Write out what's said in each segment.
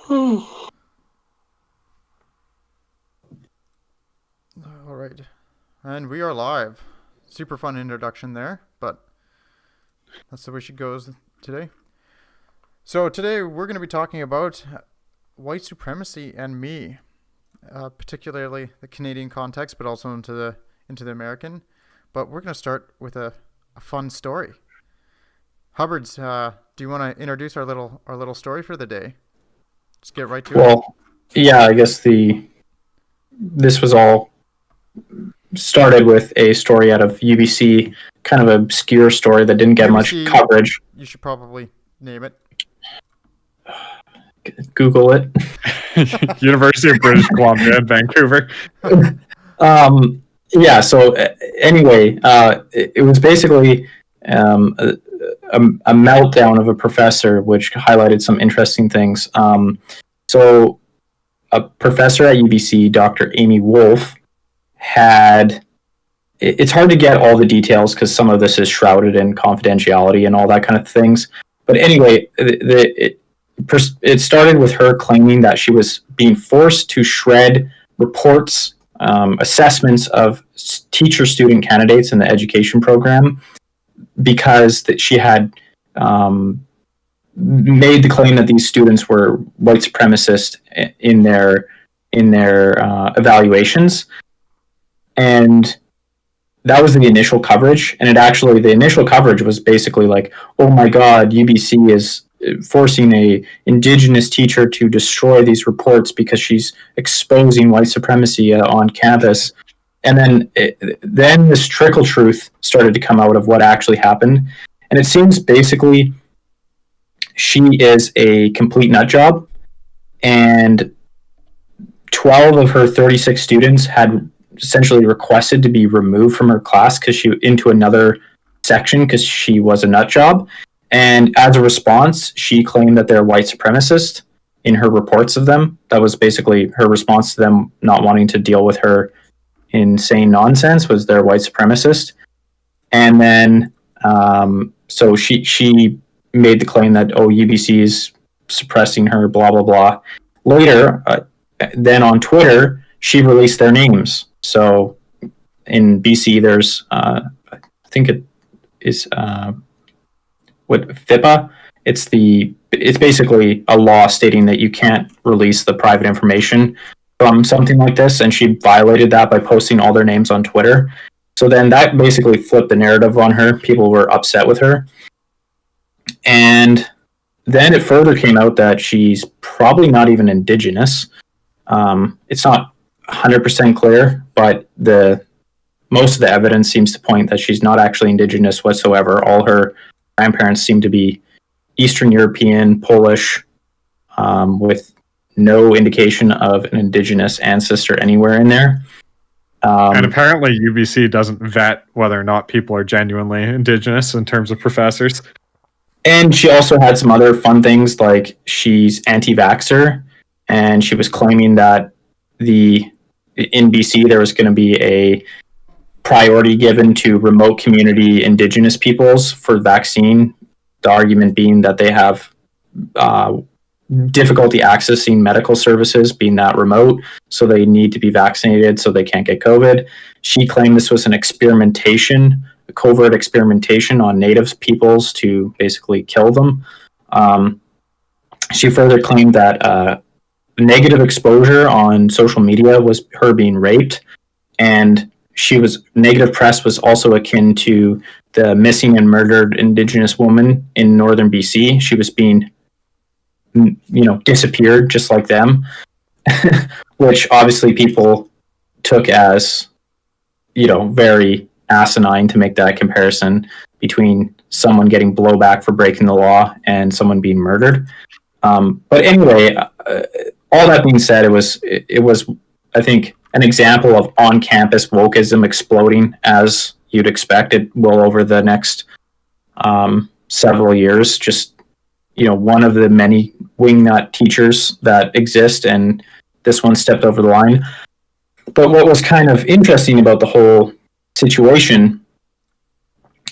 All right. And we are live. Super fun introduction there, but that's the way she goes today. So today we're going to be talking about white supremacy and me, particularly the Canadian context, but also into the American. But we're going to start with a fun story. Hubbards, do you want to introduce our little story for the day? Just get right to it. Well, yeah, I guess this was all started with a story out of UBC, kind of obscure story that didn't get much UBC, coverage. You should probably name it. Google it. University of British Columbia in Vancouver. Yeah. So anyway, it was basically a meltdown of a professor, which highlighted some interesting things. So a professor at UBC, Dr. Amy Wolf, had. It's hard to get all the details because some of this is shrouded in confidentiality and all that kind of things. But anyway, it started with her claiming that she was being forced to shred reports, assessments of teacher-student candidates in the education program because that she had made the claim that these students were white supremacist in their evaluations, and that was the initial coverage. And the initial coverage was basically like, oh my God, UBC is forcing a indigenous teacher to destroy these reports because she's exposing white supremacy on campus. And then this trickle truth started to come out of what actually happened. And it seems basically she is a complete nut job, and 12 of her 36 students had essentially requested to be removed from her class into another section because she was a nut job. And as a response, she claimed that they're white supremacist in her reports of them. That was basically her response to them not wanting to deal with her insane nonsense, was they're white supremacist. And then so she made the claim that, oh, UBC is suppressing her, blah, blah, blah. Later, then on Twitter, she released their names. So in BC, there's, I think it is, FIPA. It's basically a law stating that you can't release the private information from something like this, and she violated that by posting all their names on Twitter. So then that basically flipped the narrative on her. People were upset with her. And then it further came out that she's probably not even Indigenous. It's not 100% clear, but most of the evidence seems to point that she's not actually Indigenous whatsoever. All her grandparents seem to be Eastern European, Polish, with no indication of an Indigenous ancestor anywhere in there. And apparently UBC doesn't vet whether or not people are genuinely Indigenous in terms of professors. And she also had some other fun things, like she's anti-vaxxer, and she was claiming that in BC there was going to be a priority given to remote community Indigenous peoples for vaccine. The argument being that they have difficulty accessing medical services being that remote, so they need to be vaccinated so they can't get COVID. She claimed this was a covert experimentation on Native peoples to basically kill them. She further claimed that negative exposure on social media was her being raped, and negative press was also akin to the missing and murdered Indigenous woman in northern BC. She was being disappeared just like them, which obviously people took as, very asinine to make that comparison between someone getting blowback for breaking the law and someone being murdered. But anyway, all that being said, it was, I think, an example of on-campus wokeism exploding as you'd expect it will over the next several years. Just, one of the many wingnut teachers that exist, and this one stepped over the line. But what was kind of interesting about the whole situation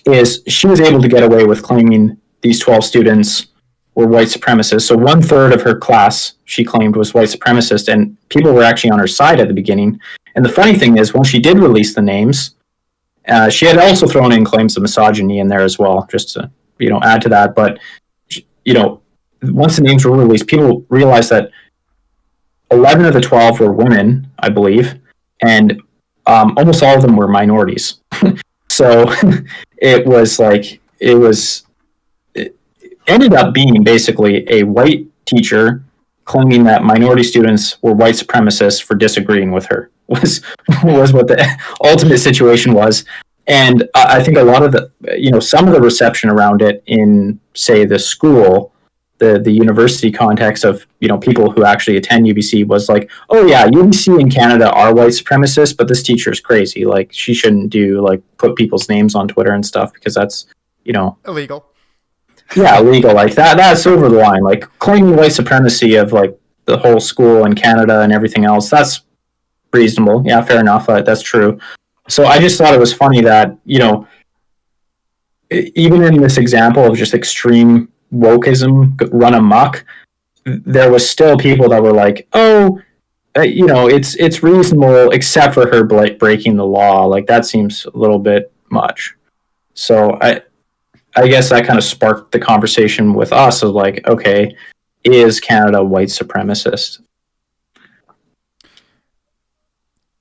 is she was able to get away with claiming these 12 students were white supremacists. So 1/3 of her class, she claimed, was white supremacist, and people were actually on her side at the beginning. And the funny thing is, when she did release the names, she had also thrown in claims of misogyny in there as well, just to add to that. But once the names were released, people realized that 11 of the 12 were women, I believe, and almost all of them were minorities. So it ended up being basically a white teacher claiming that minority students were white supremacists for disagreeing with her was what the ultimate situation was. And I think a lot of some of the reception around it in, say, the school, the university context of people who actually attend UBC was like, oh yeah, UBC in Canada are white supremacists, but this teacher is crazy. Like, she shouldn't put people's names on Twitter and stuff, because that's illegal. Yeah, illegal. Like that's over the line. Like, claiming white supremacy of like the whole school in Canada and everything else, that's reasonable. Yeah, fair enough. That's true. So I just thought it was funny that even in this example of just extreme wokeism run amok, there was still people that were like, oh, it's reasonable except for her breaking the law. Like, that seems a little bit much. So I guess that kind of sparked the conversation with us of like, okay, is Canada white supremacist?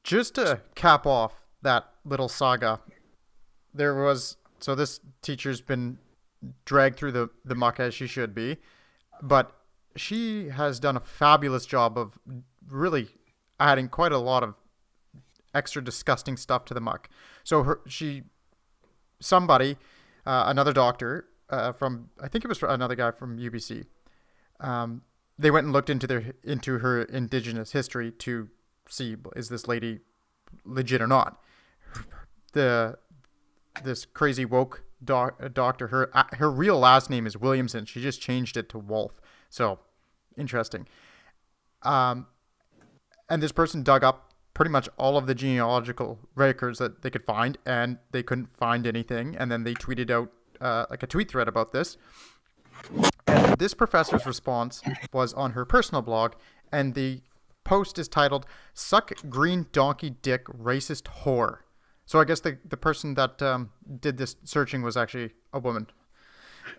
Just to cap off that little saga, this teacher's been dragged through the muck, as she should be, but she has done a fabulous job of really adding quite a lot of extra disgusting stuff to the muck. So another doctor I think it was another guy from UBC, they went and looked into her Indigenous history to see, is this lady legit or not. This crazy woke doctor, her real last name is Williamson. She just changed it to Wolf. So interesting. And this person dug up pretty much all of the genealogical records that they could find, and they couldn't find anything. And then they tweeted out like a tweet thread about this. And this professor's response was on her personal blog, and the post is titled "Suck Green Donkey Dick Racist Whore." So I guess the person that did this searching was actually a woman.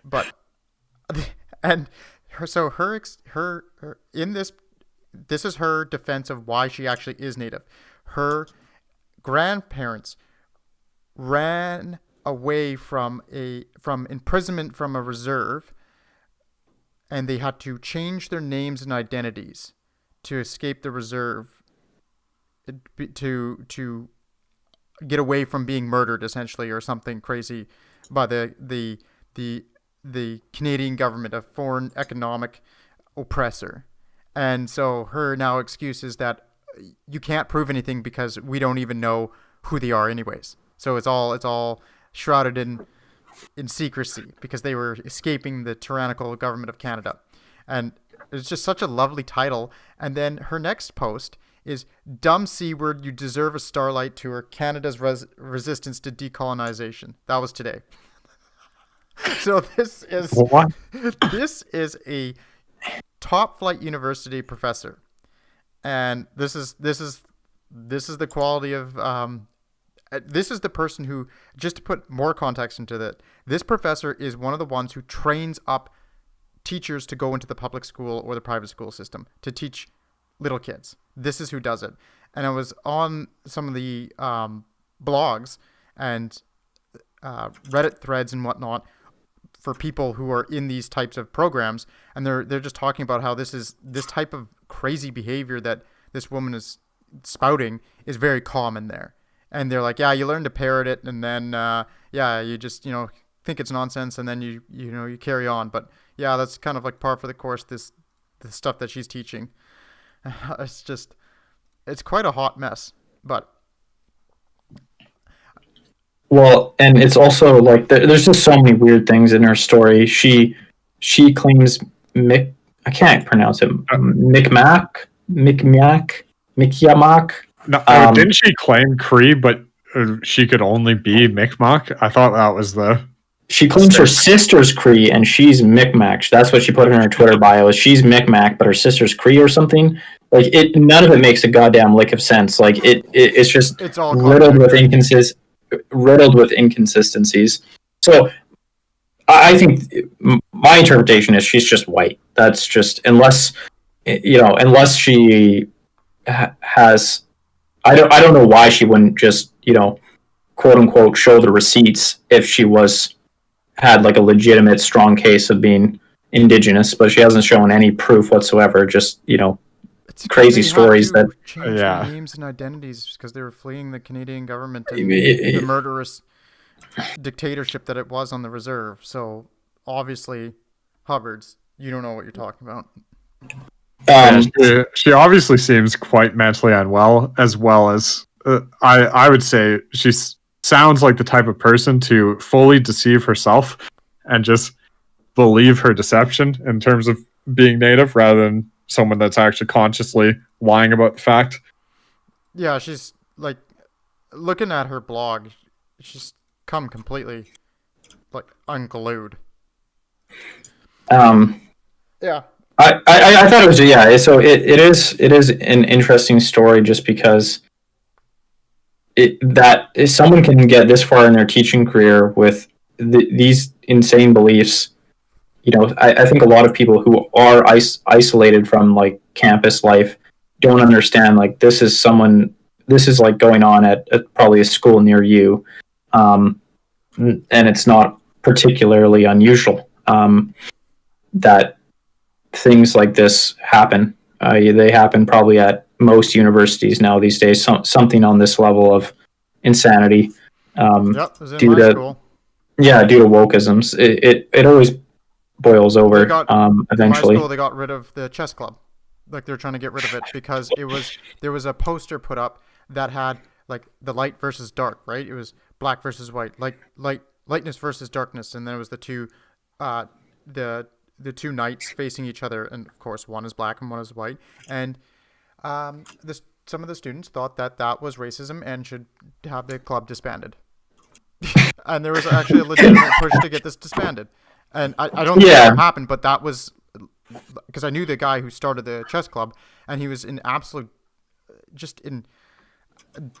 But and her in this is her defense of why she actually is Native. Her grandparents ran away from imprisonment from a reserve, and they had to change their names and identities to escape the reserve, to get away from being murdered, essentially, or something crazy by the Canadian government, a foreign economic oppressor. And so her now excuse is that you can't prove anything because we don't even know who they are anyways. So it's all shrouded in secrecy because they were escaping the tyrannical government of Canada. And it's just such a lovely title. And then her next post is "Dumb C-word, you deserve a Starlight Tour, Canada's resistance to decolonization." That was today. So this is a top flight university professor, and this is the quality of this is the person who, just to put more context into that, this professor is one of the ones who trains up teachers to go into the public school or the private school system to teach little kids. This is who does it. And I was on some of the blogs and Reddit threads and whatnot for people who are in these types of programs, and they're just talking about how this type of crazy behavior that this woman is spouting is very common there. And they're like, yeah, you learn to parrot it, and then you just think it's nonsense, and then you carry on. But yeah, that's kind of like par for the course. The stuff that she's teaching. It's quite a hot mess, but. Well, and it's also like there's just so many weird things in her story. She claims I can't pronounce it. Micmac. No, didn't she claim Cree, but she could only be Micmac? I thought that was the She claims her sister's Cree and she's Micmac. That's what she put in her Twitter bio. She's Micmac, but her sister's Cree or something. Like it, none of it makes a goddamn lick of sense. Like it's just It's all riddled with inconsistencies. So I think my interpretation is she's just white. That's just unless she has. I don't know why she wouldn't just quote unquote show the receipts if she had like a legitimate strong case of being indigenous, but she hasn't shown any proof whatsoever. Just it's crazy stories that change their names and identities because they were fleeing the Canadian government and the murderous dictatorship that it was on the reserve. So obviously, Hubbards, you don't know what you're talking about. She obviously seems quite mentally unwell, as well as I would say she sounds like the type of person to fully deceive herself and just believe her deception in terms of being Native rather than someone that's actually consciously lying about the fact. Yeah, she's like looking at her blog, she's come completely like unglued. Yeah. I thought it was so it is an interesting story just because if someone can get this far in their teaching career with these insane beliefs, I think a lot of people who are isolated from like campus life don't understand like this is like going on at probably a school near you, and it's not particularly unusual that things like this happen. They happen probably at most universities now these days. Something on this level of insanity. It was in my school. Yeah, due to wokeisms. It always boils over eventually. In my school, they got rid of the chess club. Like they're trying to get rid of it because there was a poster put up that had like the light versus dark, right? It was black versus white, lightness versus darkness, and then it was the two knights facing each other, and of course one is black and one is white. And some of the students thought that was racism and should have the club disbanded. And there was actually a legitimate push to get this disbanded. And I don't think that happened, but that was because I knew the guy who started the chess club, and he was in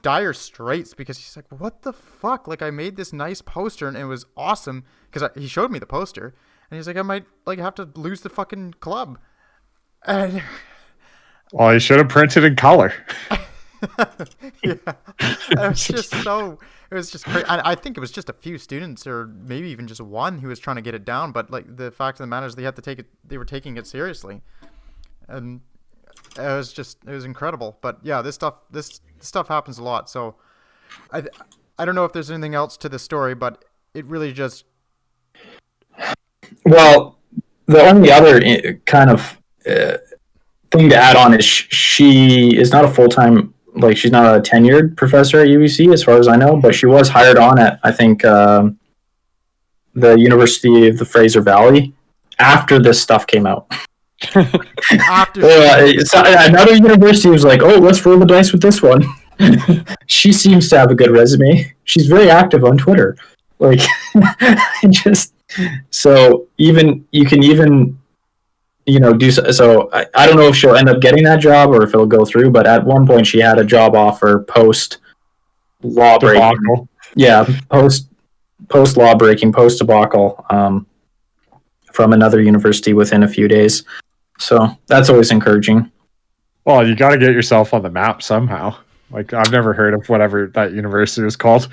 dire straits because he's like, what the fuck? Like I made this nice poster and it was awesome because he showed me the poster. And he's like, I might like have to lose the fucking club. And well, you should have printed in color. Yeah, it was just crazy. I think it was just a few students, or maybe even just one, who was trying to get it down. But like the fact of the matter is, they were taking it seriously, and it was incredible. But yeah, this stuff happens a lot. So I don't know if there's anything else to the story, but it really just. Well, the only other kind of thing to add on is she is not a full-time, like she's not a tenured professor at UBC as far as I know, but she was hired on at, I think, the University of the Fraser Valley after this stuff came out. Another university was like, oh, let's roll the dice with this one. She seems to have a good resume. She's very active on Twitter. Like, so even you can even do so. I don't know if she'll end up getting that job or if it'll go through, but at one point she had a job offer post law breaking. Yeah, post law breaking, post debacle, from another university within a few days. So that's always encouraging. Well, you got to get yourself on the map somehow. Like I've never heard of whatever that university was called.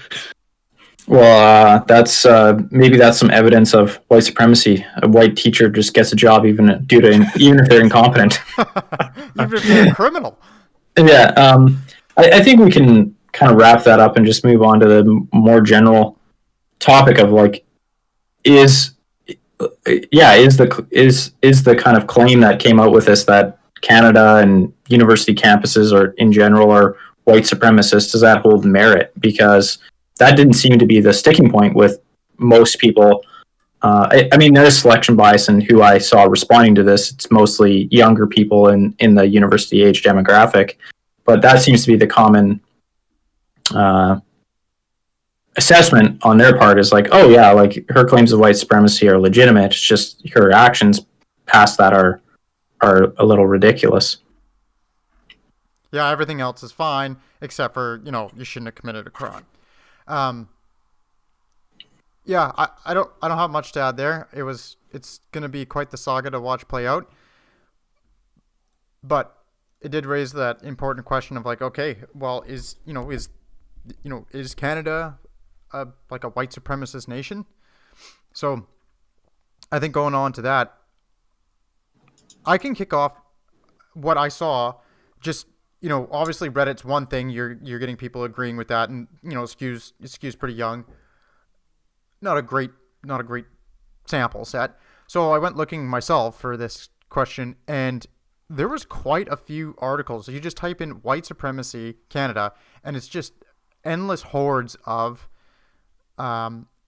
Well, that's maybe that's some evidence of white supremacy. A white teacher just gets a job even if they're incompetent. Even if they're a criminal. Yeah, I think we can kind of wrap that up and just move on to the more general topic of like, is the kind of claim that came out with this that Canada and university campuses or in general are white supremacists, does that hold merit? Because that didn't seem to be the sticking point with most people. I mean, there's selection bias in who I saw responding to this. It's mostly younger people in the university age demographic, but that seems to be the common assessment on their part is like, oh yeah, like her claims of white supremacy are legitimate. It's just her actions past that are a little ridiculous. Yeah, everything else is fine except for, you shouldn't have committed a crime. Yeah, I don't have much to add there. It's gonna be quite the saga to watch play out. But it did raise that important question of like, okay, well, is Canada like a white supremacist nation? So I think going on to that, I can kick off what I saw. Just obviously Reddit's one thing. You're getting people agreeing with that, and skews pretty young. Not a great sample set. So I went looking myself for this question, and there was quite a few articles. You just type in white supremacy Canada, and it's just endless hordes of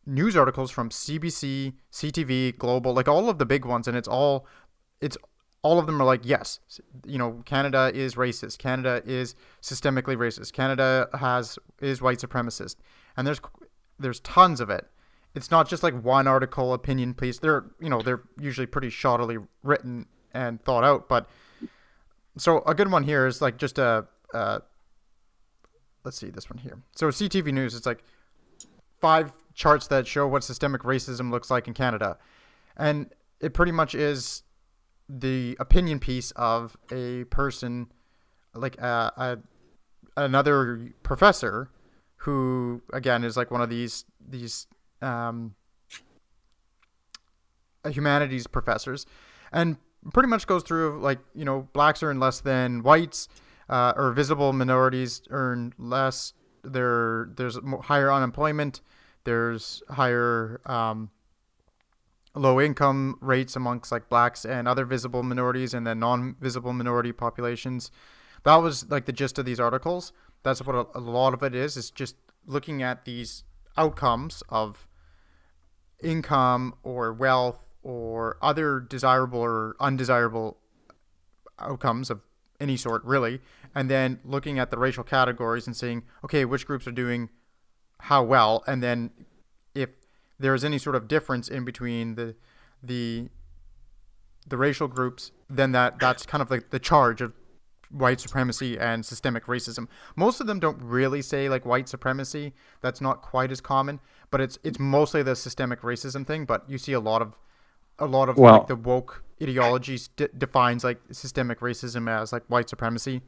news articles from CBC, CTV, Global, like all of the big ones, and it's all of them are like, yes, Canada is racist. Canada is systemically racist. Canada is white supremacist, and there's tons of it. It's not just like one article opinion piece. They're usually pretty shoddily written and thought out. But so a good one here is like just let's see this one here. So CTV News, it's like 5 charts that show what systemic racism looks like in Canada, and it pretty much is the opinion piece of a person like another professor who again is like one of these humanities professors, and pretty much goes through like blacks earn less than whites, or visible minorities earn less. There's higher unemployment. There's higher low income rates amongst like blacks and other visible minorities, and then non-visible minority populations. That was like the gist of these articles. That's what a lot of it is just looking at these outcomes of income or wealth or other desirable or undesirable outcomes of any sort, really, and then looking at the racial categories and saying, okay, which groups are doing how well, and then if there is any sort of difference in between the racial groups, then that's kind of like the charge of white supremacy and systemic racism. Most of them don't really say like white supremacy. That's not quite as common, but it's mostly the systemic racism thing. But you see a lot of like the woke ideologies defines like systemic racism as like white supremacy.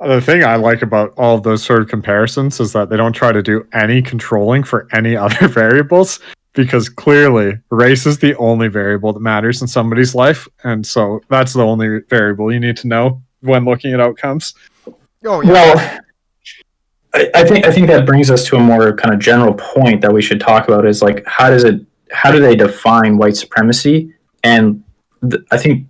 The thing I like about all of those sort of comparisons is that they don't try to do any controlling for any other variables, because clearly race is the only variable that matters in somebody's life. And so that's the only variable you need to know when looking at outcomes. Oh, yeah. Well, I think that brings us to a more kind of general point that we should talk about is like, how do they define white supremacy? And I think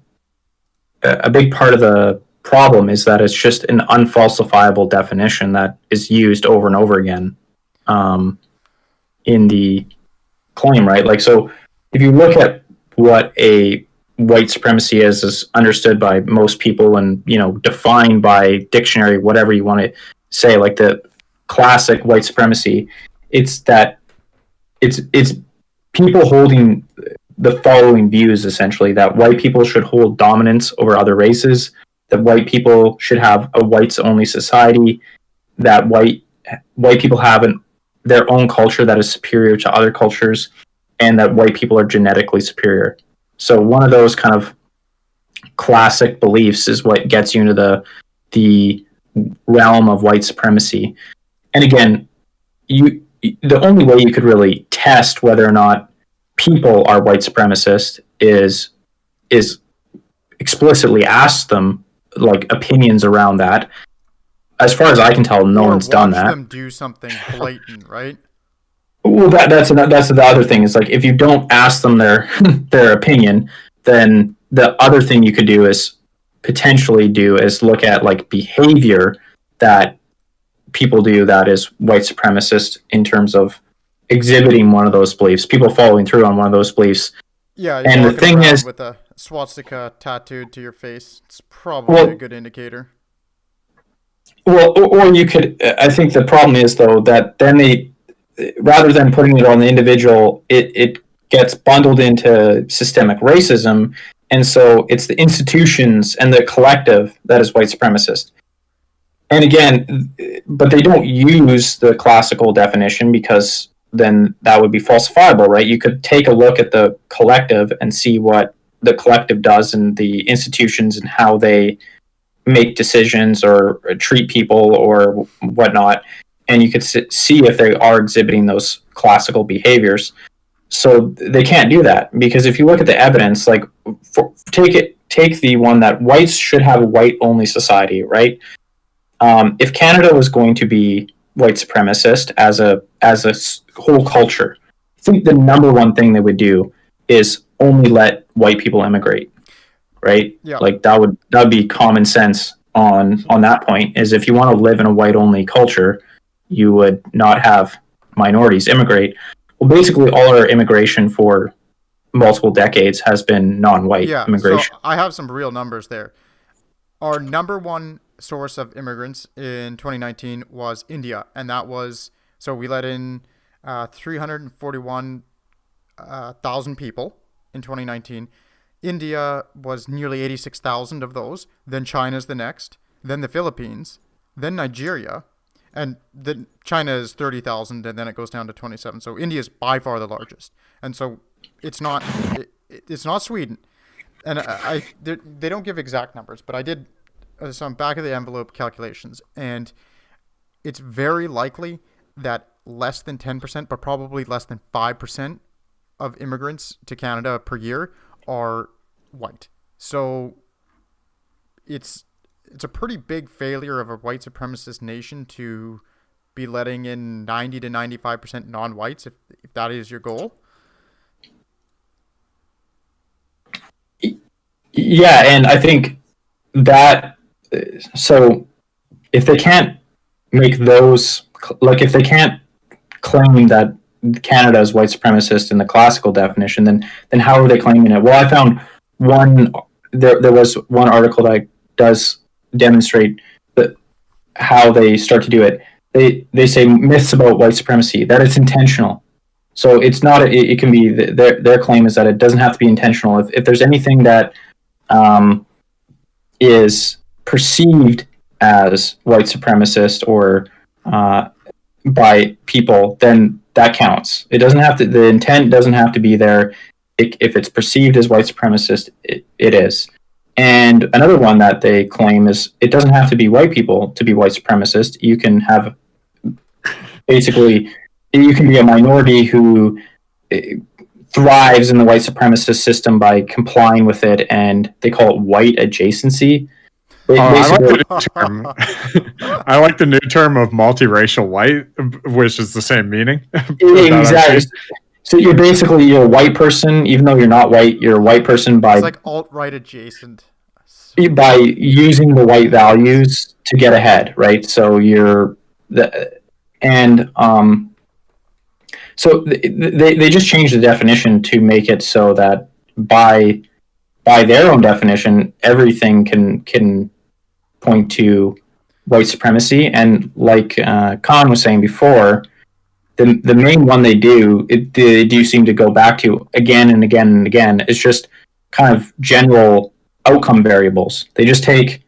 a big part of the problem is that it's just an unfalsifiable definition that is used over and over again in the claim, right? Like, so if you look at what a white supremacy is understood by most people and defined by dictionary, whatever you want to say, like the classic white supremacy, it's people holding the following views, essentially: that white people should hold dominance over other races, that white people should have a whites-only society, that white people have their own culture that is superior to other cultures, and that white people are genetically superior. So one of those kind of classic beliefs is what gets you into the realm of white supremacy. And again, the only way you could really test whether or not people are white supremacist is explicitly ask them like opinions around that. As far as I can tell, no one's done that. Watch them do something blatant, right? Well, that's the other thing. Is like if you don't ask them their opinion, then the other thing you could do is potentially look at like behavior that people do that is white supremacist in terms of exhibiting one of those beliefs, people following through on one of those beliefs. Yeah, and the thing is, with a swastika tattooed to your face, it's probably a good indicator. Well, or you could. I think the problem is though that then rather than putting it on the individual, it gets bundled into systemic racism. And so it's the institutions and the collective that is white supremacist. And again, but they don't use the classical definition because then that would be falsifiable, right? You could take a look at the collective and see what the collective does and the institutions and how they make decisions or treat people or whatnot. And you could see if they are exhibiting those classical behaviors. So they can't do that because if you look at the evidence, like take the one that whites should have a white-only society, right? If Canada was going to be white supremacist as a whole culture, I think the number one thing they would do is only let white people immigrate, right? Yeah. Like that would be common sense on that point. Is if you want to live in a white-only culture, you would not have minorities immigrate. Well, basically, all our immigration for multiple decades has been non-white immigration. So I have some real numbers there. Our number one source of immigrants in 2019 was India, and that was, so we let in 341,000 people in 2019. India was nearly 86,000 of those. Then China's the next. Then the Philippines. Then Nigeria. And then China is 30,000, and then it goes down to 27. So India is by far the largest. And so it's not Sweden. And they don't give exact numbers, but I did some back of the envelope calculations, and it's very likely that less than 10%, but probably less than 5% of immigrants to Canada per year are white. So it's a pretty big failure of a white supremacist nation to be letting in 90 to 95% non-whites if that is your goal. Yeah, and I think that, so if they can't make those, like if they can't claim that Canada is white supremacist in the classical definition, then how are they claiming it? Well, I found there was one article that does demonstrate that how they start to do it. They say myths about white supremacy, that it's intentional. So it's not, it can be, their claim is that it doesn't have to be intentional. If there's anything that is perceived as white supremacist or by people, then that counts. It doesn't have to, the intent doesn't have to be there. If it's perceived as white supremacist, it is. And another one that they claim is it doesn't have to be white people to be white supremacist. You can have, basically, you can be a minority who thrives in the white supremacist system by complying with it, and they call it white adjacency. I like the new term of multiracial white, which is the same meaning. Exactly. So you're a white person, even though you're not white. You're a white person by, it's like alt-right adjacent, by using the white values to get ahead, right? So so they just changed the definition to make it so that by their own definition, everything can point to white supremacy. And like Khan was saying before, the main one they do seem to go back to again and again and again is just kind of general outcome variables. They just take,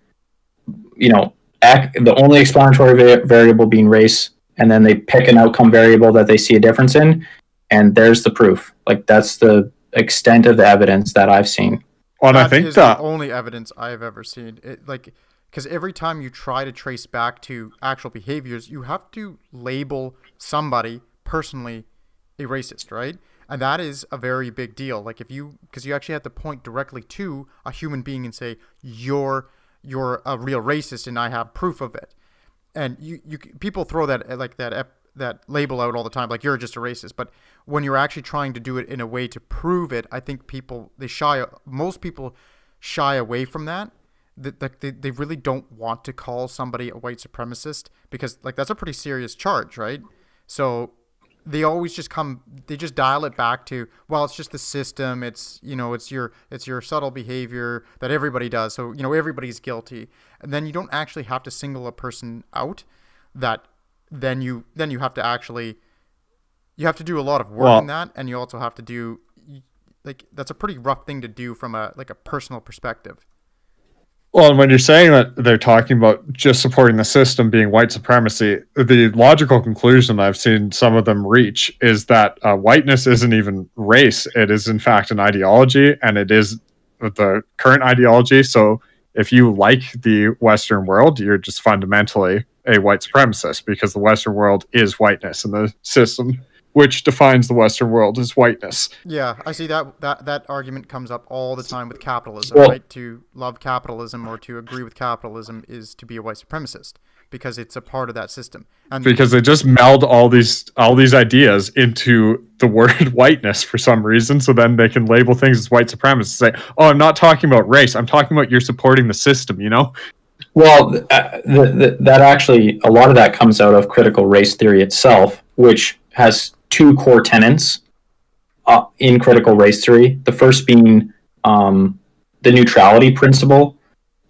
the only explanatory variable being race, and then they pick an outcome variable that they see a difference in, and there's the proof. Like, that's the extent of the evidence that I've seen. Well, I think the only evidence I've ever seen. Because every time you try to trace back to actual behaviors, you have to label somebody personally a racist, right? And that is a very big deal. Like because you actually have to point directly to a human being and say, you're a real racist and I have proof of it. And people throw that label out all the time, like you're just a racist. But when you're actually trying to do it in a way to prove it, I think most people shy away from that. They really don't want to call somebody a white supremacist because that's a pretty serious charge, right? So they always just dial it back to, well, it's just the system. It's your subtle behavior that everybody does. So, everybody's guilty. And then you don't actually have to single a person out that then you have to actually you have to do a lot of work in that, and you also have to do like that's a pretty rough thing to do from a personal perspective. Well, when you're saying that they're talking about just supporting the system being white supremacy, the logical conclusion I've seen some of them reach is that whiteness isn't even race. It is, in fact, an ideology, and it is the current ideology. So if you like the Western world, you're just fundamentally a white supremacist because the Western world is whiteness, and the system which defines the Western world as whiteness. Yeah, I see that argument comes up all the time with capitalism, Well, right? To love capitalism or to agree with capitalism is to be a white supremacist because it's a part of that system. And Because they just meld all these ideas into the word whiteness for some reason, so then they can label things as white supremacists. Say, "Oh, I'm not talking about race. I'm talking about you're supporting the system." You know? Well, that actually, a lot of that comes out of critical race theory itself, which has two core tenets in critical race theory. The first being the neutrality principle,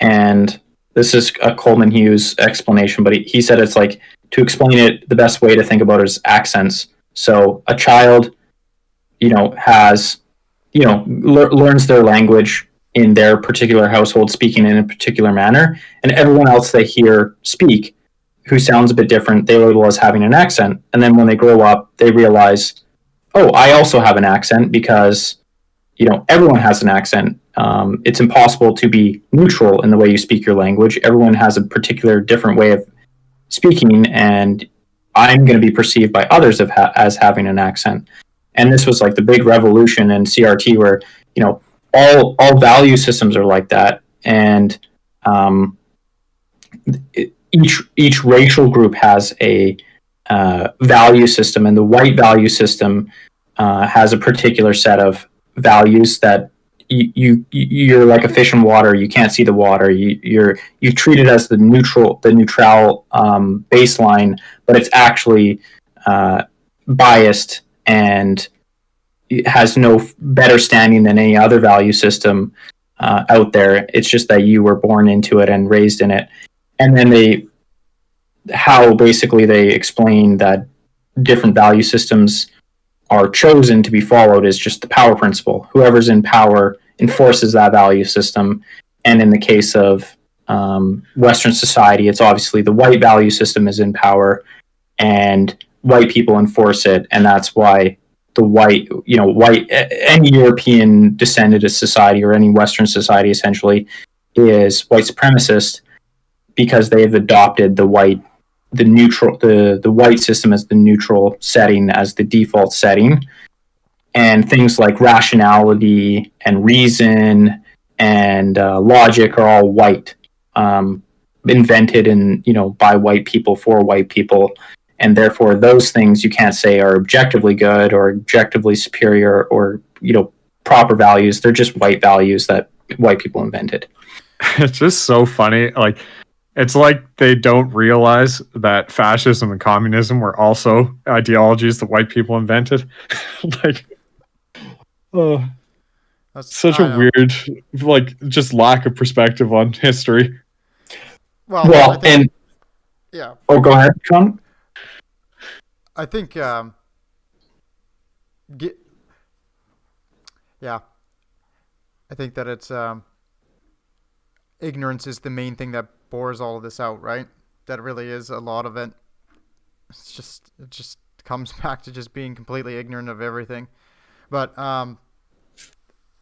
and this is a Coleman Hughes explanation, but he said it's like, to explain it, the best way to think about it is accents. So a child, has, learns their language in their particular household, speaking in a particular manner, and everyone else they hear speak who sounds a bit different, they label as having an accent. And then when they grow up, they realize, oh, I also have an accent because, everyone has an accent. It's impossible to be neutral in the way you speak your language. Everyone has a particular different way of speaking, and I'm going to be perceived by others as having an accent. And this was like the big revolution in CRT where, all value systems are like that. And each racial group has a value system, and the white value system has a particular set of values that you're like a fish in water. You can't see the water. You treat it as the neutral baseline, but it's actually biased and it has no better standing than any other value system out there. It's just that you were born into it and raised in it. And then how basically they explain that different value systems are chosen to be followed is just the power principle. Whoever's in power enforces that value system. And in the case of Western society, it's obviously the white value system is in power and white people enforce it. And that's why the white, any European descended society or any Western society essentially is white supremacist, because they've adopted the white system as the neutral setting, as the default setting. And things like rationality and reason and logic are all white, invented by white people for white people. And therefore those things you can't say are objectively good or objectively superior or, proper values. They're just white values that white people invented. It's just so funny. It's like they don't realize that fascism and communism were also ideologies that white people invented. That's such a weird, just lack of perspective on history. Well, yeah. Oh, go ahead, Sean. I think, yeah. I think that it's ignorance is the main thing that bores all of this out, right? That really is a lot of it. It just comes back to just being completely ignorant of everything. But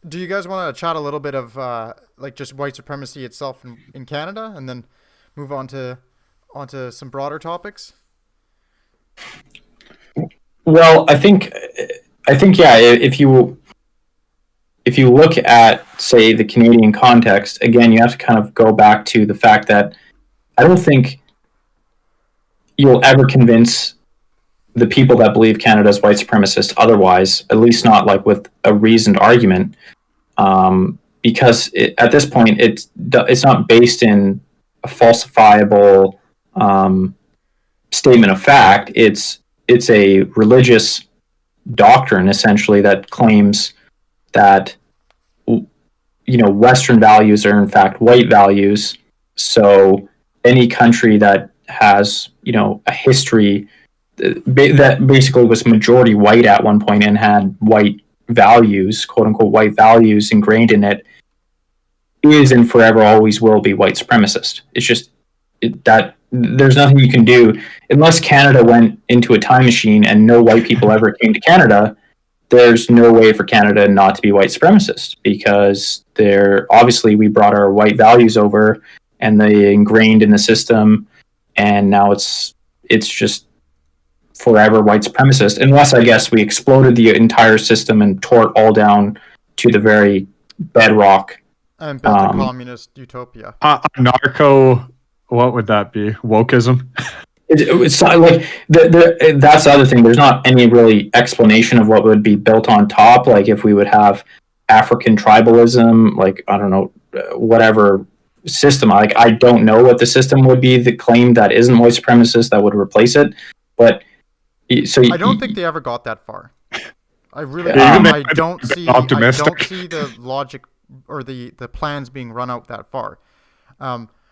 do you guys want to chat a little bit of just white supremacy itself in Canada, and then move onto some broader topics? Well, I think yeah. If you look at, say, the Canadian context, again, you have to kind of go back to the fact that I don't think you'll ever convince the people that believe Canada is white supremacist otherwise, at least not with a reasoned argument, because at this point it's not based in a falsifiable statement of fact. It's a religious doctrine essentially that claims that Western values are in fact white values. So any country that has a history that basically was majority white at one point and had white values, quote unquote white values ingrained in it, is and forever always will be white supremacist. It's just that there's nothing you can do unless Canada went into a time machine and no white people ever came to Canada. There's no way for Canada not to be white supremacist, because obviously we brought our white values over and they ingrained in the system, and now it's just forever white supremacist, unless I guess we exploded the entire system and tore it all down to the very bedrock. And built a communist utopia. Narco, what would that be? Wokeism? It's like that's the other thing. There's not any really explanation of what would be built on top. Like if we would have African tribalism, like I don't know, whatever system. Like I don't know what the system would be that claimed that isn't white supremacist that would replace it. But so I don't think they ever got that far. I really I don't see the logic or the plans being run out that far.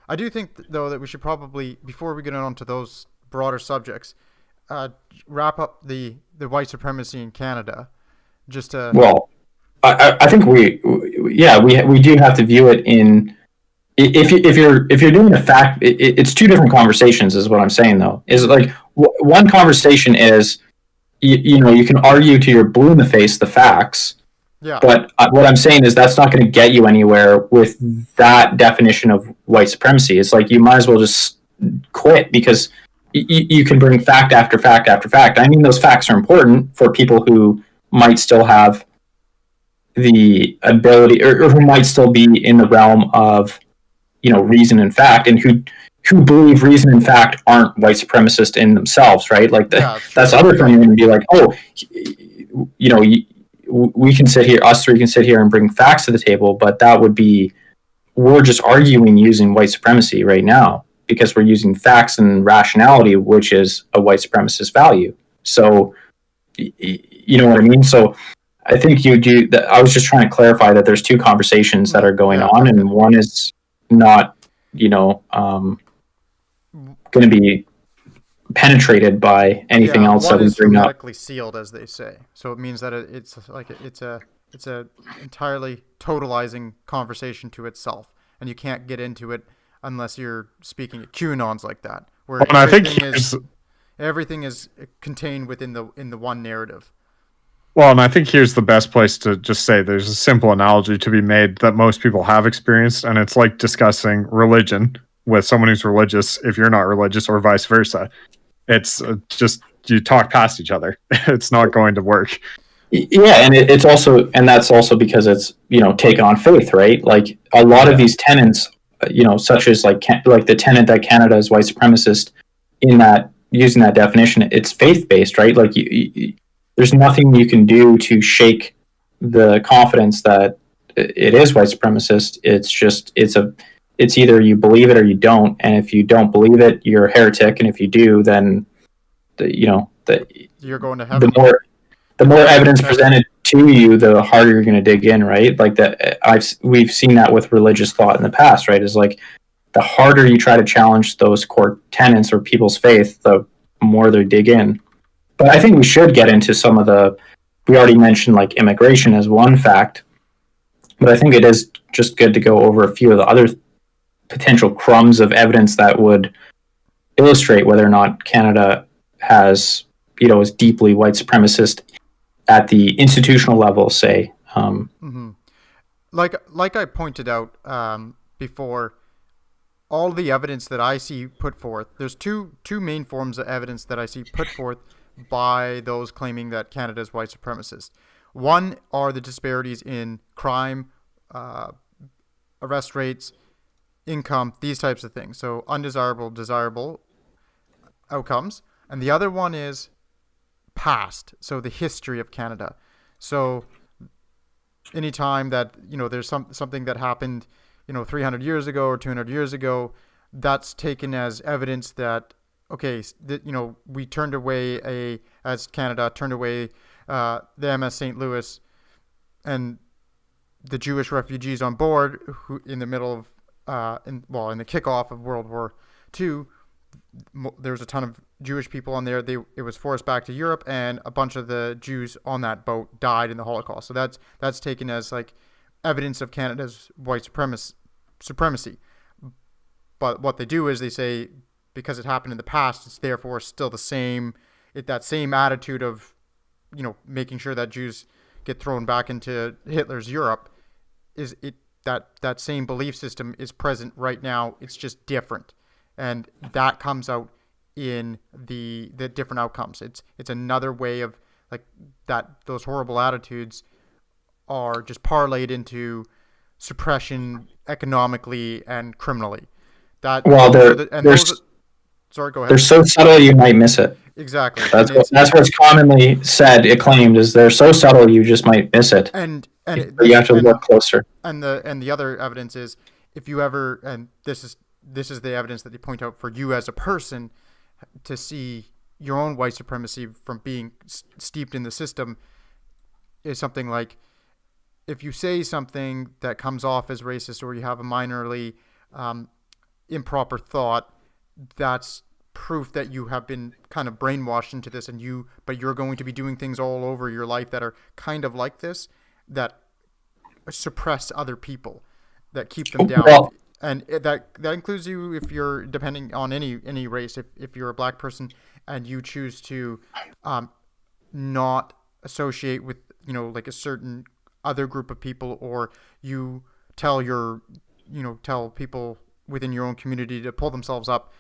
I do think, though, that we should probably, before we get on to those broader subjects, wrap up the white supremacy in Canada. Just to... Well, I think we do have to view it in. If you're doing a fact, it's two different conversations, is what I'm saying. Though, is like one conversation is, you can argue to your blue in the face the facts. Yeah. But what I'm saying is that's not going to get you anywhere with that definition of white supremacy. It's like you might as well just quit, because you can bring fact after fact after fact. I mean, those facts are important for people who might still have the ability, or who might still be in the realm of, reason and fact, and who believe reason and fact aren't white supremacist in themselves, right? Like that's the other thing. You're going to be like, we can sit here, us three can sit here and bring facts to the table, but that would be, we're just arguing using white supremacy right now because we're using facts and rationality, which is a white supremacist value. So, you know what I mean? So I think I was just trying to clarify that there's two conversations that are going on, and one is not, going to be penetrated by anything else that we bring up. Hermetically sealed, as they say. So it means that it's a entirely totalizing conversation to itself, and you can't get into it unless you're speaking at QAnons like that, where everything is contained within the one narrative. Well, and I think here's the best place to just say there's a simple analogy to be made that most people have experienced, and it's like discussing religion with someone who's religious if you're not religious, or vice versa. It's just you talk past each other. It's not going to work. Yeah, and it's also, and that's also because it's taken on faith, right? Like a lot of these tenets, such as like the tenet that Canada is white supremacist, in that using that definition, it's faith based, right? Like there's nothing you can do to shake the confidence that it is white supremacist. It's just it's either you believe it or you don't, and if you don't believe it, you're a heretic, and if you do, then you're going to heaven. The more evidence presented to you, the harder you're going to dig in, right? Like we've seen that with religious thought in the past, right? Is like the harder you try to challenge those core tenets or people's faith, the more they dig in. But I think we should get into some of we already mentioned like immigration as one fact, but I think it is just good to go over a few of the other potential crumbs of evidence that would illustrate whether or not Canada is deeply white supremacist at the institutional level, say. Like I pointed out before, all the evidence that I see put forth, there's two main forms of evidence that I see put forth by those claiming that Canada is white supremacist. One are the disparities in crime, arrest rates, income, these types of things. So undesirable, desirable outcomes. And the other one is past, so the history of Canada. So anytime that there's something that happened 300 years ago or 200 years ago, that's taken as evidence that we turned away as Canada turned away the MS St. Louis and the Jewish refugees on board, who in the middle of in the kickoff of World War II, there was a ton of Jewish people on there. It was forced back to Europe, and a bunch of the Jews on that boat died in the Holocaust. So that's taken as like evidence of Canada's white supremacy. But what they do is they say, because it happened in the past, it's therefore still the same. That same attitude of, making sure that Jews get thrown back into Hitler's Europe, that same belief system is present right now. It's just different, and that comes out in the different outcomes. It's another way of like that. Those horrible attitudes are just parlayed into suppression economically and criminally. Sorry, go ahead. They're so subtle you might miss it. Exactly. That's what's commonly said, acclaimed, is they're so subtle you just might miss it. And you have to look closer. And the other evidence is, if you ever, and this is the evidence that they point out for you as a person to see your own white supremacy from being steeped in the system, is something like, if you say something that comes off as racist, or you have a minorly improper thought, that's proof that you have been kind of brainwashed into this, but you're going to be doing things all over your life that are kind of like this, that suppress other people, that keep them down. Well, and that includes you if you're, depending on any race, if you're a black person and you choose to not associate with, like a certain other group of people, or you tell people within your own community to pull themselves up,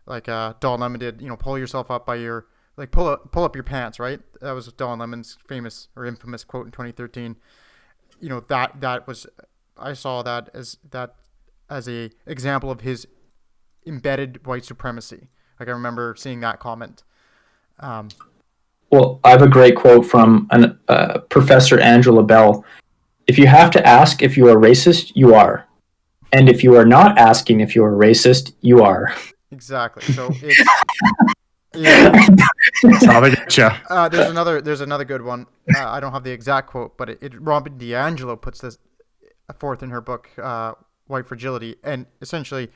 like Don Lemon did, pull yourself up by your, like pull up your pants, right? That was Don Lemon's famous or infamous quote in 2013. That was, I saw that as a example of his embedded white supremacy. Like, I remember seeing that comment. Well, I have a great quote from Professor Angela Bell. If you have to ask if you are racist, you are. And if you are not asking if you are racist, you are. Exactly. So it's yeah. That's how they get you. There's another good one. I don't have the exact quote, but Robin DiAngelo puts this forth in her book, White Fragility, and essentially,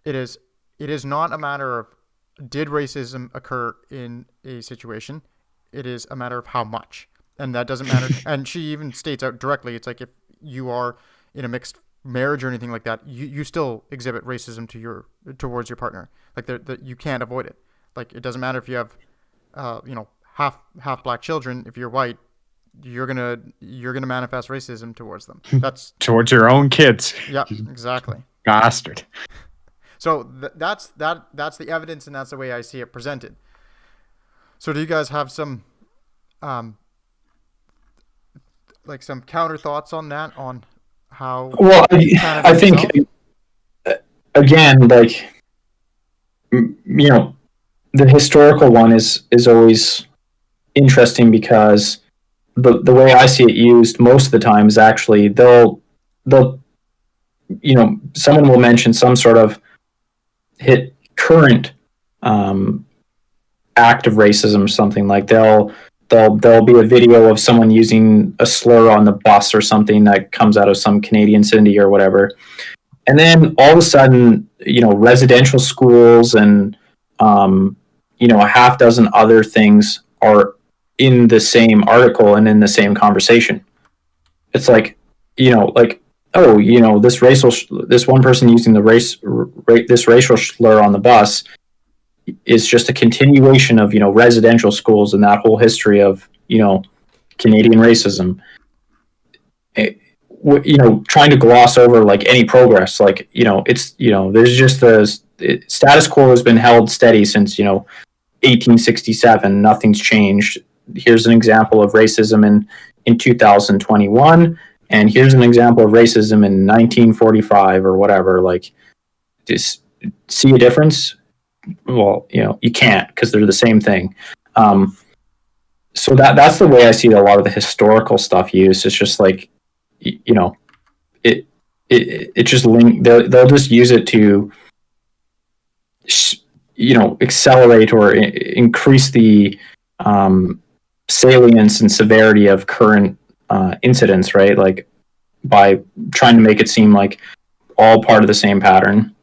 it is not a matter of did racism occur in a situation. It is a matter of how much, and that doesn't matter. And she even states out directly, it's like, if you are in a mixed marriage or anything like that, you still exhibit racism towards your partner. Like, you can't avoid it. Like, it doesn't matter if you have half black children. If you're white, you're gonna manifest racism towards them. That's towards your own kids. Yeah, exactly. Bastard. So that's the evidence, and that's the way I see it presented. So do you guys have some some counter thoughts on that, on how? Well, I think again, like, the historical one is always interesting, because the way I see it used most of the time is actually they'll someone will mention some sort of current act of racism or something. Like, there'll be a video of someone using a slur on the bus or something that comes out of some Canadian city or whatever, and then all of a sudden, residential schools and a half dozen other things are in the same article and in the same conversation. It's like, this one person using this racial slur on the bus is just a continuation of, residential schools and that whole history of, Canadian racism. Trying to gloss over like any progress, like, it's, there's just the status quo has been held steady since, 1867. Nothing's changed. Here's an example of racism in 2021. And here's an example of racism in 1945 or whatever. Like, just see a difference? Well, you can't, because they're the same thing. So that's the way I see a lot of the historical stuff used. It's just like, it just they'll just use it to, accelerate or increase the salience and severity of current incidents, right? Like, by trying to make it seem like all part of the same pattern.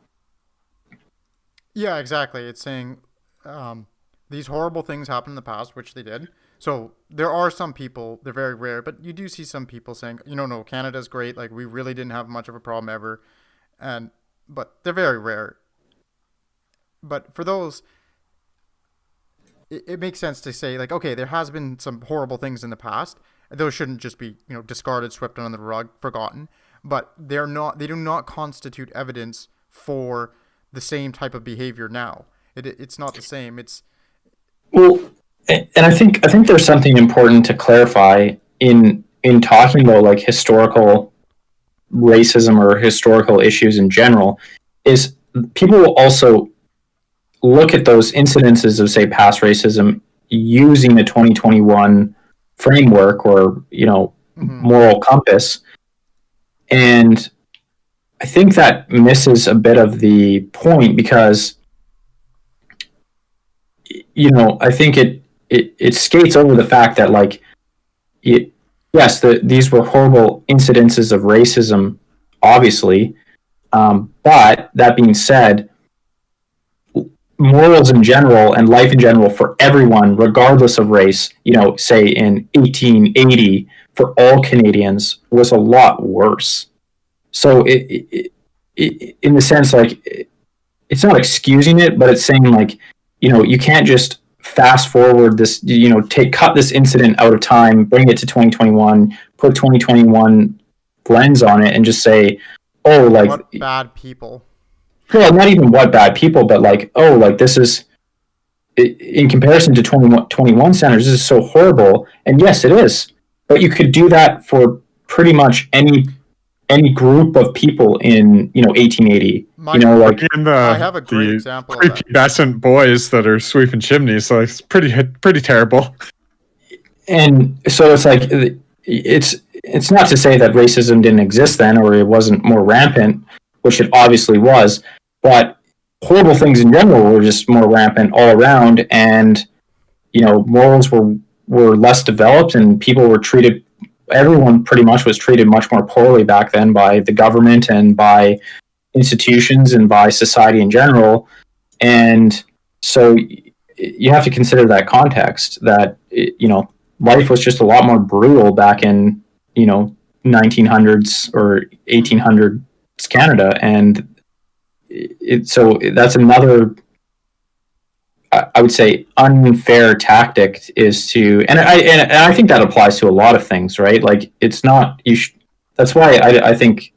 Yeah, exactly. It's saying these horrible things happened in the past, which they did. So there are some people, they're very rare, but you do see some people saying, no, Canada's great. Like, we really didn't have much of a problem ever. And, but they're very rare. But for those, it makes sense to say, like, okay, there has been some horrible things in the past. Those shouldn't just be, discarded, swept under the rug, forgotten. But they do not constitute evidence for the same type of behavior now. It's not the same. Well, and I think there's something important to clarify in talking about like historical racism or historical issues in general. Is people will also look at those incidences of say past racism using the 2021 framework or moral compass, and I think that misses a bit of the point because I think it skates over the fact that like yes, these were horrible incidences of racism, obviously, but that being said, morals in general and life in general for everyone, regardless of race, say in 1880 for all Canadians was a lot worse. So in the sense, like, it's not excusing it, but it's saying like, you can't just fast forward this, cut this incident out of time, bring it to 2021, put 2021 lens on it, and just say, oh, like, what bad people. well, not even what bad people, but like, oh, like this is in comparison to 21 centers, this is so horrible. And yes, it is. But you could do that for pretty much any group of people in 1880. Like in I have a great example of that. Prepubescent boys that are sweeping chimneys, so it's pretty terrible. And so it's like it's not to say that racism didn't exist then or it wasn't more rampant, which it obviously was, but horrible things in general were just more rampant all around, and morals were less developed, and people were treated. Everyone pretty much was treated much more poorly back then by the government and by institutions and by society in general, and so you have to consider that context that life was just a lot more brutal back in 1900s or 1800s Canada, and so that's another, I would say, unfair tactic is to, and I think that applies to a lot of things, right? Like it's not that's why I think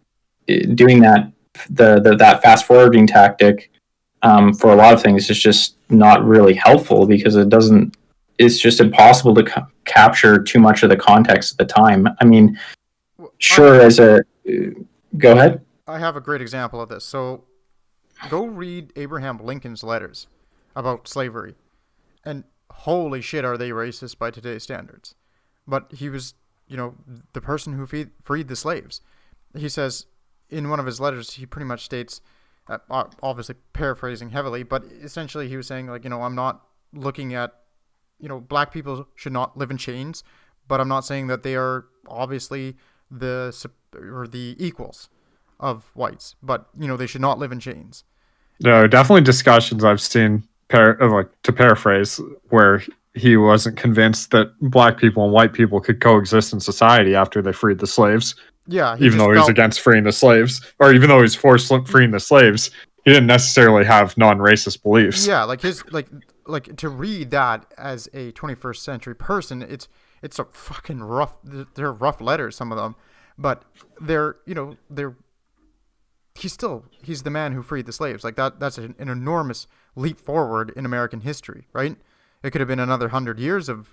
doing that that fast forwarding tactic for a lot of things is just not really helpful because it's just impossible to capture too much of the context at the time. I mean, sure, go ahead. I have a great example of this. So go read Abraham Lincoln's letters about slavery, and holy shit, are they racist by today's standards. But he was, the person who freed the slaves. He says in one of his letters, he pretty much states, obviously paraphrasing heavily, but essentially he was saying, like, I'm not looking at, black people should not live in chains, but I'm not saying that they are obviously the equals of whites, but they should not live in chains. No, definitely discussions I've seen, to paraphrase, where he wasn't convinced that black people and white people could coexist in society after they freed the slaves. Yeah, even though he was against freeing the slaves, or even though he was for freeing the slaves, he didn't necessarily have non-racist beliefs. Yeah, like his like to read that as a 21st century person, it's a fucking rough. They're rough letters, some of them, but they're he's the man who freed the slaves. Like that's an enormous leap forward in American history, right? It could have been another 100 years of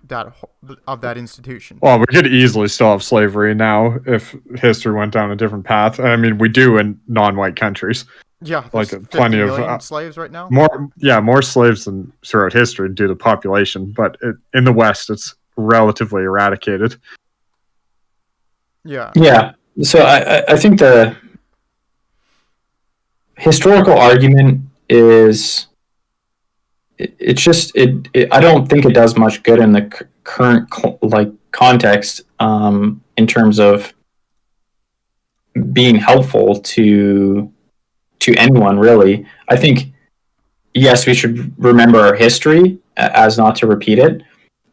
that institution. Well, we could easily still have slavery now if history went down a different path. I mean, we do in non-white countries. Yeah, like plenty of slaves right now. More slaves than throughout history due to population, but in the West, it's relatively eradicated. Yeah. So I think the historical argument is I don't think it does much good in the current context in terms of being helpful to anyone, really. I think yes, we should remember our history as not to repeat it,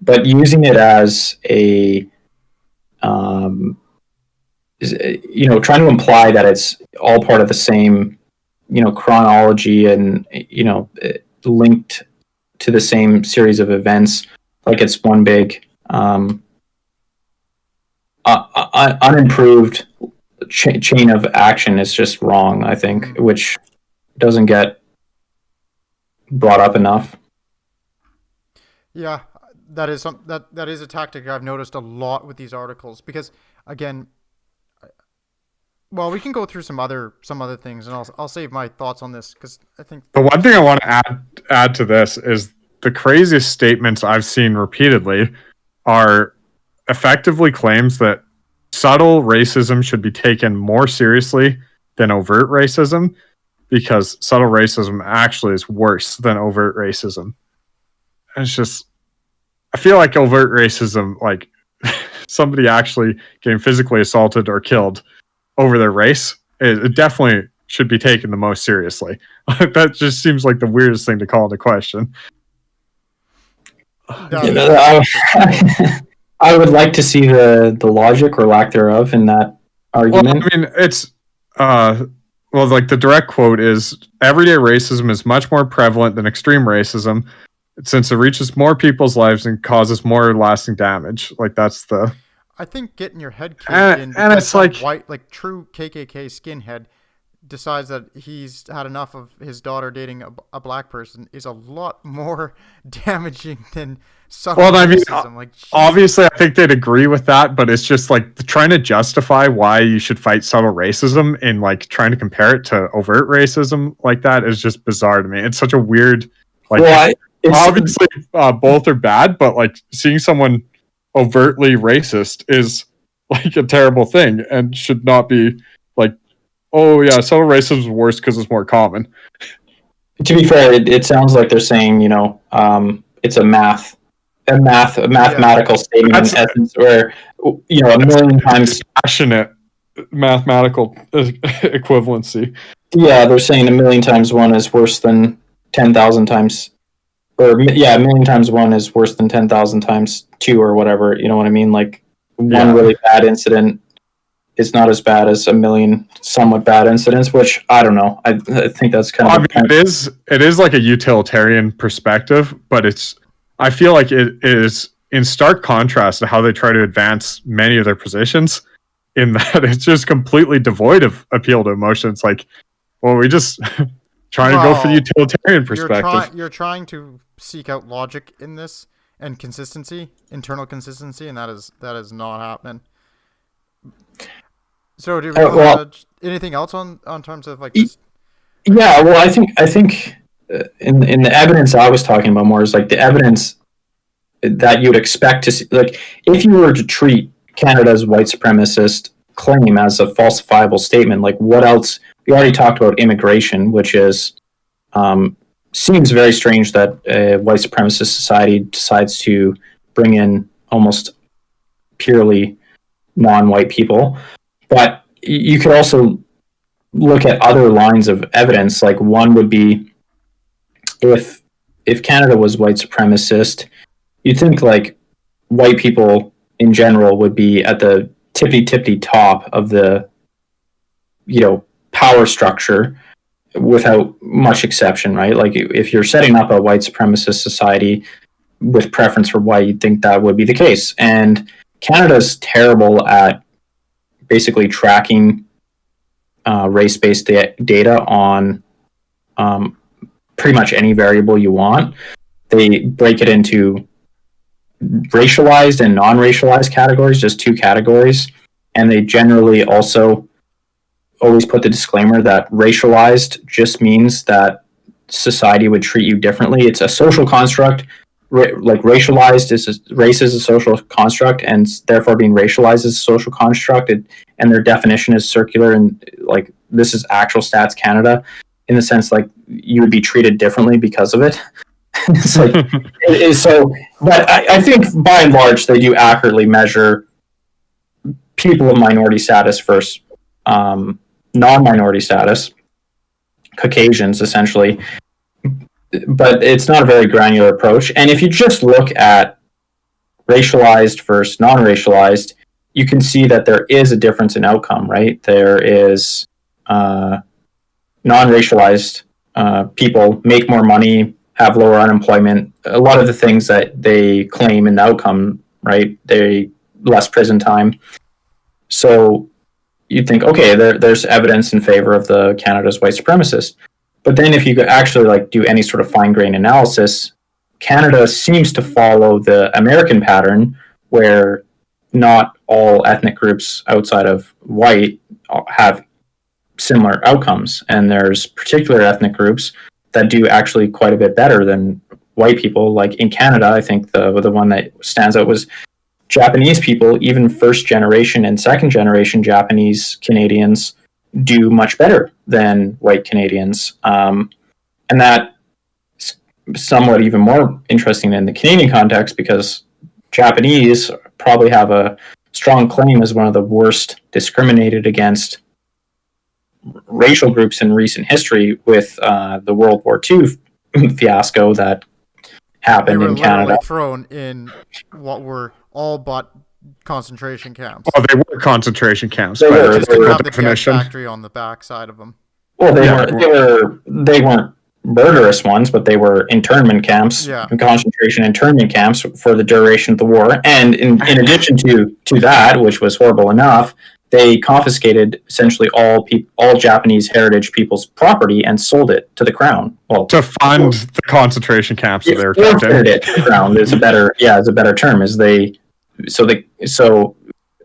but using it as a trying to imply that it's all part of the same, chronology and, linked to the same series of events, like it's one big unimproved chain of action is just wrong, I think, which doesn't get brought up enough. Yeah, that is that is a tactic I've noticed a lot with these articles because, again, well, we can go through some other things, and I'll save my thoughts on this because I think The one thing I want to add to this is the craziest statements I've seen repeatedly are effectively claims that subtle racism should be taken more seriously than overt racism, because subtle racism actually is worse than overt racism. And it's just, I feel like overt racism, like somebody actually getting physically assaulted or killed over their race, it definitely should be taken the most seriously. That just seems like the weirdest thing to call into question. I would like to see the logic or lack thereof in that argument. Well, I mean, it's like the direct quote is, everyday racism is much more prevalent than extreme racism, since it reaches more people's lives and causes more lasting damage. Like, that's the... I think getting your head caved in, and it's like white, like true KKK skinhead decides that he's had enough of his daughter dating a black person is a lot more damaging than subtle racism. Like, obviously, I think they'd agree with that, but it's just like trying to justify why you should fight subtle racism and like trying to compare it to overt racism like that is just bizarre to me. It's such a weird, like, obviously both are bad, but like seeing someone overtly racist is like a terrible thing and should not be like, oh yeah, subtle racism is worse because it's more common. To be fair, it sounds like they're saying, it's a mathematical statement in essence, where, a million times passionate mathematical equivalency. Yeah, they're saying a million times one is worse than 10,000 times, or a million times one is worse than 10,000 times two, or whatever. You know what I mean? Like, one really bad incident is not as bad as a million somewhat bad incidents, which I don't know. I think that's kind of... it is like a utilitarian perspective, but I feel like it is in stark contrast to how they try to advance many of their positions, in that it's just completely devoid of appeal to emotions. Like, well, we just trying to go for the utilitarian perspective. You're trying to seek out logic in this and consistency, internal consistency, and that is not happening. So, do you anything else on terms of like this? Yeah, well, I think in the evidence I was talking about more is like the evidence that you'd expect to see. Like, if you were to treat Canada's white supremacist claim as a falsifiable statement, like, what else? We already talked about immigration, which is seems very strange that a white supremacist society decides to bring in almost purely non-white people. But you could also look at other lines of evidence. Like, one would be, if Canada was white supremacist, you'd think like white people in general would be at the tippy top of the power structure without much exception, right? Like, if you're setting up a white supremacist society with preference for white, you'd think that would be the case. And Canada's terrible at basically tracking race-based data on pretty much any variable you want. They break it into racialized and non-racialized categories, just two categories. And they generally also always put the disclaimer that racialized just means that society would treat you differently. It's a social construct. Like, racialized race is a social construct, and therefore being racialized is a social construct. And their definition is circular, and like, this is actual Stats Canada, in the sense like you would be treated differently because of it. It's like it is so. But I think by and large they do accurately measure people of minority status versus non-minority status, Caucasians essentially. but it's not a very granular approach. And if you just look at racialized versus non-racialized, you can see that there is a difference in outcome, right? There is non-racialized people make more money, have lower unemployment. A lot of the things that they claim in the outcome, right? They less prison time. So you'd think, okay, there's evidence in favor of the Canada's white supremacist. But then if you could actually like do any sort of fine-grained analysis, Canada seems to follow the American pattern where not all ethnic groups outside of white have similar outcomes. And there's particular ethnic groups that do actually quite a bit better than white people. Like in Canada, I think the one that stands out was Japanese people. Even first generation and second generation Japanese Canadians do much better than white Canadians. And that somewhat even more interesting in the Canadian context because Japanese probably have a strong claim as one of the worst discriminated against racial groups in recent history with the World War II fiasco that happened in Canada. They were thrown in what were all but concentration camps. Oh, they were concentration camps. They They were. just didn't have the gas factory on the back side of them. Well, they weren't murderous ones, but they were internment camps, concentration internment camps for the duration of the war. And in addition to that, which was horrible enough, they confiscated essentially all Japanese heritage people's property and sold it to the crown. Well, to fund the concentration camps that they were kept in. It to the crown is a better term. So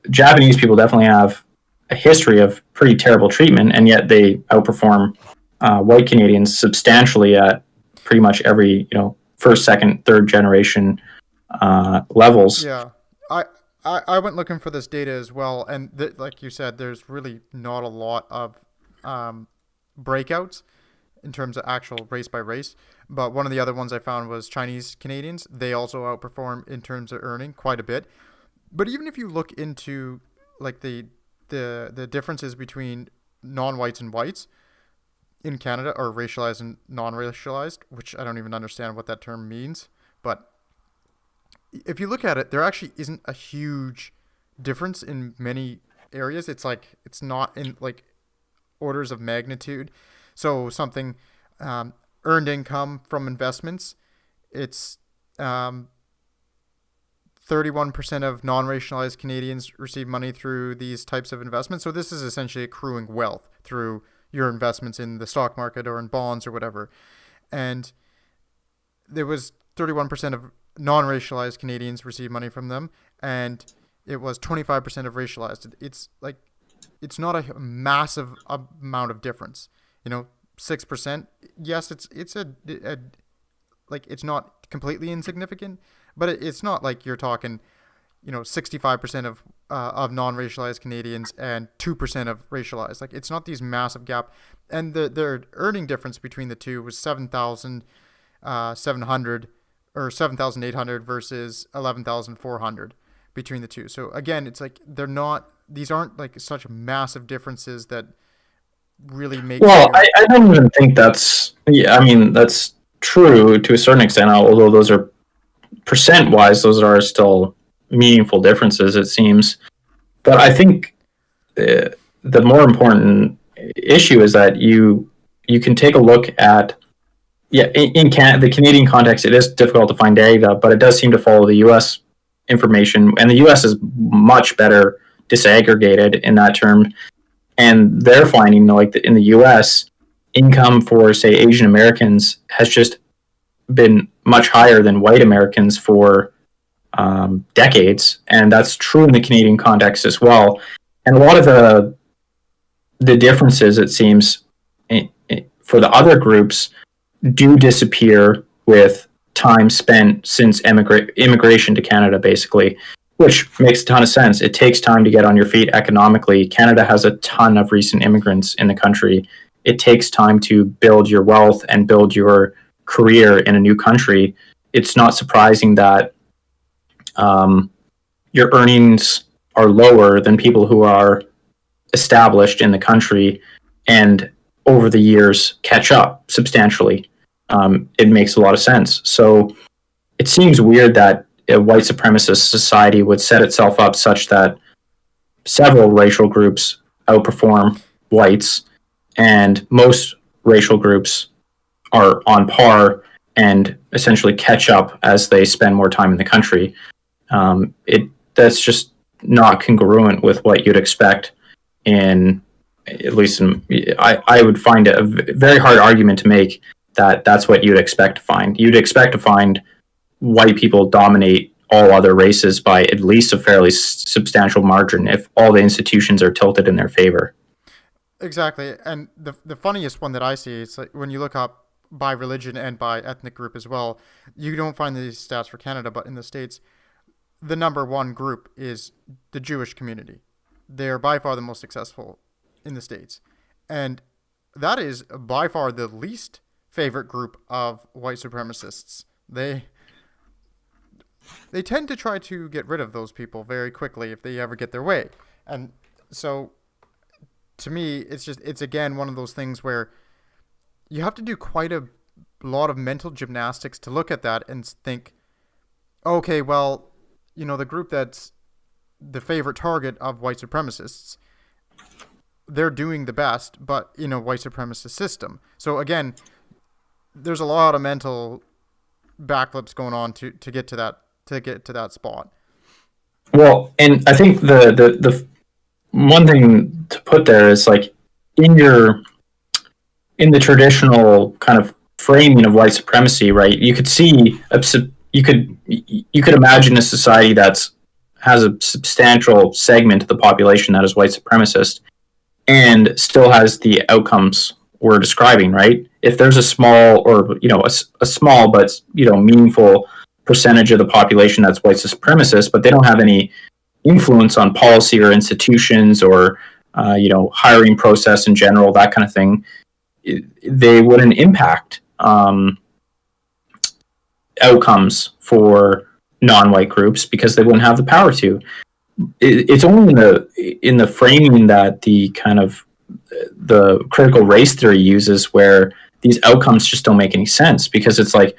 Japanese people definitely have a history of pretty terrible treatment, and yet they outperform white Canadians substantially at pretty much every first, second, third generation levels. Yeah, I went looking for this data as well, and like you said, there's really not a lot of breakouts in terms of actual race by race. But one of the other ones I found was Chinese Canadians. They also outperform in terms of earning quite a bit. But even if you look into like the differences between non-whites and whites in Canada, or racialized and non-racialized, which I don't even understand what that term means, but if you look at it, there actually isn't a huge difference in many areas. It's not in like orders of magnitude. So something earned income from investments, it's 31% of non-racialized Canadians receive money through these types of investments. So this is essentially accruing wealth through your investments in the stock market or in bonds or whatever. And there was 31% of non-racialized Canadians receive money from them, and it was 25% of racialized. It's not a massive amount of difference. 6%. Yes, it's it's not completely insignificant, but it's not like you're talking 65% of non-racialized Canadians and 2% of racialized. Like, it's not these massive gap. And their earning difference between the two was 7,700 or 7,800 versus 11,400 between the two. So again, it's like these aren't like such massive differences that really make. Well, I don't even think that's. Yeah, I mean that's true to a certain extent. Although those are percent-wise, those are still meaningful differences, it seems. But I think the more important issue is that you can take a look at. Yeah, in the Canadian context, it is difficult to find data, but it does seem to follow the U.S. information, and the U.S. is much better disaggregated in that term. And they're finding, like in the U.S., income for, say, Asian Americans has just been much higher than white Americans for decades, and that's true in the Canadian context as well. And a lot of the differences, it seems, for the other groups do disappear with time spent since immigration to Canada, basically, which makes a ton of sense. It takes time to get on your feet economically. Canada has a ton of recent immigrants in the country. It takes time to build your wealth and build your career in a new country. It's not surprising that your earnings are lower than people who are established in the country and over the years catch up substantially. it makes a lot of sense. So it seems weird that a white supremacist society would set itself up such that several racial groups outperform whites, and most racial groups are on par and essentially catch up as they spend more time in the country. That's just not congruent with what you'd expect in, at least in, I would find it a very hard argument to make that that's what you'd expect to find. You'd expect to find white people dominate all other races by at least a fairly substantial margin if all the institutions are tilted in their favor. Exactly. And the funniest one that I see is like when you look up by religion and by ethnic group as well, you don't find these stats for Canada, but in the States, the number one group is the Jewish community. They're by far the most successful in the States. And that is by far the least favorite group of white supremacists. They tend to try to get rid of those people very quickly if they ever get their way. And so to me, it's again one of those things where you have to do quite a lot of mental gymnastics to look at that and think, okay, well, the group that's the favorite target of white supremacists, they're doing the best, but in a white supremacist system. So again, there's a lot of mental backflips going on to get to that spot. Well, and I think the one thing to put there is like in the traditional kind of framing of white supremacy, right? You could see you could imagine a society has a substantial segment of the population that is white supremacist and still has the outcomes we're describing, right? If there's a small or a small but meaningful percentage of the population that's white supremacist, but they don't have any influence on policy or institutions or hiring process in general, that kind of thing, they wouldn't impact outcomes for non-white groups because they wouldn't have the power to. It's only in the framing that the kind of the critical race theory uses where these outcomes just don't make any sense, because it's like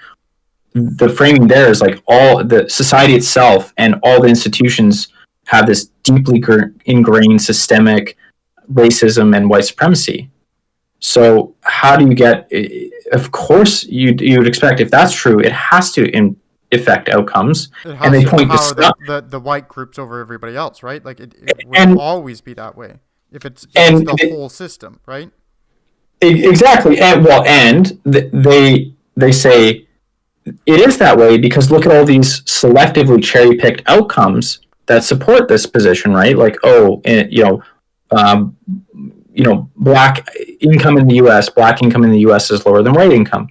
the framing there is like all the society itself and all the institutions have this deeply ingrained systemic racism and white supremacy. So how do you get? Of course, you'd expect, if that's true, it has to affect outcomes. And they point to the white groups over everybody else, right? Like it will always be that way if it's the whole system, right? Exactly, and they say it is that way because look at all these selectively cherry-picked outcomes that support this position, right? Like, black income in the U.S. is lower than white income.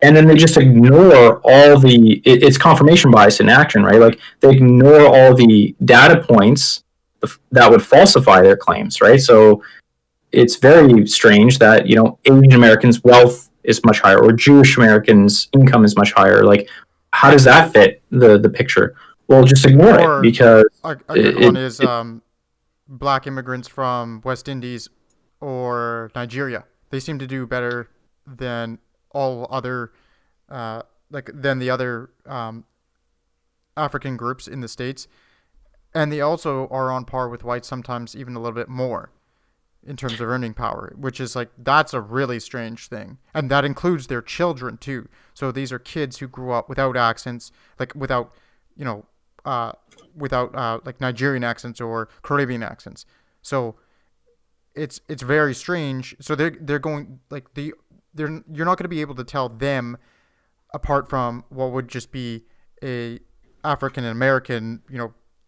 And then they just ignore all it's confirmation bias in action, right? Like they ignore all the data points that would falsify their claims, right? So it's very strange that, Asian Americans' wealth is much higher or Jewish Americans' income is much higher. Like, how does that fit the picture? Well, just ignore it because... A good one is black immigrants from West Indies or Nigeria. They seem to do better than all other, than the other African groups in the States. And they also are on par with whites, sometimes even a little bit more in terms of earning power, which is like, that's a really strange thing. And that includes their children too. So these are kids who grew up without accents, like without like Nigerian accents or Caribbean accents. So it's very strange. So they're going like you're not going to be able to tell them apart from what would just be a African American,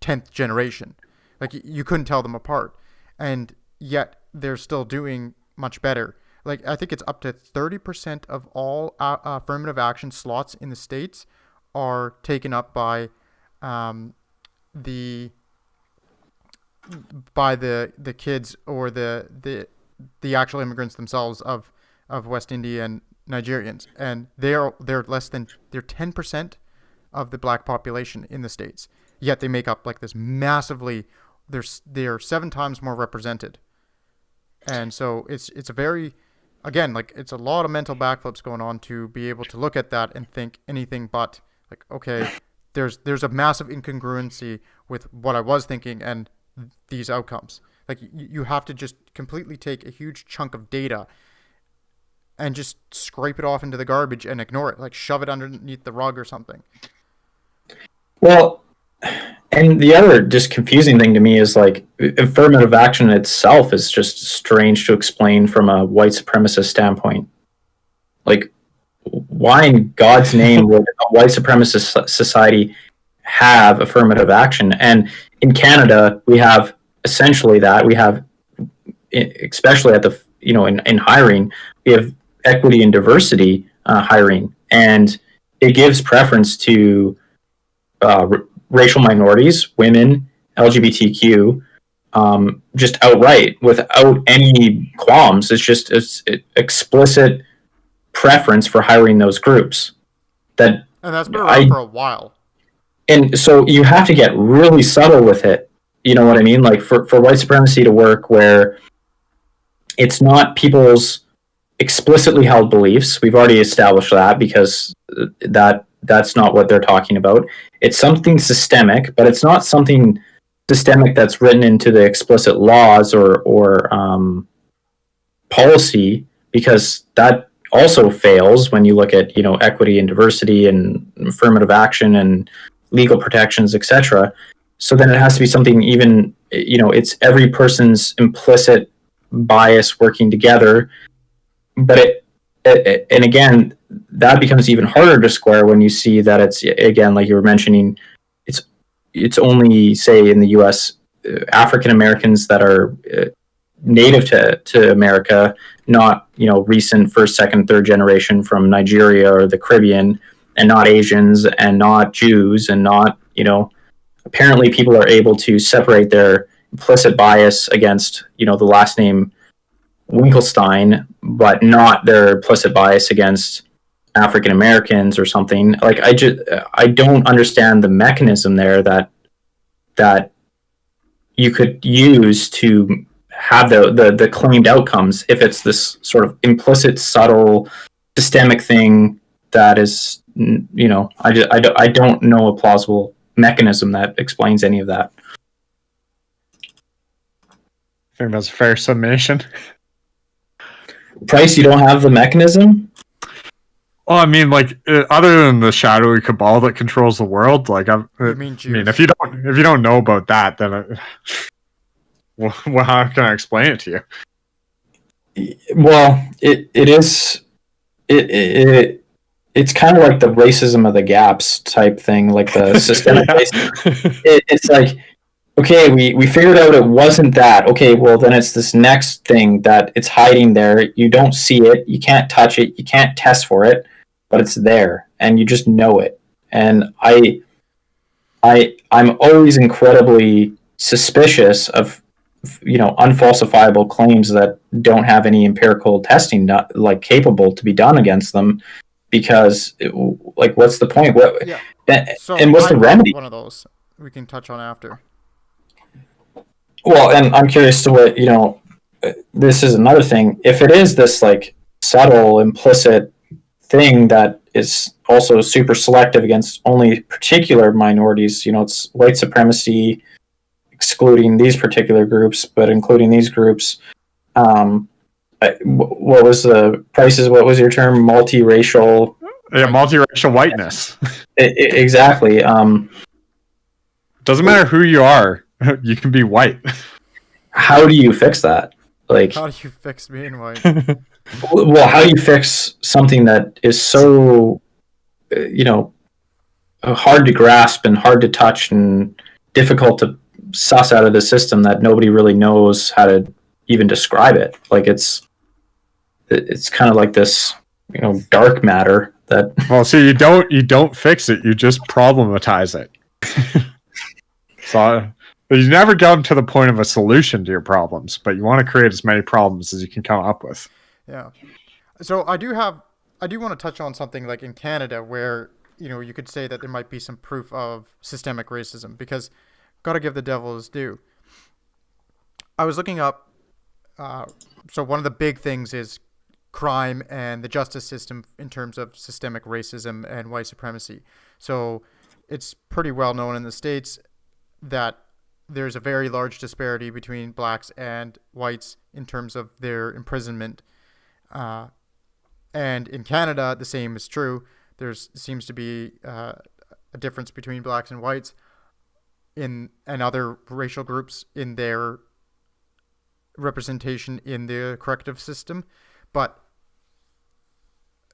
10th generation. Like you couldn't tell them apart. And yet they're still doing much better. Like I think it's up to 30% of all affirmative action slots in the States are taken up by the kids or the actual immigrants themselves of West Indian Nigerians, and they're 10% of the black population in the States. Yet they make up like this massively. They're 7 times more represented, and so it's a very again, like it's a lot of mental backflips going on to be able to look at that and think anything but like, okay, there's a massive incongruency with what I was thinking and these outcomes. Like you have to just completely take a huge chunk of data and just scrape it off into the garbage and ignore it, like shove it underneath the rug or something. Well, and the other just confusing thing to me is like affirmative action itself is just strange to explain from a white supremacist standpoint. Like, why in God's name would a white supremacist society have affirmative action? And in Canada, we have essentially that. We have, especially at the, in hiring, we have equity and diversity hiring, and it gives preference to racial minorities, women, LGBTQ, just outright without any qualms. It's explicit preference for hiring those groups. And that's been around for a while. And so you have to get really subtle with it. You know what I mean? Like for white supremacy to work, where it's not people's explicitly held beliefs. We've already established that, because that's not what they're talking about. It's something systemic, but it's not something systemic that's written into the explicit laws or policy, because that also fails when you look at equity and diversity and affirmative action and legal protections, etc. So then it has to be something even, it's every person's implicit bias working together. But and again, that becomes even harder to square when you see that it's, again, like you were mentioning, it's only, say, in the U.S., African Americans that are native to America, not recent first, second, third generation from Nigeria or the Caribbean, and not Asians and not Jews and not apparently people are able to separate their implicit bias against the last name Winkelstein, but not their implicit bias against African Americans or something. Like I don't understand the mechanism there that you could use to have the claimed outcomes if it's this sort of implicit, subtle, systemic thing that is, I don't know a plausible mechanism that explains any of that. I think that's a fair summation. Price, you don't have the mechanism? Well, I mean, like, other than the shadowy cabal that controls the world, like, if you don't know about that, then well, how can I explain it to you? Well, it's kind of like the racism of the gaps type thing, like the systemic racism. It's like, okay, we figured out it wasn't that. Okay, well, then it's this next thing that it's hiding there. You don't see it. You can't touch it. You can't test for it, but it's there, and you just know it. And I'm always incredibly suspicious of unfalsifiable claims that don't have any empirical testing not like capable to be done against them, because what's the point? And what's the remedy? One of those we can touch on after. Well, and I'm curious to what, this is another thing. If it is this like subtle, implicit thing that is also super selective against only particular minorities, it's white supremacy excluding these particular groups, but including these groups. What was the prices? What was your term? Multiracial. Yeah, multiracial whiteness. Exactly. Doesn't matter who you are. You can be white. How do you fix that? Like, how do you fix being white? Well, how do you fix something that is so, hard to grasp and hard to touch and difficult to suss out of the system that nobody really knows how to even describe it? Like it's kind of like this, dark matter that. Well, see, you don't fix it. You just problematize it. So you never get to the point of a solution to your problems, but you want to create as many problems as you can come up with. Yeah. So I do want to touch on something like in Canada where, you could say that there might be some proof of systemic racism, because gotta give the devil his due. I was looking up, so one of the big things is crime and the justice system in terms of systemic racism and white supremacy. So it's pretty well known in the States that there's a very large disparity between blacks and whites in terms of their imprisonment. And in Canada, the same is true. There seems to be a difference between blacks and whites and other racial groups in their representation in the corrective system. But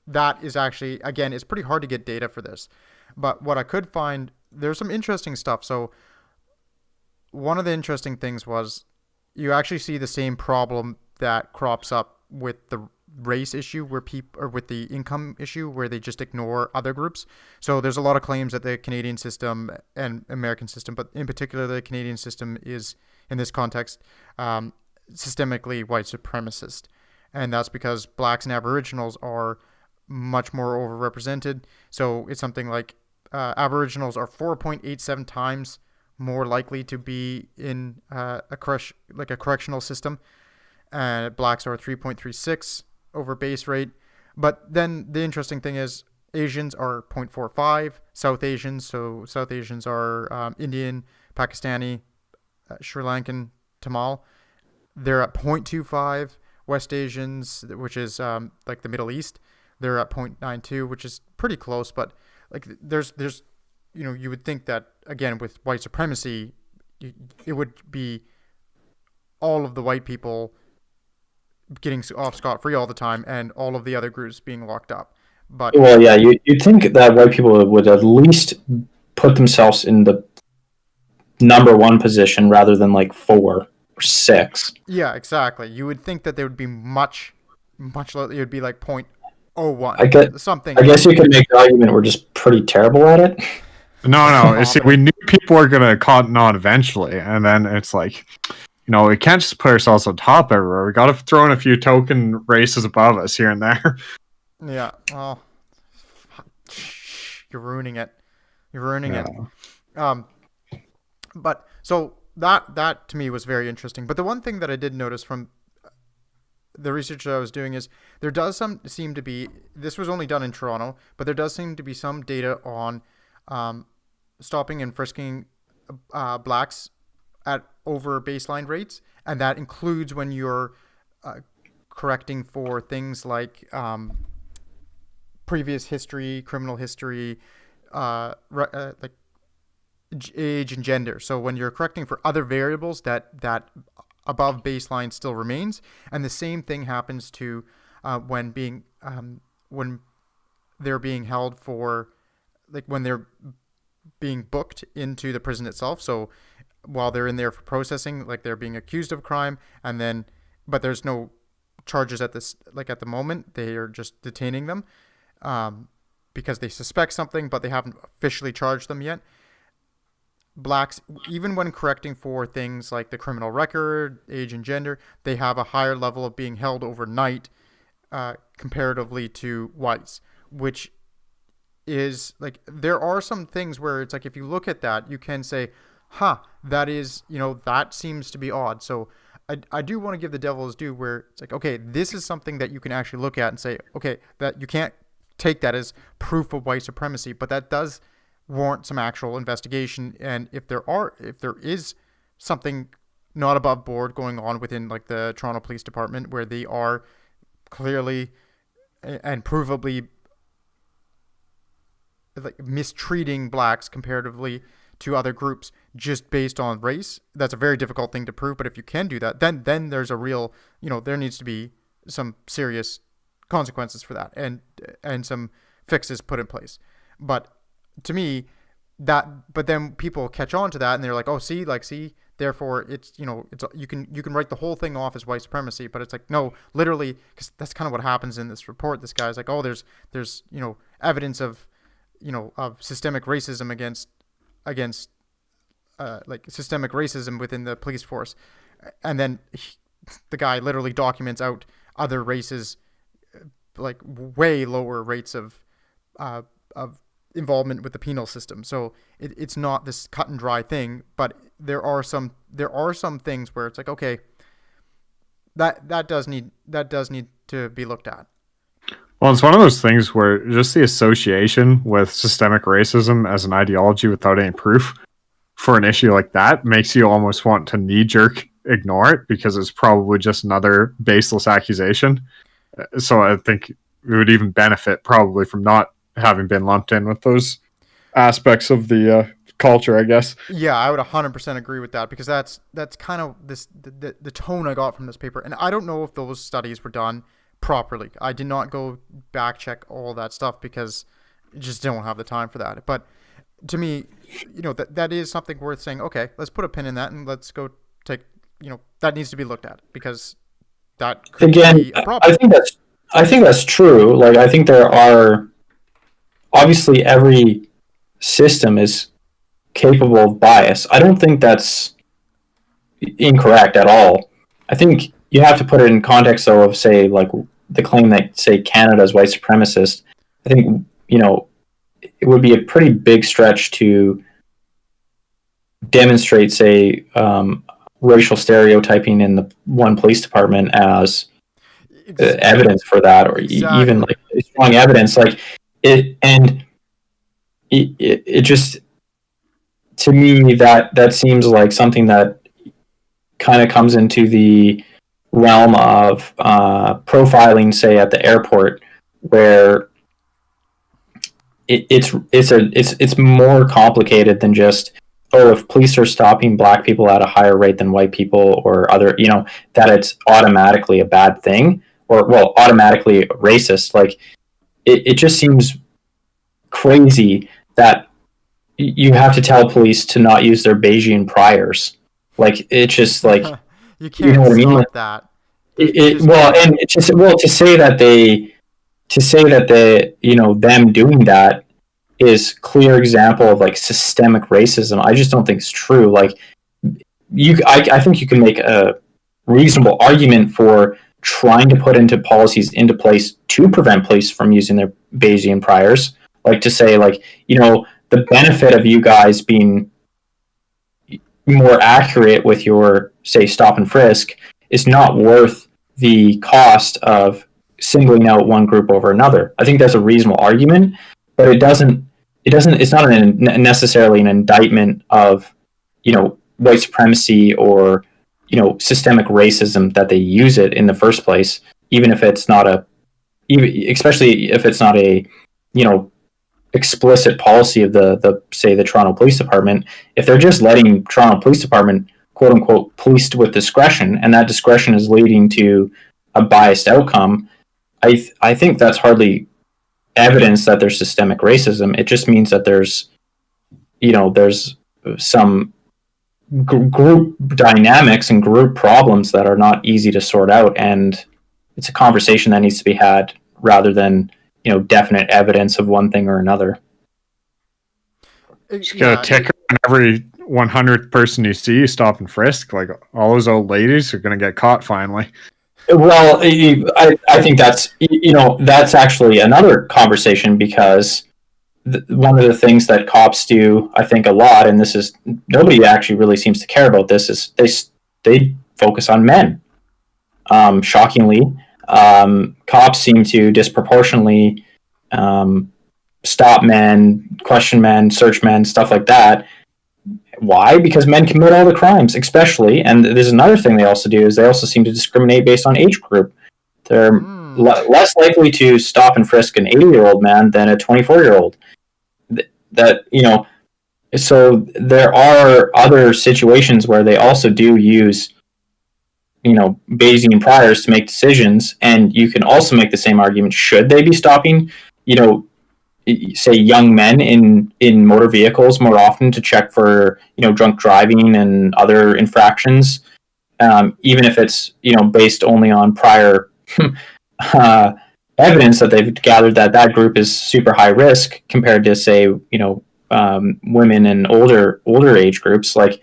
that is actually, again, it's pretty hard to get data for this. But what I could find, there's some interesting stuff. So one of the interesting things was you actually see the same problem that crops up with the race issue where people, or with the income issue, where they just ignore other groups. So there's a lot of claims that the Canadian system and American system, but in particular the Canadian system, is in this context systemically white supremacist. And that's because blacks and Aboriginals are much more overrepresented. So it's something like Aboriginals are 4.87 times more likely to be in a correctional system. Blacks are 3.36 over base rate. But then the interesting thing is Asians are 0.45, South Asians, so South Asians are Indian, Pakistani, Sri Lankan, Tamil, they're at 0.25. West Asians, which is like the Middle East, they're at 0.92, which is pretty close. But like there's you would think that, again, with white supremacy, it would be all of the white people getting off scot-free all the time and all of the other groups being locked up. But well, yeah, you'd think that white people would at least put themselves in the number one position rather than like 4 or 6. Yeah, exactly. You would think that they would be much lower. It would be like 0.01. I guess you could make the argument we're just pretty terrible at it. No. See, we knew people were gonna cotton on eventually, and then it's like, we can't just put ourselves on top everywhere. We got to throw in a few token races above us here and there. Yeah. Well, you're ruining it. It. But so that to me was very interesting. But the one thing that I did notice from the research that I was doing is there does seem to be, this was only done in Toronto, but there does seem to be some data on stopping and frisking blacks at over baseline rates, and that includes when you're correcting for things like previous history, criminal history, like age and gender. So when you're correcting for other variables that above baseline still remains, and the same thing happens to when they're being held for, like when they're being booked into the prison itself. So while they're in there for processing, like they're being accused of crime, and then but there's no charges at the moment. They are just detaining them because they suspect something, but they haven't officially charged them yet. Blacks, even when correcting for things like the criminal record, age and gender, they have a higher level of being held overnight comparatively to whites, which is like, there are some things where it's like, if you look at that, you can say, that is, that seems to be odd. So I do want to give the devil his due, where it's like, okay, this is something that you can actually look at and say, okay, that you can't take that as proof of white supremacy, but that does warrant some actual investigation. And if there is something not above board going on within like the Toronto Police Department, where they are clearly and provably like mistreating blacks comparatively to other groups just based on race, that's a very difficult thing to prove. But if you can do that, then there's a real, there needs to be some serious consequences for that, and some fixes put in place. But to me, but then people catch on to that, and they're like, oh, see, therefore it's, you can write the whole thing off as white supremacy. But it's like, no, literally, because that's kind of what happens in this report. This guy's like, oh, there's evidence of systemic racism against like systemic racism within the police force, and then the guy literally documents out other races, like way lower rates of involvement with the penal system. So it's not this cut and dry thing, but there are some things where it's like, okay, that does need to be looked at. Well, it's one of those things where just the association with systemic racism as an ideology without any proof for an issue like that makes you almost want to knee-jerk ignore it because it's probably just another baseless accusation. So I think we would even benefit probably from not having been lumped in with those aspects of the culture, I guess. Yeah, I would 100% agree with that, because that's kind of the tone I got from this paper. And I don't know if those studies were done properly. I did not go back check all that stuff because I just don't have the time for that. But to me, that is something worth saying, okay, let's put a pin in that and let's go take, that needs to be looked at, because that could be a problem. I think that's true. Like, I think there are, obviously every system is capable of bias. I don't think that's incorrect at all. I think you have to put it in context, though, of, say, like the claim that, say, Canada's white supremacist. I think, it would be a pretty big stretch to demonstrate, say, racial stereotyping in the one police department as evidence for that, or even like strong evidence. Like it, and it just, to me, that seems like something that kind of comes into the realm of profiling, say, at the airport, where it's more complicated than just, oh, if police are stopping black people at a higher rate than white people or other, that it's automatically a bad thing, or, well, automatically racist. Like it just seems crazy that you have to tell police to not use their Bayesian priors. Like, it's just like, you can't what I mean? stop Like, that. And it's just, well, to say that them doing that is clear example of like systemic racism, I just don't think it's true. Like, I think you can make a reasonable argument for trying to put into policies into place to prevent police from using their Bayesian priors. Like, to say, like, the benefit of you guys being more accurate with your, say, stop and frisk is not worth the cost of singling out one group over another. I think that's a reasonable argument, but it's not necessarily an indictment of, white supremacy or, systemic racism that they use it in the first place, even if it's not especially if it's not a, explicit policy of the say the Toronto Police Department. If they're just letting Toronto Police Department, quote unquote, police with discretion, and that discretion is leading to a biased outcome, I think that's hardly evidence that there's systemic racism. It just means that there's some group dynamics and group problems that are not easy to sort out, and it's a conversation that needs to be had rather than definite evidence of one thing or another. Just got a ticker on every 100th person you see, stop and frisk. Like, all those old ladies are going to get caught finally. Well, I think that's actually another conversation, because one of the things that cops do, I think, a lot, and this is, nobody actually really seems to care about this, is they focus on men. Shockingly, cops seem to disproportionately stop men, question men, search men, stuff like that. Why? Because men commit all the crimes, especially. And there's another thing they also do, is they also seem to discriminate based on age group. They're less likely to stop and frisk an 80-year-old man than a 24-year-old. So there are other situations where they also do use Bayesian priors to make decisions, and you can also make the same argument. Should they be stopping, say, young men in motor vehicles more often to check for, drunk driving and other infractions, even if it's, based only on prior evidence that they've gathered that group is super high risk compared to, say, women and older age groups. Like,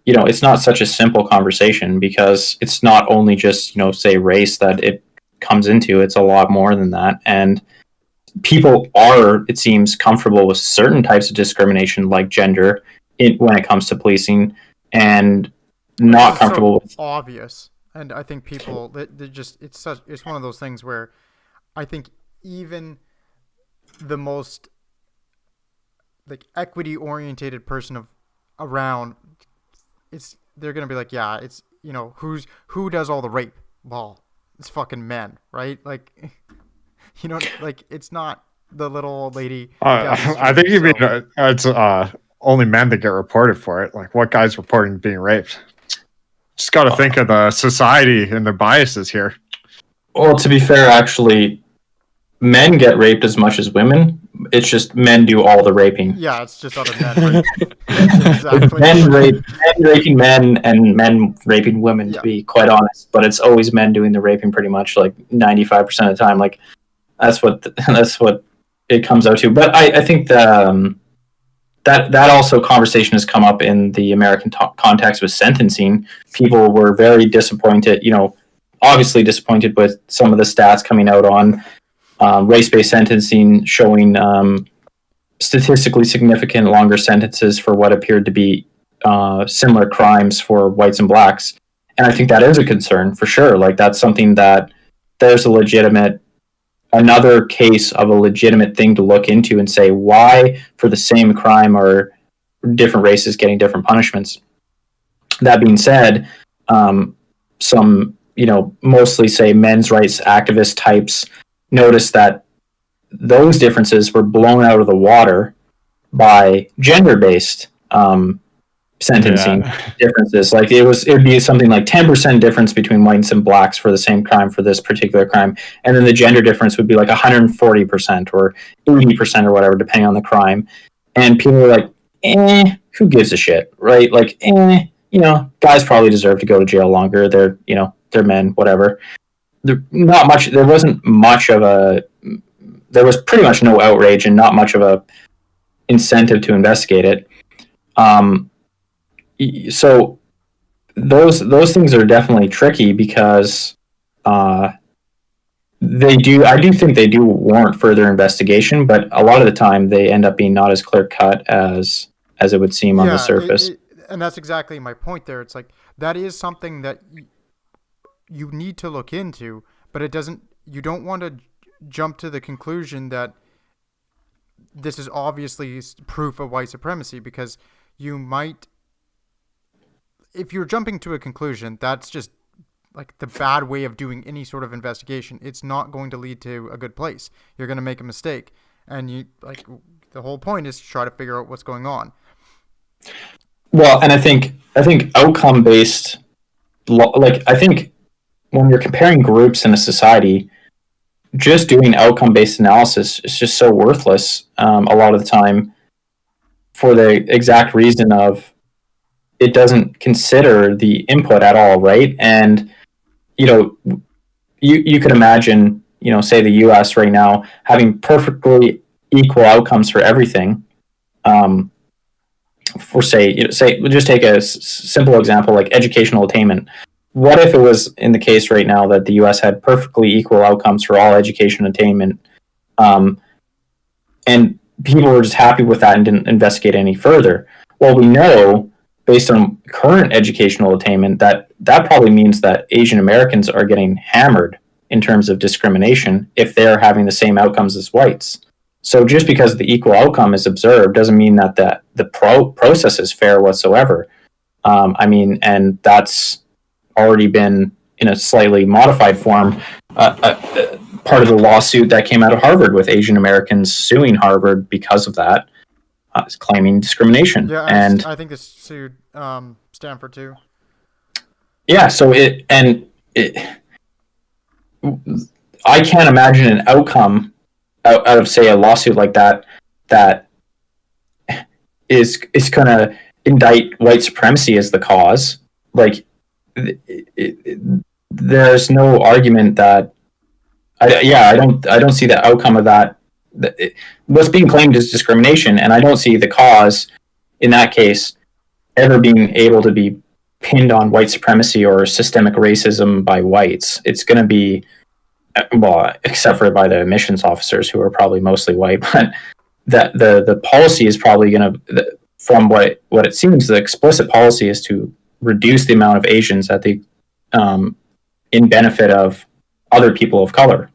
it's not such a simple conversation, because it's not only just, say, race that it comes into. It's a lot more than that. And people are, it seems, comfortable with certain types of discrimination, like gender, when it comes to policing, and not comfortable with obvious. And I think people, they just, it's one of those things where I think even the most like equity orientated person around, they're gonna be like, yeah, it's, you know, who does all the rape? Well, it's fucking men, right? Like, you know, like it's not the little old lady. I think you mean it's only men that get reported for it. Like, what guy's reporting being raped? Just got to think of the society and their biases here. Well, to be fair, actually, men get raped as much as women. It's just men do all the raping. Yeah, it's just other men. Exactly. men raping men and men raping women, to be quite honest. But it's always men doing the raping, pretty much, like 95% of the time. Like that's what it comes out to. But I think that also conversation has come up in the American context with sentencing. People were very disappointed, you know, obviously disappointed with some of the stats coming out on race-based sentencing, showing statistically significant longer sentences for what appeared to be similar crimes for whites and blacks. And I think that is a concern for sure. Like, that's something that there's another case of a legitimate thing to look into and say, why for the same crime are different races getting different punishments? That being said, some, you know, mostly say men's rights activist types noticed that those differences were blown out of the water by gender-based sentencing differences. Like, it would be something like 10% difference between whites and blacks for the same crime, for this particular crime, and then the gender difference would be like 140% or 80% or whatever, depending on the crime. And people are like, who gives a shit, right? Like, you know, guys probably deserve to go to jail longer. They're, you know, they're men, whatever. There was pretty much no outrage and not much of a incentive to investigate it. So those things are definitely tricky because I do think they do warrant further investigation, but a lot of the time they end up being not as clear cut as it would seem on the surface. And that's exactly my point there. It's like, that is something that you need to look into, but you don't want to jump to the conclusion that this is obviously proof of white supremacy, because you might, if you're jumping to a conclusion, that's just like the bad way of doing any sort of investigation. It's not going to lead to a good place. You're going to make a mistake, and the whole point is to try to figure out what's going on. Well, and I think outcome based, like, I think when you're comparing groups in a society, just doing outcome based analysis is just so worthless a lot of the time, for the exact reason of it doesn't consider the input at all, right? And, you know, you could imagine, you know, say the U.S. right now having perfectly equal outcomes for everything. For just take a simple example like educational attainment. What if it was in the case right now that the U.S. had perfectly equal outcomes for all education attainment, and people were just happy with that and didn't investigate any further? Well, we know, based on current educational attainment, that probably means that Asian Americans are getting hammered in terms of discrimination if they're having the same outcomes as whites. So just because the equal outcome is observed doesn't mean that the process is fair whatsoever. And that's already been, in a slightly modified form, part of the lawsuit that came out of Harvard with Asian Americans suing Harvard because of that, claiming discrimination. Yeah, and I think this sued Stanford too. Yeah, so I can't imagine an outcome out of, say, a lawsuit like that is going to indict white supremacy as the cause. Like, there's no argument that I don't see the outcome of that. What's being claimed is discrimination, and I don't see the cause in that case ever being able to be pinned on white supremacy or systemic racism by whites. It's going to be, well, except for by the admissions officers, who are probably mostly white, but the policy is probably going to, from what it seems, the explicit policy is to reduce the amount of Asians at the in benefit of other people of color.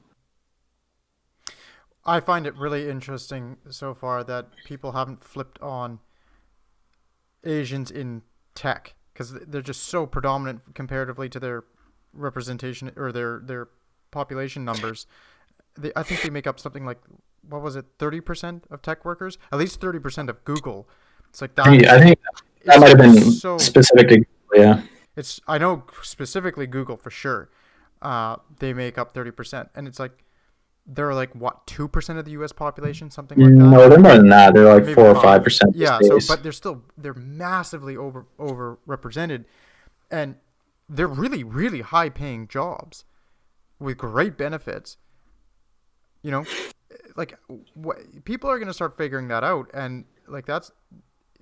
I find it really interesting so far that people haven't flipped on Asians in tech, because they're just so predominant comparatively to their representation or their population numbers. I think they make up something like, what was it, 30% of tech workers? At least 30% of Google. It's like that. I think that might have been specific to Google, yeah. I know specifically Google for sure. They make up 30%, and it's like they're like what, 2% of the U.S. population, something like that. No, they're more than that. They're like Maybe 4 or 5%. Yeah, so but they're massively over represented, and they're really, really high paying jobs with great benefits. You know, like people are going to start figuring that out, and like that's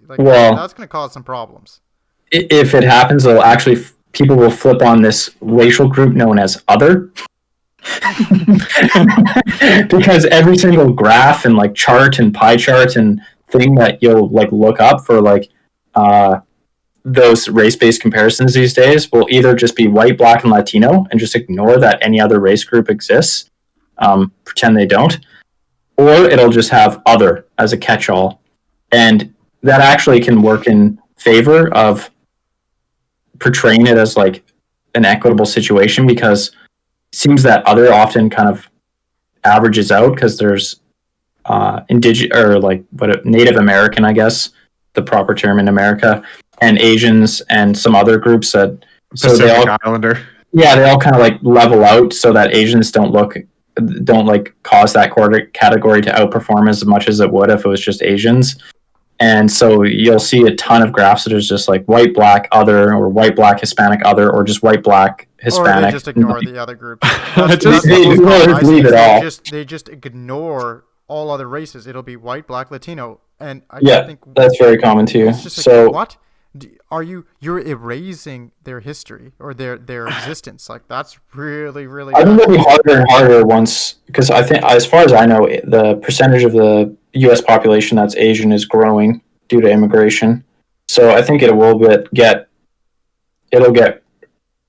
going to cause some problems. If it happens, they'll actually people will flip on this racial group known as other. Because every single graph and like chart and pie chart and thing that you'll like look up for like those race-based comparisons these days will either just be white, black, and Latino and just ignore that any other race group exists, pretend they don't, or it'll just have other as a catch-all, and that actually can work in favor of portraying it as like an equitable situation, because it seems that other often kind of averages out because there's indigenous or like Native American, I guess the proper term in America, and Asians and some other groups that Pacific Islander. Yeah, they all kind of like level out so that Asians don't like cause that category to outperform as much as it would if it was just Asians. And so you'll see a ton of graphs that is just like white, black, other, or white, black, Hispanic, other, or just white, black, Hispanic. Or they just ignore the other group. They just ignore all other races. It'll be white, black, Latino, and I think that's very common too. It's just like, what? You're erasing their history or their existence? Like that's really, really. I think it'll be harder and harder once, because I think, as far as I know, the percentage of the U.S. population that's Asian is growing due to immigration. So I think it'll get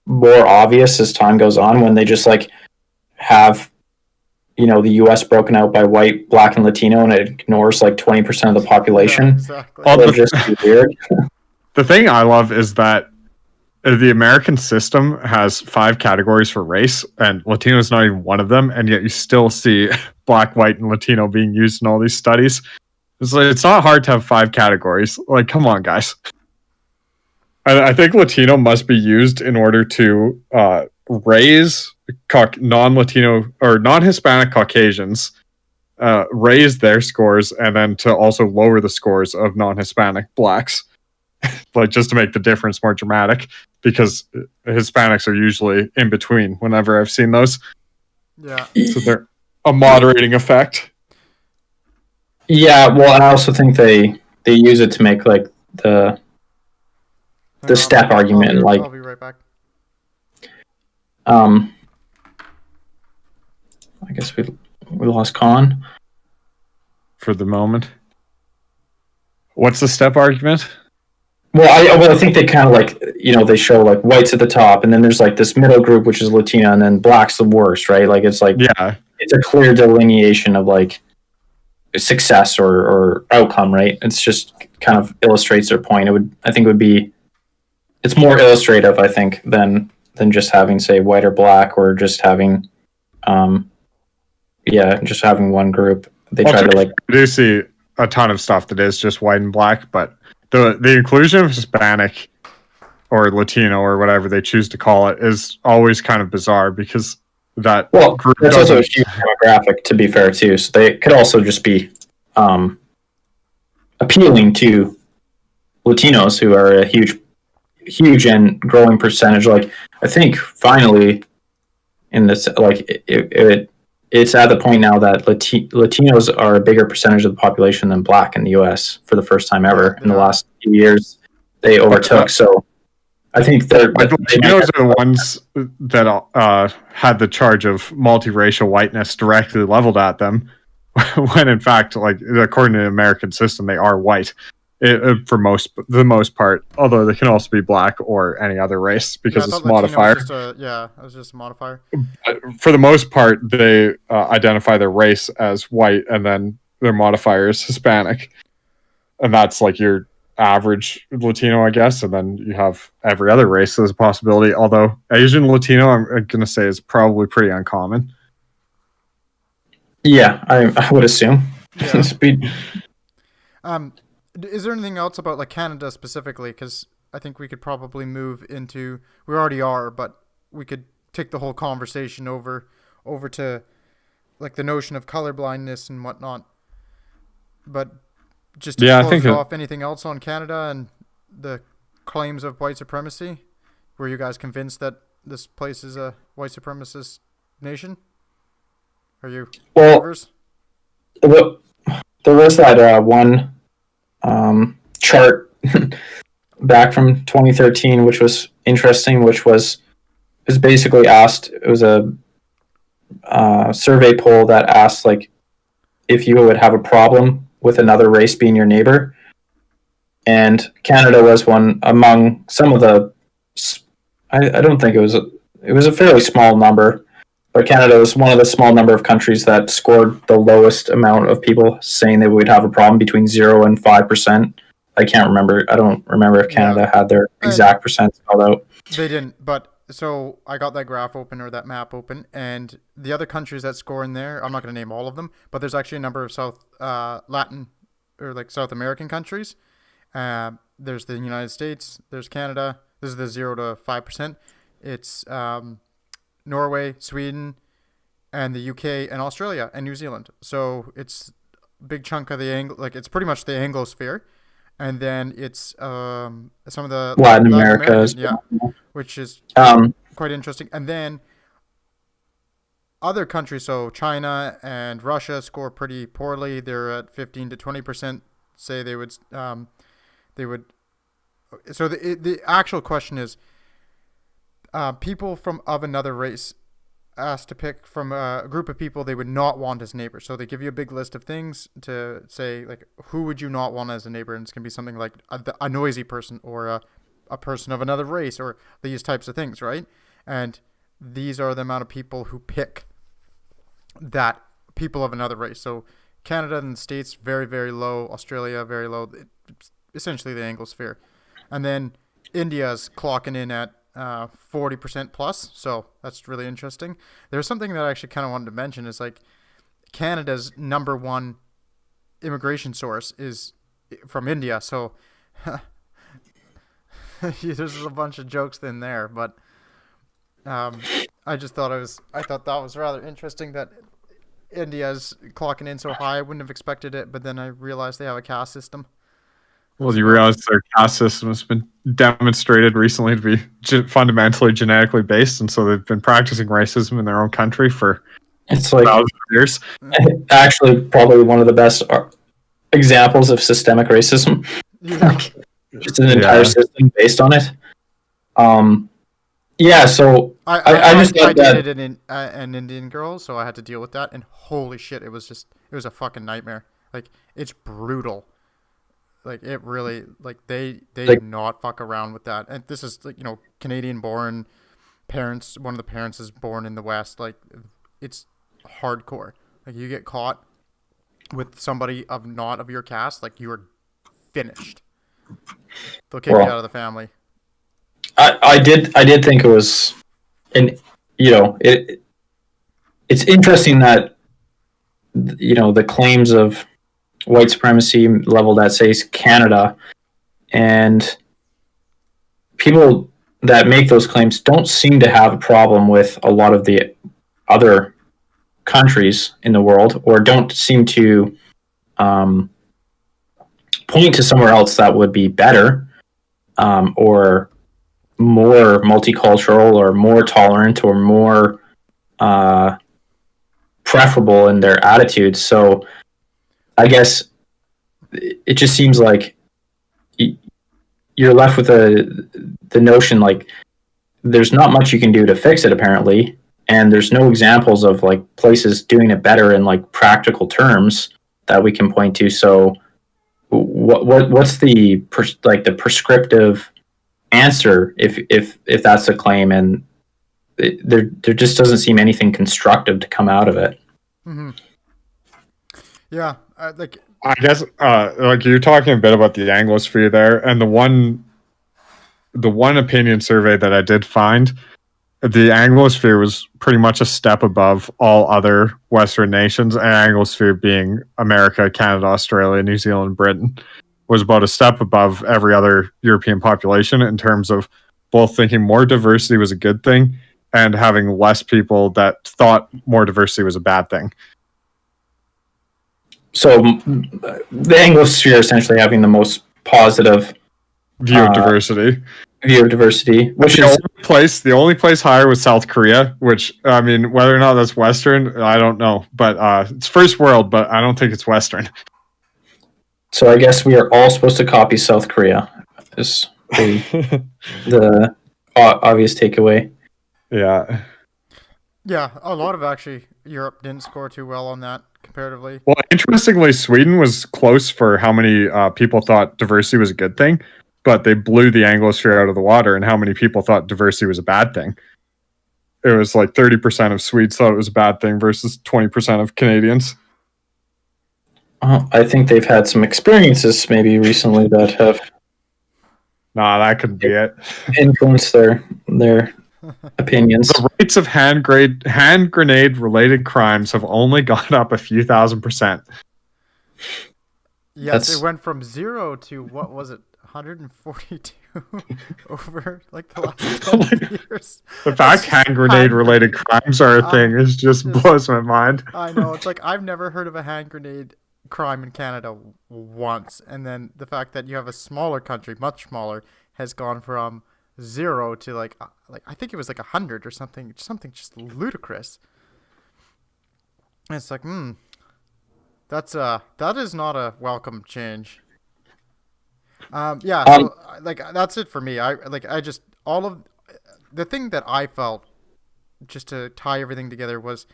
more obvious as time goes on when they just like have, you know, the U.S. broken out by white, black, and Latino, and it ignores like 20% of the population. Yeah, exactly. It'll just be weird. The thing I love is that the American system has 5 categories for race, and Latino is not even one of them, and yet you still see black, white, and Latino being used in all these studies. It's not hard to have 5 categories. Like, come on, guys. I think Latino must be used in order to raise non-Latino or non-Hispanic Caucasians, raise their scores, and then to also lower the scores of non-Hispanic blacks. Like, just to make the difference more dramatic, because Hispanics are usually in between whenever I've seen those. Yeah. So they're a moderating effect. Yeah, well, and I also think they use it to make like the step argument. I'll be right back. I guess we lost Con for the moment. What's the step argument? Well, I think they kind of like, you know, they show like whites at the top, and then there's like this middle group, which is Latino, and then black's the worst, right? Like it's like, yeah, it's a clear delineation of like success or outcome, right? It's just kind of illustrates their point. It's more illustrative, I think, than just having, say, white or black, or just having, just having one group. They try to like. I do see a ton of stuff that is just white and black, but the inclusion of Hispanic or Latino or whatever they choose to call it is always kind of bizarre, because that group that's also a huge demographic, to be fair, too. So they could also just be appealing to Latinos, who are a huge and growing percentage. Like, I think finally in this, like it's at the point now that Latinos are a bigger percentage of the population than black in the U.S. for the first time ever. In the last few years, they overtook. So I think Latinos are the ones that had the charge of multiracial whiteness directly leveled at them, when in fact, like, according to the American system, they are white. for the most part. Although they can also be black or any other race because I it's thought Latino modifier. it was just a modifier. For the most part, they identify their race as white, and then their modifier is Hispanic, and that's like your average Latino, I guess. And then you have every other race as a possibility. Although Asian Latino, I'm going to say, is probably pretty uncommon. Yeah, I would assume. Yeah. Speed. Is there anything else about like Canada specifically? Because I think we could probably move into. We already are, but we could take the whole conversation over to like the notion of colorblindness and whatnot. But just to close it off, anything else on Canada and the claims of white supremacy? Were you guys convinced that this place is a white supremacist nation? Are you believers? Well, there was that one chart back from 2013, which was interesting, which was basically asked, it was a survey poll that asked like if you would have a problem with another race being your neighbor, and Canada was one among some of the, I don't think it was a fairly small number, but Canada was one of the small number of countries that scored the lowest amount of people saying they would have a problem, between 0 and 5%. I can't remember. I don't remember if Canada had their exact percent spelled out. They didn't, but so I got that graph open, or that map open, and the other countries that score in there, I'm not going to name all of them, but there's actually a number of South American countries. There's the United States, there's Canada. This is the 0 to 5%. It's Norway, Sweden, and the UK, and Australia, and New Zealand. So it's a big chunk of it's pretty much the Anglosphere. And then it's some of the Latin America, which is quite interesting. And then other countries, so China and Russia, score pretty poorly. They're at 15 to 20%. Say they would. So the actual question is, people of another race asked to pick from a group of people they would not want as neighbors. So they give you a big list of things to say, like, who would you not want as a neighbor? And it's going to be something like a noisy person, or a person of another race, or these types of things, right? And these are the amount of people who pick that, people of another race. So Canada and the States, very, very low. Australia, very low. It's essentially the Anglosphere. And then India's clocking in at 40% plus, so that's really interesting. There's something that I actually kind of wanted to mention, is like Canada's number one immigration source is from India, so there's a bunch of jokes in there, but I thought that was rather interesting that India's clocking in so high. I wouldn't have expected it, but then I realized they have a caste system. Well, you realize their caste system has been demonstrated recently to be fundamentally genetically based, and so they've been practicing racism in their own country for thousands of years. Actually, probably one of the best examples of systemic racism. Yeah. Just an entire system based on it. So I just dated an Indian girl, so I had to deal with that, and holy shit, it was a fucking nightmare. Like, it's brutal. Like, it really, like, they do not fuck around with that. And this is, like, Canadian born parents. One of the parents is born in the West. Like, it's hardcore. Like, you get caught with somebody not of your caste, like, you are finished. They'll kick you out of the family. I did think it was, it's interesting that, the claims of white supremacy leveled at, say, Canada, and people that make those claims don't seem to have a problem with a lot of the other countries in the world, or don't seem to point to somewhere else that would be better, or more multicultural, or more tolerant, or more preferable in their attitudes. So I guess it just seems like you're left with the notion, like, there's not much you can do to fix it, apparently, and there's no examples of, like, places doing it better in, like, practical terms that we can point to. So what's the the prescriptive answer if that's a claim, and there just doesn't seem anything constructive to come out of it. Mm-hmm. Yeah, I guess like you're talking a bit about the Anglosphere there, and the one opinion survey that I did find, the Anglosphere was pretty much a step above all other Western nations, and Anglosphere being America, Canada, Australia, New Zealand, Britain, was about a step above every other European population in terms of both thinking more diversity was a good thing and having less people that thought more diversity was a bad thing. So the Anglosphere essentially having the most positive view of diversity. Which the only place higher was South Korea, which, I mean, whether or not that's Western, I don't know. But it's first world, but I don't think it's Western. So I guess we are all supposed to copy South Korea, is the obvious takeaway. Yeah. Yeah, a lot of actually Europe didn't score too well on that comparatively. Well, interestingly, Sweden was close for how many people thought diversity was a good thing, but they blew the Anglosphere out of the water and how many people thought diversity was a bad thing. It was like 30% of Swedes thought it was a bad thing versus 20% of Canadians. I think they've had some experiences maybe recently that have that couldn't be it. Influenced their opinions. The rates of hand grenade related crimes have only gone up a few thousand%. Yes, it went from 0 to what was it, 142 over like the last 10 years. The fact hand grenade related crimes are a thing is just blows my mind. I know, it's like I've never heard of a hand grenade crime in Canada once, and then the fact that you have a smaller country, much smaller, has gone from 0 to like I think it was like 100 or something just ludicrous. And it's like, that is not a welcome change. So like that's it for me. All of the thing that I felt, just to tie everything together, was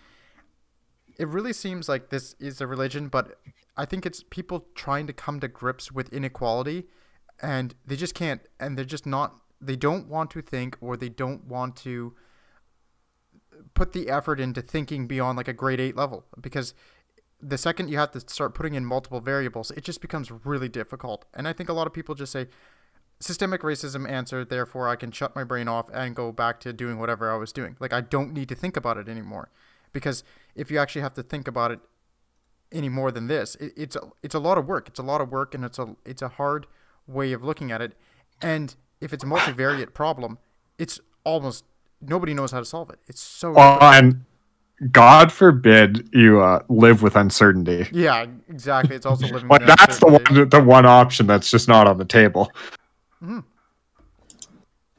it really seems like this is a religion, but I think it's people trying to come to grips with inequality, and they just can't, and they're just not, they don't want to think, or they don't want to put the effort into thinking beyond like a grade 8 level, because the second you have to start putting in multiple variables, it just becomes really difficult. And I think a lot of people just say systemic racism answer, therefore I can shut my brain off and go back to doing whatever I was doing. Like, I don't need to think about it anymore, because if you actually have to think about it any more than this, it's a lot of work. It's a lot of work, and it's a hard way of looking at it. And if it's a multivariate problem, it's almost nobody knows how to solve it. It's so difficult. And God forbid you live with uncertainty. Yeah, exactly. It's also living with uncertainty. That's the one option that's just not on the table. Mm-hmm.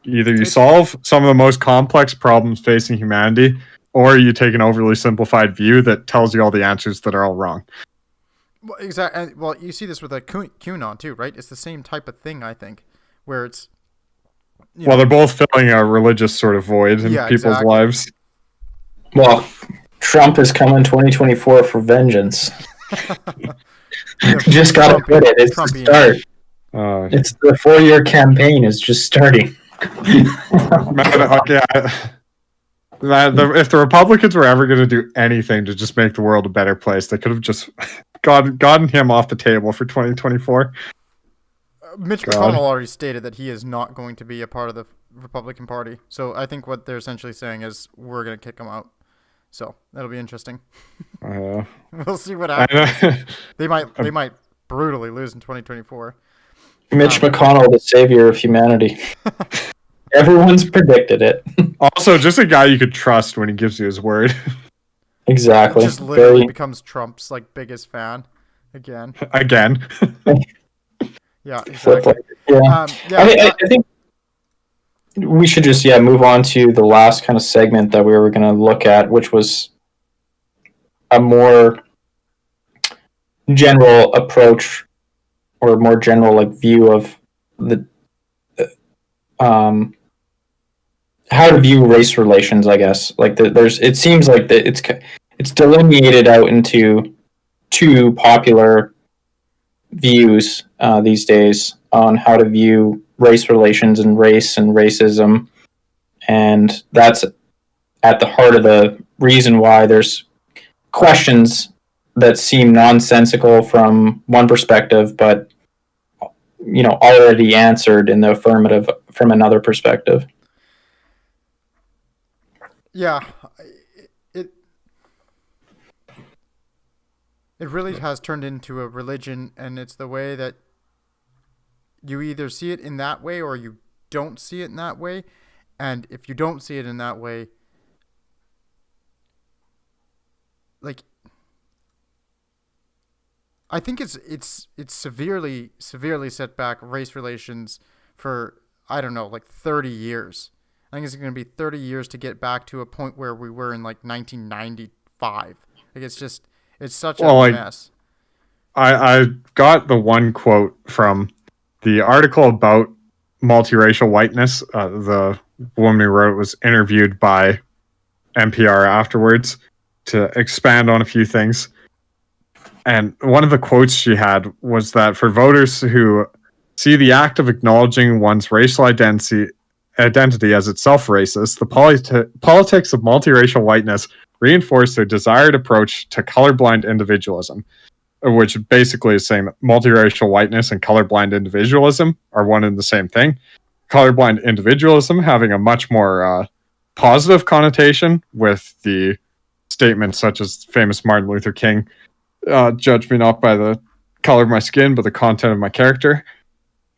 Either you solve some of the most complex problems facing humanity, or you take an overly simplified view that tells you all the answers that are all wrong. Well, exactly. Well, you see this with QAnon too, right? It's the same type of thing, I think, where it's... they're both filling a religious sort of void in people's lives. Well, Trump is coming 2024 for vengeance. Just gotta quit it. It's the start. It's the 4-year campaign is just starting. If the Republicans were ever going to do anything to just make the world a better place, they could have just gotten him off the table for 2024. Mitch McConnell already stated that he is not going to be a part of the Republican Party. So I think what they're essentially saying is we're going to kick him out. So that'll be interesting. We'll see what happens. They might brutally lose in 2024. Mitch McConnell, the savior of humanity. Everyone's predicted it. Also, just a guy you could trust when he gives you his word. Exactly. Just literally becomes Trump's biggest fan again. Yeah, exactly. I think we should just move on to the last kind of segment that we were going to look at, which was a more general approach or more general view of the how to view race relations, I guess. It seems like it's delineated out into two popular views these days on how to view race relations and race and racism, and that's at the heart of the reason why there's questions that seem nonsensical from one perspective, but already answered in the affirmative from another perspective. Yeah, it really has turned into a religion, and it's the way that you either see it in that way or you don't see it in that way. And if you don't see it in that way, like, I think it's severely set back race relations for, I don't know, like 30 years. I think it's going to be 30 years to get back to a point where we were in like 1995. Like, it's such a mess. I got the one quote from the article about multiracial whiteness. The woman who wrote it was interviewed by NPR afterwards to expand on a few things. And one of the quotes she had was that for voters who see the act of acknowledging one's racial identity as itself racist, the politics of multiracial whiteness reinforce their desired approach to colorblind individualism, which basically is saying that multiracial whiteness and colorblind individualism are one and the same thing. Colorblind individualism having a much more positive connotation, with the statements such as famous Martin Luther King, judge me not by the color of my skin, but the content of my character.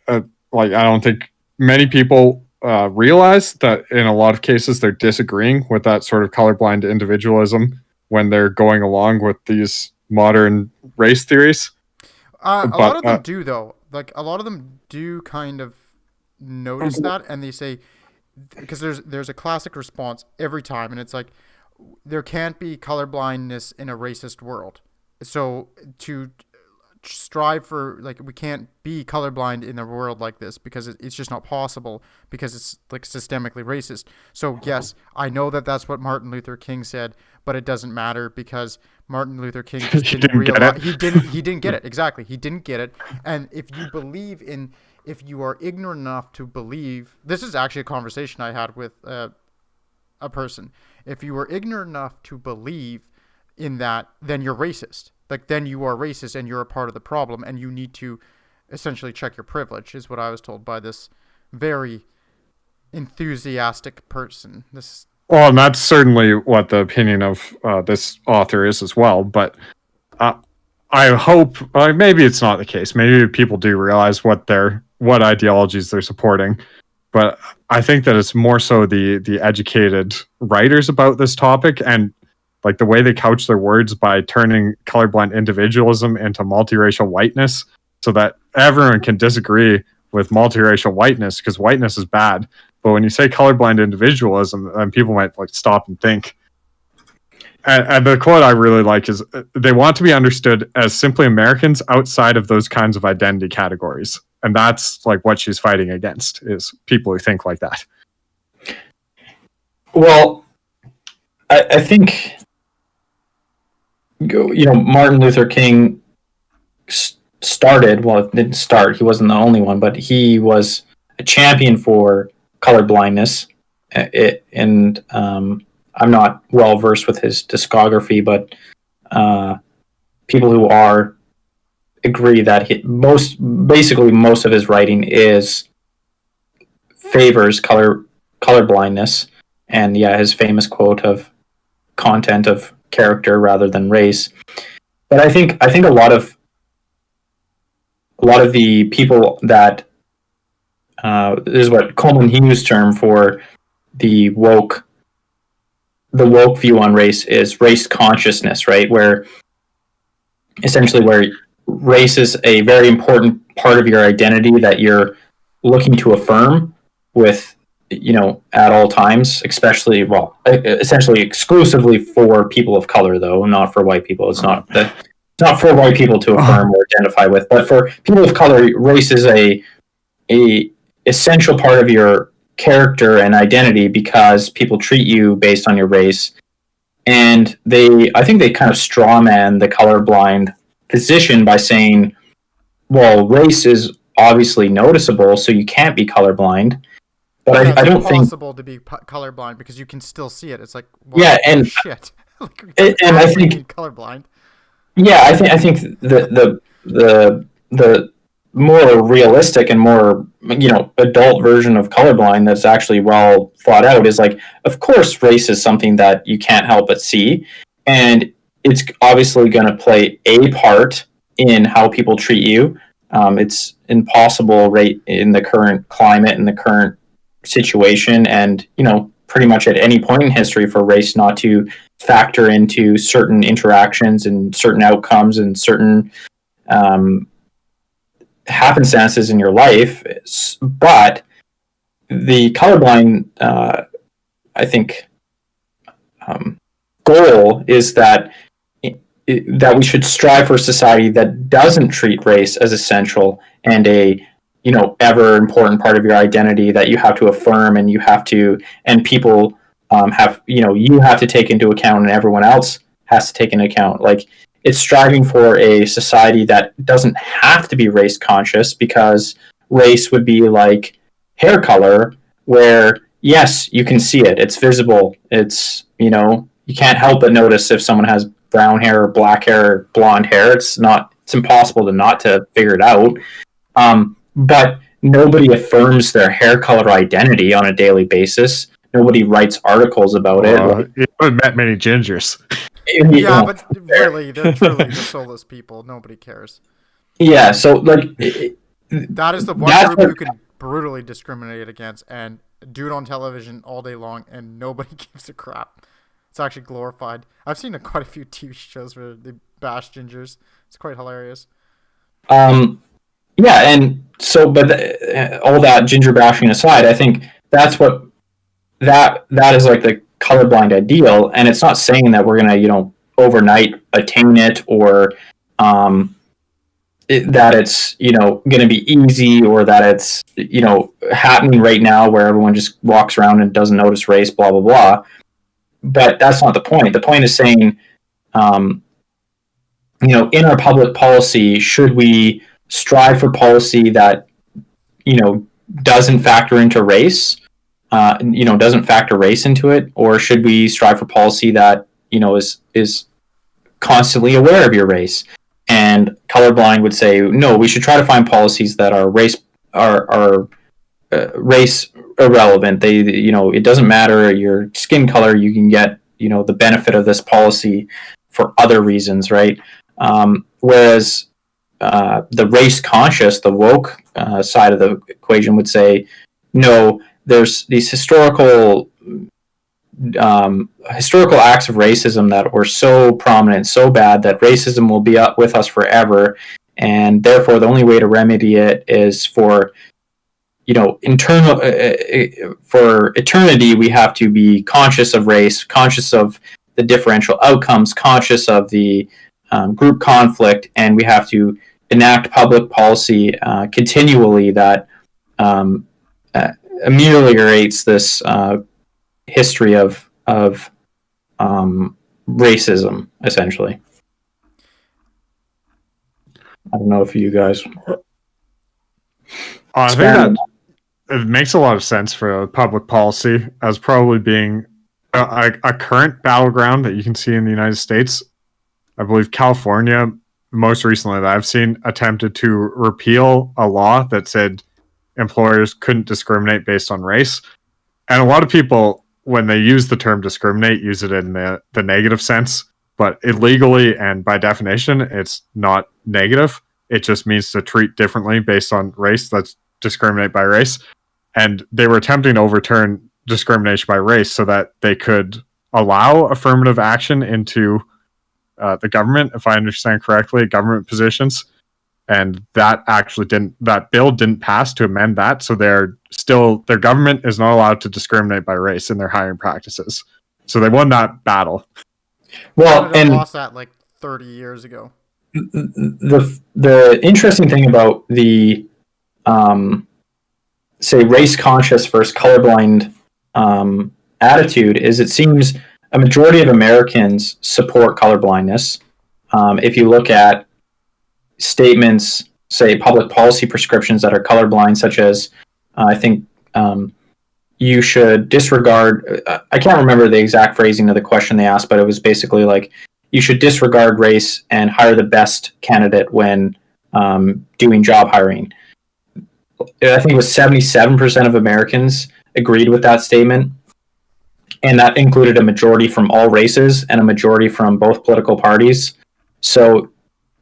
I don't think many people realize that in a lot of cases they're disagreeing with that sort of colorblind individualism when they're going along with these modern race theories. A lot of them do, though. Like, a lot of them do kind of notice that, and they say, because there's a classic response every time, and it's like, there can't be colorblindness in a racist world. So to strive for, like, we can't be colorblind in a world like this because it's just not possible, because it's like systemically racist. So yes, I know that that's what Martin Luther King said, but it doesn't matter because Martin Luther King just didn't realize he didn't get it. Exactly. He didn't get it. And if you are ignorant enough to believe, this is actually a conversation I had with a person. If you are ignorant enough to believe in that, then you're racist. Like, then you are racist and you're a part of the problem, and you need to essentially check your privilege, is what I was told by this very enthusiastic person. Well, and that's certainly what the opinion of this author is as well. But I hope maybe it's not the case. Maybe people do realize what ideologies they're supporting. But I think that it's more so the educated writers about this topic, and like the way they couch their words by turning colorblind individualism into multiracial whiteness, so that everyone can disagree with multiracial whiteness, because whiteness is bad. But when you say colorblind individualism, then people might like stop and think. And the quote I really like is, they want to be understood as simply Americans outside of those kinds of identity categories. And that's like what she's fighting against, is people who think like that. Well, I think, Martin Luther King started, well, it didn't start, he wasn't the only one, but he was a champion for colorblindness. And I'm not well versed with his discography, but people who are agree that most of his writing favors colorblindness. And yeah, his famous quote of content of character rather than race. But I think a lot of the people that this is what Coleman Hughes' term for the woke view on race is race consciousness, right? Where race is a very important part of your identity that you're looking to affirm with, at all times, essentially exclusively for people of color, though, not for white people. It's not for white people to affirm or identify with, but for people of color, race is a essential part of your character and identity, because people treat you based on your race. And I think they kind of strawman the colorblind position by saying, well, race is obviously noticeable, so you can't be colorblind. But Yeah, I it's don't think, impossible to be colorblind because you can still see it. It's like, well, yeah, and shit. Like, and I actually think, being colorblind. yeah, I think the more realistic and more, adult version of colorblind that's actually well thought out is like, of course, race is something that you can't help but see, and it's obviously going to play a part in how people treat you. It's impossible, right, in the current climate and the current situation, and pretty much at any point in history for race not to factor into certain interactions and certain outcomes and certain um, happenstances in your life. But the colorblind, I think, goal is that we should strive for a society that doesn't treat race as essential and a ever important part of your identity that you have to affirm, and people have you have to take into account, and everyone else has to take into account. Like, it's striving for a society that doesn't have to be race conscious, because race would be like hair color, where yes, you can see it, it's visible, it's you can't help but notice if someone has brown hair or black hair or blonde hair. It's impossible to not to figure it out. But nobody affirms their hair color identity on a daily basis. Nobody writes articles about it. You haven't met many gingers. Yeah, but really, they're truly the soulless people. Nobody cares. Yeah, so like that is the one group you can brutally discriminate against and do it on television all day long, and nobody gives a crap. It's actually glorified. I've seen quite a few TV shows where they bash gingers. It's quite hilarious. Yeah, and so, but all that ginger bashing aside, I think that's what that is like the colorblind ideal, and it's not saying that we're gonna overnight attain it, or that it's going to be easy, or that it's happening right now where everyone just walks around and doesn't notice race, blah blah blah. But that's not the point. The point is saying, in our public policy, should we strive for policy that doesn't factor into race, doesn't factor race into it, or should we strive for policy that is constantly aware of your race? And colorblind would say, no, we should try to find policies that are race irrelevant. They, it doesn't matter your skin color. You can get, the benefit of this policy for other reasons, right? Whereas the race conscious, the woke side of the equation would say, no, there's these historical acts of racism that were so prominent, so bad, that racism will be up with us forever, and therefore the only way to remedy it is for for eternity, we have to be conscious of race, conscious of the differential outcomes, conscious of the group conflict, and we have to enact public policy continually that ameliorates this history of racism, essentially. I don't know if you guys. I think that it makes a lot of sense for public policy as probably being a current battleground that you can see in the United States. I believe California, most recently that I've seen, attempted to repeal a law that said employers couldn't discriminate based on race. And a lot of people, when they use the term discriminate, use it in the negative sense. But illegally and by definition, it's not negative. It just means to treat differently based on race. That's discriminate by race. And they were attempting to overturn discrimination by race so that they could allow affirmative action into the government, if I understand correctly, government positions. And that bill didn't pass to amend that. So their government is not allowed to discriminate by race in their hiring practices. So they won that battle. Well, and lost that like 30 years ago. The interesting thing about the say race conscious versus colorblind attitude is it seems a majority of Americans support colorblindness. If you look at statements say, public policy prescriptions that are colorblind, such as I think you should disregard. I can't remember the exact phrasing of the question they asked, but it was basically like you should disregard race and hire the best candidate when doing job hiring. I think it was 77% of Americans agreed with that statement, and that included a majority from all races and a majority from both political parties. So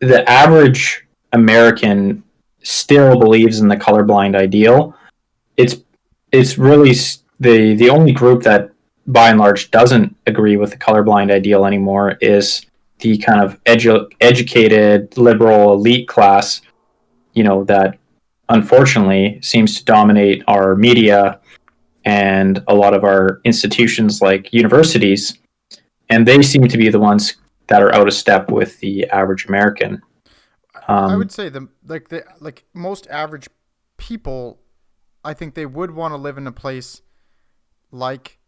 the average American still believes in the colorblind ideal. It's really the only group that by and large doesn't agree with the colorblind ideal anymore is the kind of educated liberal elite class, that unfortunately seems to dominate our media and a lot of our institutions like universities, and they seem to be the ones that are out of step with the average American. I would say most average people, I think they would want to live in a place like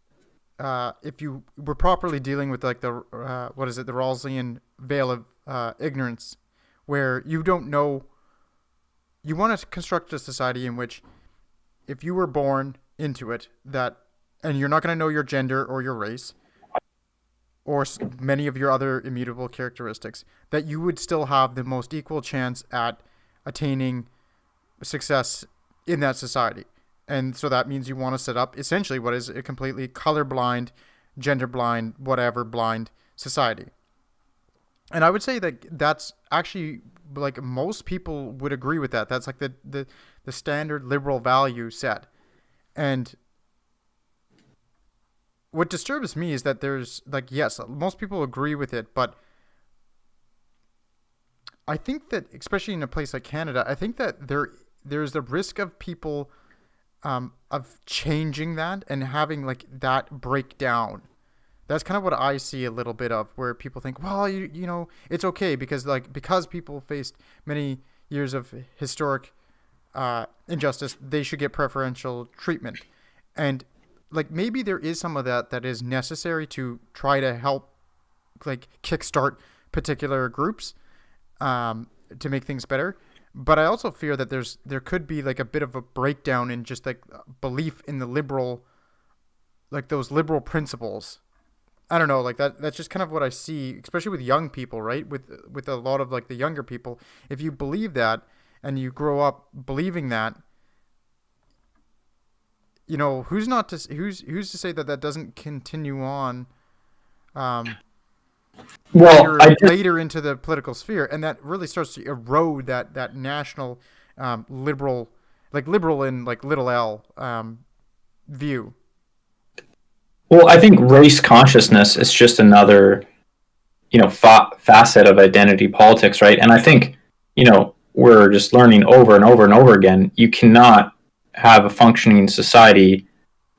if you were properly dealing with like the the Rawlsian veil of ignorance, where you don't know. You want to construct a society in which, if you were born into it, and you're not going to know your gender or your race, or many of your other immutable characteristics, that you would still have the most equal chance at attaining success in that society. And so that means you want to set up essentially what is a completely colorblind, gender blind, whatever blind society. And I would say that that's actually, like, most people would agree with that. That's like the standard liberal value set. And what disturbs me is that there's, like, yes, most people agree with it, but I think that, especially in a place like Canada, I think that there's the risk of people of changing that and having, like, that breakdown. That's kind of what I see a little bit of, where people think, well, you know, it's okay because people faced many years of historic injustice, they should get preferential treatment. And, like, maybe there is some of that is necessary to try to help, like, kickstart particular groups to make things better. But I also fear that there could be, like, a bit of a breakdown in just, like, belief in the liberal, like, those liberal principles. I don't know, like, that's just kind of what I see, especially with young people, right? With a lot of, like, the younger people. If you believe that and you grow up believing that, you know, who's to say that doesn't continue on later into the political sphere, and that really starts to erode that national liberal in, like, little L view. Well, I think race consciousness is just another, facet of identity politics, right? And I think, we're just learning over and over and over again, you cannot have a functioning society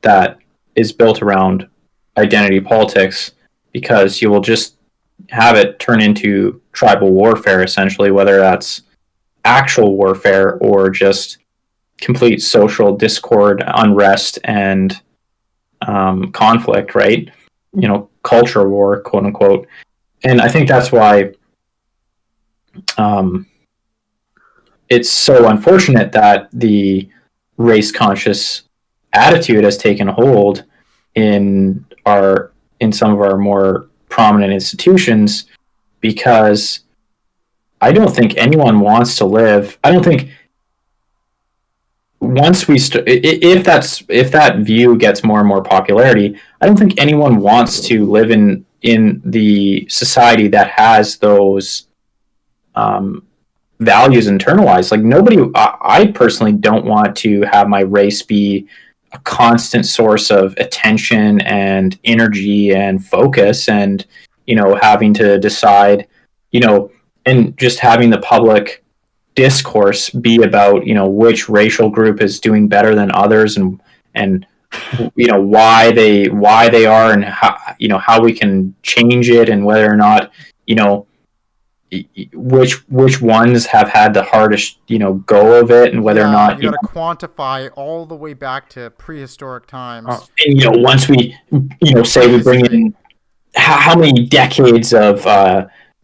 that is built around identity politics, because you will just have it turn into tribal warfare, essentially, whether that's actual warfare or just complete social discord, unrest, and conflict, right? Culture war, quote unquote. And I think that's why it's so unfortunate that the race conscious attitude has taken hold in some of our more prominent institutions, because I don't think anyone wants to live. I don't think once we if that view gets more and more popularity, I don't think anyone wants to live in the society that has those values internalized. Like, nobody, I personally don't want to have my race be a constant source of attention and energy and focus, and having to decide, and just having the public discourse be about which racial group is doing better than others, and why they are, and how we can change it, and whether or not which ones have had the hardest go of it, and whether or not you got to quantify all the way back to prehistoric times. And once we say we bring in how many decades of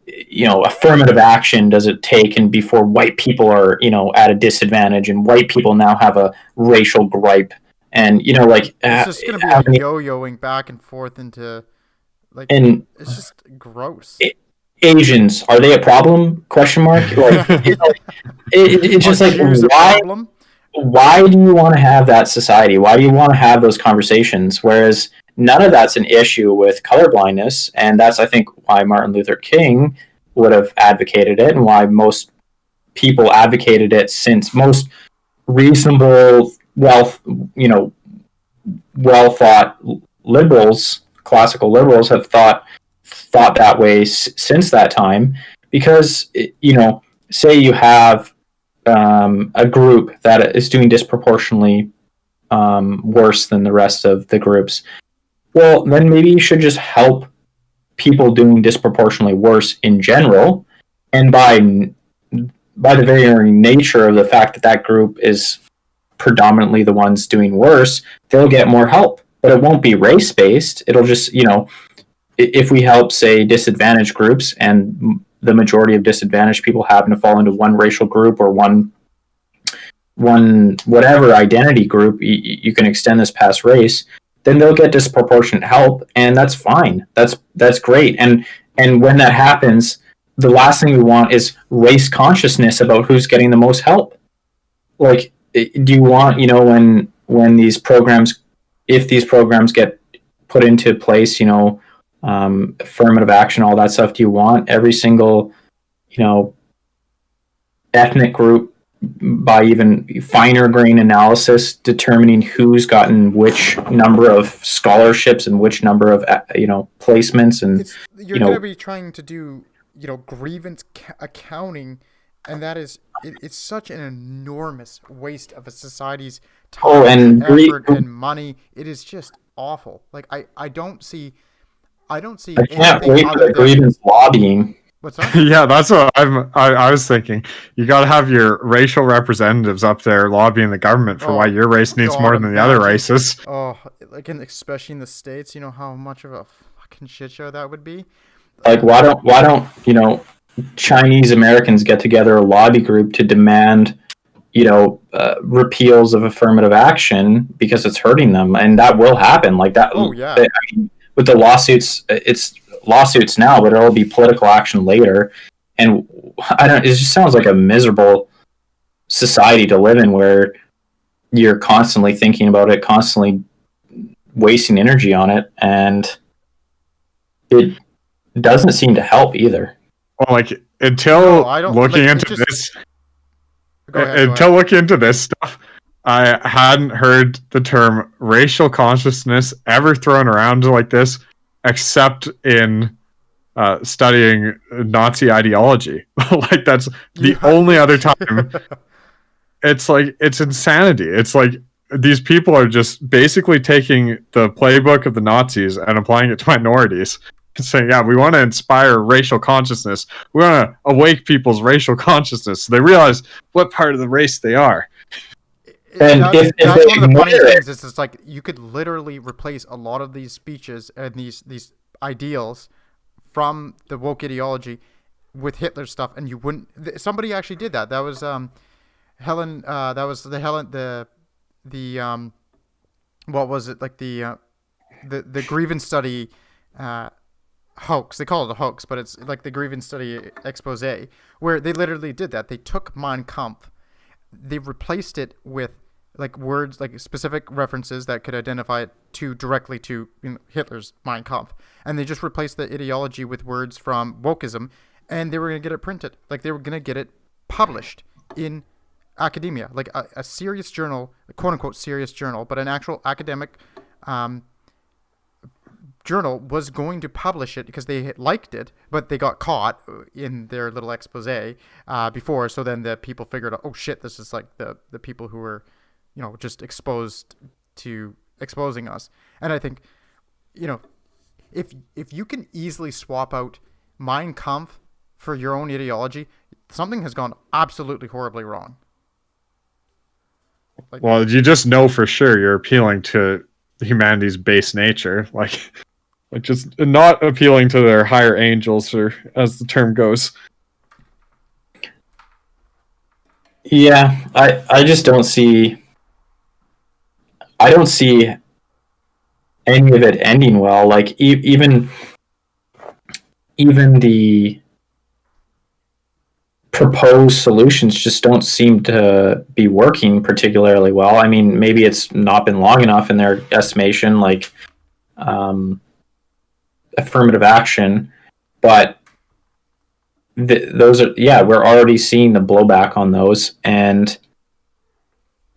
affirmative action does it take, and before white people are at a disadvantage, and white people now have a racial gripe, and It's just gonna be a yo-yoing back and forth into like, and it's just gross. Asians, are they a problem? Question mark. Like, it's just Are like, Jews a why? problem? Why do you want to have that society? Why do you want to have those conversations? Whereas none of that's an issue with colorblindness, and that's, I think, why Martin Luther King would have advocated it, and why most people advocated it, since most reasonable, well thought liberals, classical liberals, have thought that way since that time. Because say you have a group that is doing disproportionately worse than the rest of the groups, well, then maybe you should just help people doing disproportionately worse in general, and by the very nature of the fact that that group is predominantly the ones doing worse, they'll get more help. But it won't be race based. It'll just, if we help, say, disadvantaged groups, and the majority of disadvantaged people happen to fall into one racial group or one whatever identity group, you can extend this past race, then they'll get disproportionate help, and that's fine. That's great. And when that happens, the last thing we want is race consciousness about who's getting the most help. Like, do you want, when these programs, if these programs get put into place, affirmative action, all that stuff, do you want every single, ethnic group, by even finer grain analysis, determining who's gotten which number of scholarships and which number of placements? And you're going to be trying to do grievance accounting, and that is it's such an enormous waste of a society's time, and effort, and money. It is just awful. Like, I don't see I can't wait for the grievance lobbying. What's that? Yeah, that's what I was thinking. You got to have your racial representatives up there lobbying the government for why your race needs more than the other races. Oh, like, especially in the States, how much of a fucking shit show that would be. Like, why don't Chinese Americans get together a lobby group to demand repeals of affirmative action because it's hurting them, and that will happen. Like that. Oh yeah. With the lawsuits, it's lawsuits now, but it'll be political action later. And it just sounds like a miserable society to live in, where you're constantly thinking about it, constantly wasting energy on it, and it doesn't seem to help either. Well, like, until looking into this stuff, I hadn't heard the term racial consciousness ever thrown around like this, except in studying Nazi ideology. Like, that's the only other time. It's like, it's insanity. It's like, these people are just basically taking the playbook of the Nazis and applying it to minorities. Saying, yeah, we want to inspire racial consciousness. We want to awake people's racial consciousness so they realize what part of the race they are. And that's one of the funny things. Is it's like, you could literally replace a lot of these speeches and these ideals from the woke ideology with Hitler stuff, and you wouldn't. Somebody actually did that. That was Helen. That was the what was it, like the grievance study hoax. They call it a hoax, but it's like the grievance study expose, where they literally did that. They took Mein Kampf, they replaced it with like words, like specific references that could identify it directly to Hitler's Mein Kampf, and they just replaced the ideology with words from wokeism, and they were going to get it printed. Like, they were going to get it published in academia, like a serious journal, a quote unquote serious journal, but an actual academic journal was going to publish it because they liked it, but they got caught in their little expose before. So then the people figured out, oh shit, this is like the people who were, just exposed to exposing us. And I think, if you can easily swap out Mein Kampf for your own ideology, something has gone absolutely horribly wrong. Like, well, you just know for sure you're appealing to humanity's base nature. Like, like just not appealing to their higher angels, or as the term goes. Yeah, I just don't see. I don't see any of it ending well. Like even the proposed solutions just don't seem to be working particularly well. I mean, maybe it's not been long enough in their estimation, like affirmative action, but those are, yeah, we're already seeing the blowback on those. And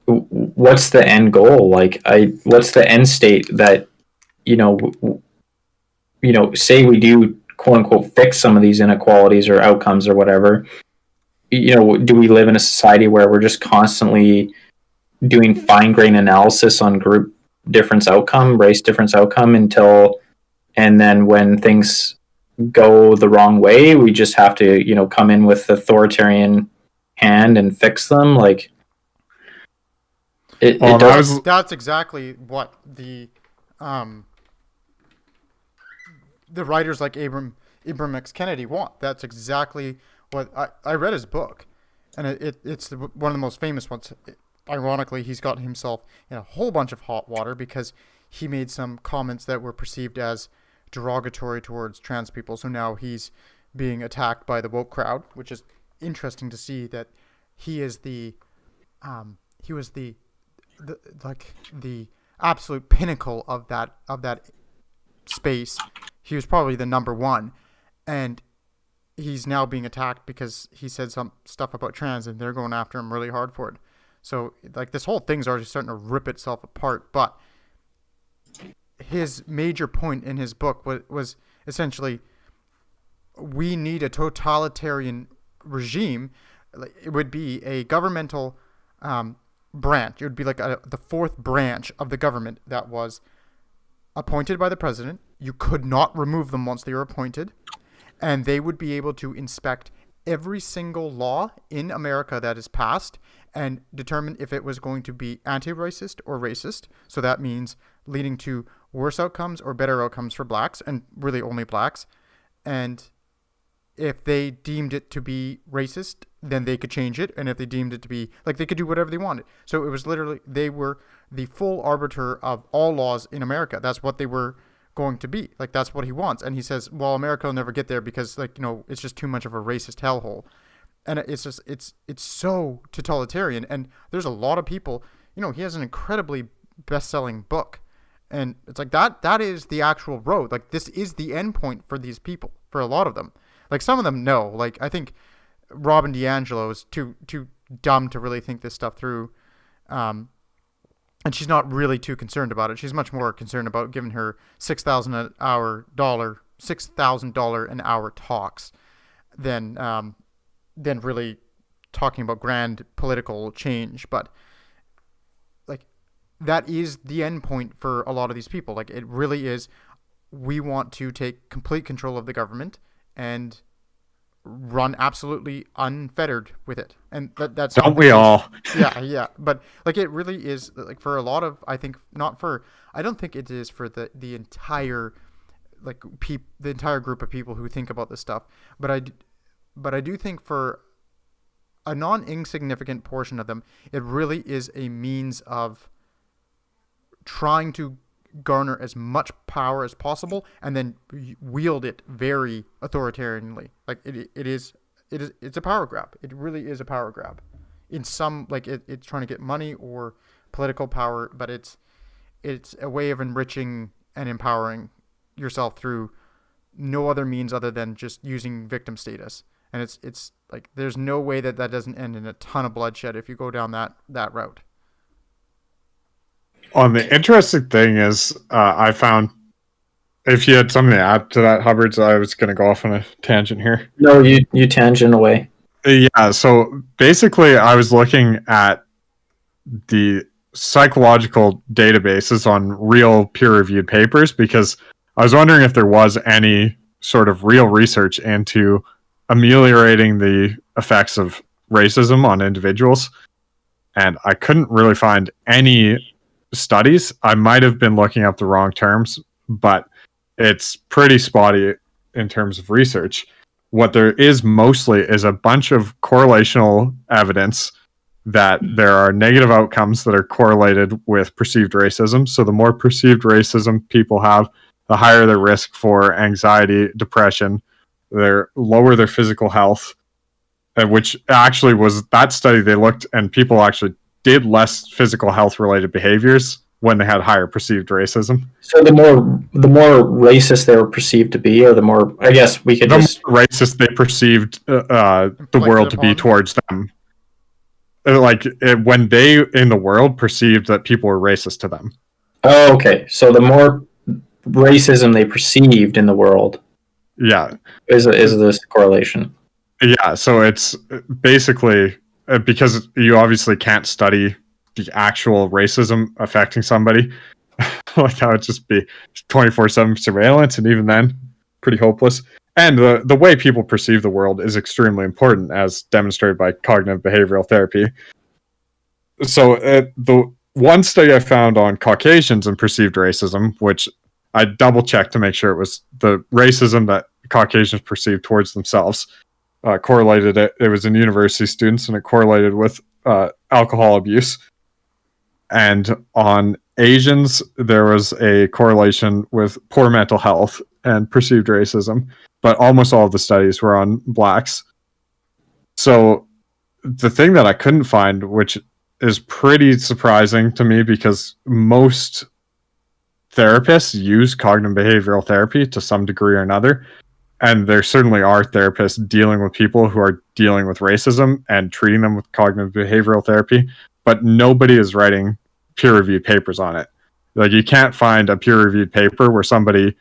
what's the end goal? Like, what's the end state that, you know, say we do quote unquote fix some of these inequalities or outcomes or whatever. You know, do we live in a society where we're just constantly doing fine grain analysis on group difference outcome, race difference outcome and then when things go the wrong way, we just have to, you know, come in with authoritarian hand and fix them? Like, that's exactly what the writers like Ibram X. Kennedy want. That's exactly what I read his book, and it's one of the most famous ones. Ironically, he's gotten himself in a whole bunch of hot water because he made some comments that were perceived as derogatory towards trans people. So now he's being attacked by the woke crowd, which is interesting to see that he was the absolute pinnacle of that space. He was probably the number one, and he's now being attacked because he said some stuff about trans, and they're going after him really hard for it. So, like, this whole thing's already starting to rip itself apart. But his major point in his book was essentially, we need a totalitarian regime. It would be a governmental branch. It would be like the fourth branch of the government that was appointed by the president. You could not remove them once they were appointed. And they would be able to inspect every single law in America that is passed and determine if it was going to be anti-racist or racist. So that means leading to worse outcomes or better outcomes for blacks, and really only blacks. And if they deemed it to be racist, then they could change it. And if they deemed it to be, like, they could do whatever they wanted. So it was literally, they were the full arbiter of all laws in America. That's what they were going to be. Like, that's what he wants. And he says, well, America will never get there because, like, you know, it's just too much of a racist hellhole. And it's just, it's so totalitarian. And there's a lot of people, you know, he has an incredibly best-selling book. And it's like, that is the actual road. Like, this is the end point for these people, for a lot of them. Like, some of them know. Like, I think Robin DiAngelo is too dumb to really think this stuff through. And she's not really too concerned about it. She's much more concerned about giving her $6,000 an hour talks than really talking about grand political change. But, like, that is the end point for a lot of these people. Like, it really is. We want to take complete control of the government and run absolutely unfettered with it. And that's, don't we all? Yeah. But, like, it really is, like, for a lot of, I think, I don't think it is for the entire, like, the entire group of people who think about this stuff. But I do think for a non-insignificant portion of them, it really is a means of trying to garner as much power as possible and then wield it very authoritarianly. Like, it's a power grab. It really is a power grab. In some, like, it's trying to get money or political power, but it's a way of enriching and empowering yourself through no other means other than just using victim status. And it's like, there's no way that doesn't end in a ton of bloodshed if you go down that route. The interesting thing is, I found, if you had something to add to that, Hubbard, so I was going to go off on a tangent here. No, you tangent away. Yeah, so basically I was looking at the psychological databases on real peer-reviewed papers because I was wondering if there was any sort of real research into ameliorating the effects of racism on individuals. And I couldn't really find any studies. I might have been looking up the wrong terms, but it's pretty spotty in terms of research. What there is mostly is a bunch of correlational evidence that there are negative outcomes that are correlated with perceived racism. So the more perceived racism people have, the higher their risk for anxiety, depression, their lower their physical health, which actually was that study they looked, and people actually did less physical health related behaviors when they had higher perceived racism. So the more racist they were perceived to be, or the more, I guess we could The just more racist they perceived the world to be towards them. When they in the world perceived that people were racist to them. Oh, okay. So the more racism they perceived in the world, yeah, is this correlation? Yeah, so it's basically because you obviously can't study the actual racism affecting somebody. Like that would just be 24/7 surveillance, and even then, pretty hopeless. And the way people perceive the world is extremely important, as demonstrated by cognitive behavioral therapy. So the one study I found on Caucasians and perceived racism, which I double checked to make sure it was the racism that Caucasians perceived towards themselves, correlated it. It was in university students, and it correlated with alcohol abuse. And on Asians, there was a correlation with poor mental health and perceived racism, but almost all of the studies were on blacks. So the thing that I couldn't find, which is pretty surprising to me, because most therapists use cognitive behavioral therapy to some degree or another, and there certainly are therapists dealing with people who are dealing with racism and treating them with cognitive behavioral therapy, but nobody is writing peer-reviewed papers on it. Like, you can't find a peer-reviewed paper where somebody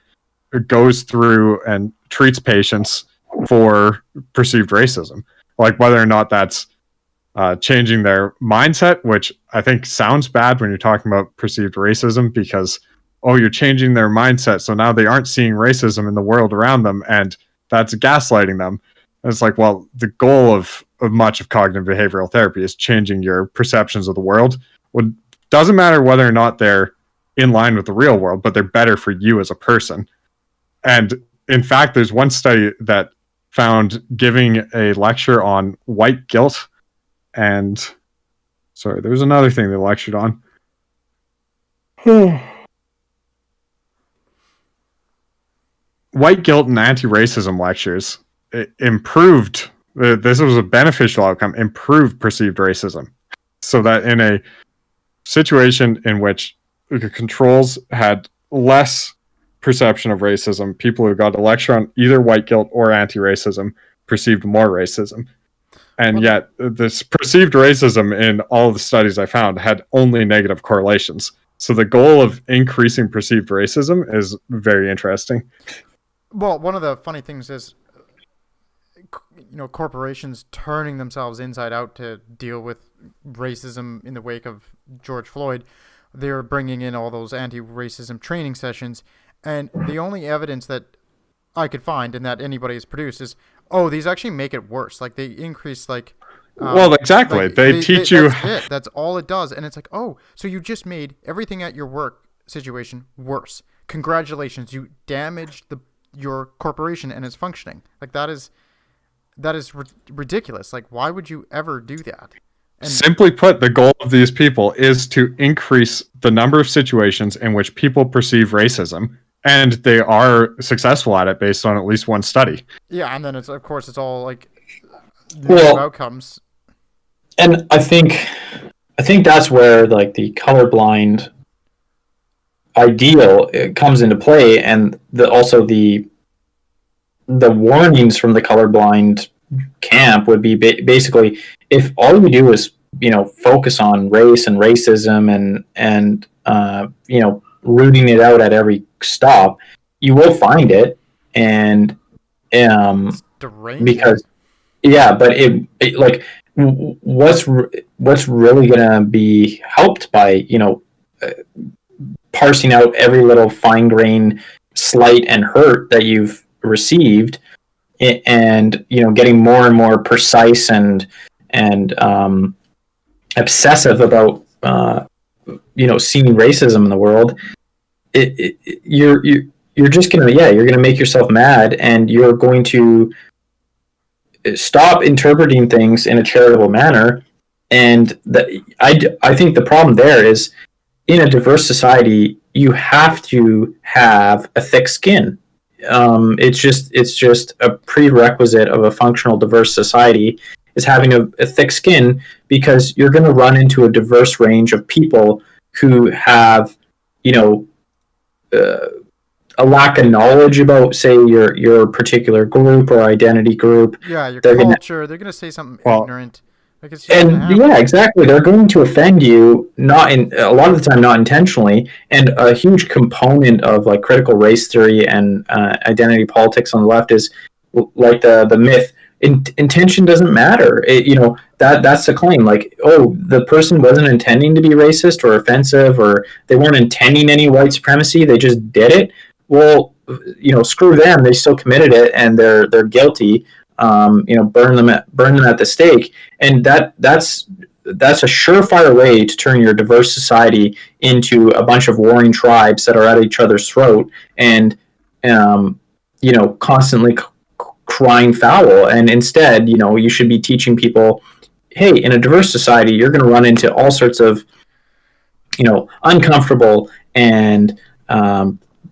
goes through and treats patients for perceived racism, like whether or not that's changing their mindset, which I think sounds bad when you're talking about perceived racism, because you're changing their mindset, so now they aren't seeing racism in the world around them, and that's gaslighting them. And it's like, well, the goal of much of cognitive behavioral therapy is changing your perceptions of the world. Well, doesn't matter whether or not they're in line with the real world, but they're better for you as a person. And in fact, there's one study that found giving a lecture on white guilt, and sorry, there was another thing they lectured on. White guilt and anti-racism lectures improved, this was a beneficial outcome, improved perceived racism. So that in a situation in which the controls had less perception of racism, people who got a lecture on either white guilt or anti-racism perceived more racism. And yet this perceived racism in all of the studies I found had only negative correlations. So the goal of increasing perceived racism is very interesting. Well, one of the funny things is, corporations turning themselves inside out to deal with racism in the wake of George Floyd. They're bringing in all those anti-racism training sessions, and the only evidence that I could find and that anybody has produced is, these actually make it worse. Like, they increase, like... well, exactly. Like, they teach you... That's it. That's all it does. And it's like, so you just made everything at your work situation worse. Congratulations. You damaged your corporation and its functioning. Like, that is ridiculous. Like, why would you ever do that? And simply put, the goal of these people is to increase the number of situations in which people perceive racism, and they are successful at it based on at least one study. Yeah, and then it's all like outcomes. And I think that's where, like, the colorblind ideal comes into play, and also the warnings from the colorblind camp would be basically, if all you do is focus on race and racism and rooting it out at every stop, you will find it. And because but it like, what's really gonna be helped by parsing out every little fine grain slight and hurt that you've received, and getting more and more precise and obsessive about seeing racism in the world. You're you're just gonna you're gonna make yourself mad, and you're going to stop interpreting things in a charitable manner. And I think the problem there is, in a diverse society, you have to have a thick skin. It's just a prerequisite of a functional diverse society, is having a thick skin, because you're going to run into a diverse range of people who have, you know, a lack of knowledge about, say, your particular group or identity group. Yeah, your They're culture. They're gonna say something ignorant. Like it's just gonna And happen. yeah, exactly. They're going to offend you, not in a lot of the time, not intentionally. And a huge component of like critical race theory and identity politics on the left is like the myth. Intention doesn't matter. That's the claim. Like, oh, the person wasn't intending to be racist or offensive, or they weren't intending any white supremacy. They just did it. Well, screw them. They still committed it, and they're guilty. Burn them at the stake. And that's a surefire way to turn your diverse society into a bunch of warring tribes that are at each other's throat, and constantly crying foul. And instead, you should be teaching people, hey, in a diverse society, you're going to run into all sorts of uncomfortable and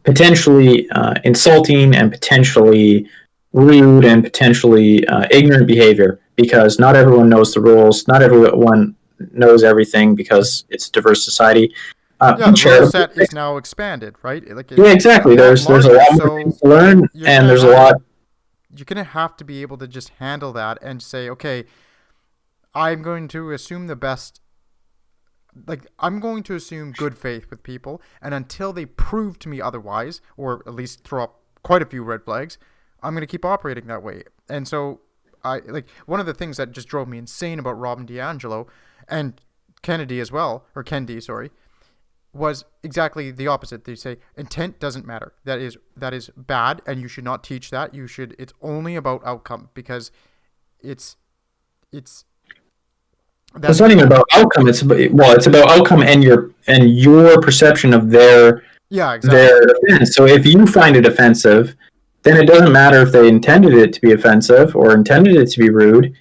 potentially insulting and potentially rude and potentially ignorant behavior, because not everyone knows the rules. Not everyone knows everything, because it's a diverse society. The rule set is now expanded, right? Exactly. There's a lot more things to learn, and there's a lot. You're gonna have to be able to just handle that and say, okay, I'm going to assume the best. Like, I'm going to assume good faith with people, and until they prove to me otherwise, or at least throw up quite a few red flags, I'm going to keep operating that way. And so, one of the things that just drove me insane about Robin DiAngelo and Kennedy as well, or Kendi, sorry, was exactly the opposite. They say intent doesn't matter. That is bad, and you should not teach that. It's only about outcome, because it's not even about outcome. It's about outcome and your perception of their offense. So if you find it offensive, then it doesn't matter if they intended it to be offensive or intended it to be rude.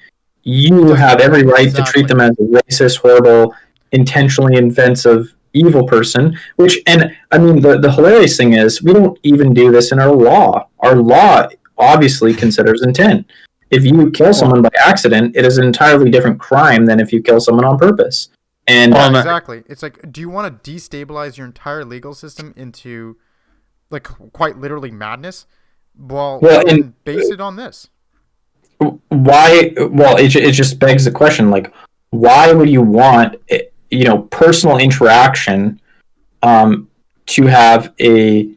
You have every right to treat them as a racist, horrible, intentionally offensive, evil person. The hilarious thing is, we don't even do this in our law. Our law obviously considers intent. If you kill someone by accident, it is an entirely different crime than if you kill someone on purpose. And exactly. It's like, do you want to destabilize your entire legal system into, like, quite literally madness? Well, base it on this. Why? Well, it just begs the question, like, why would you want, personal interaction to have a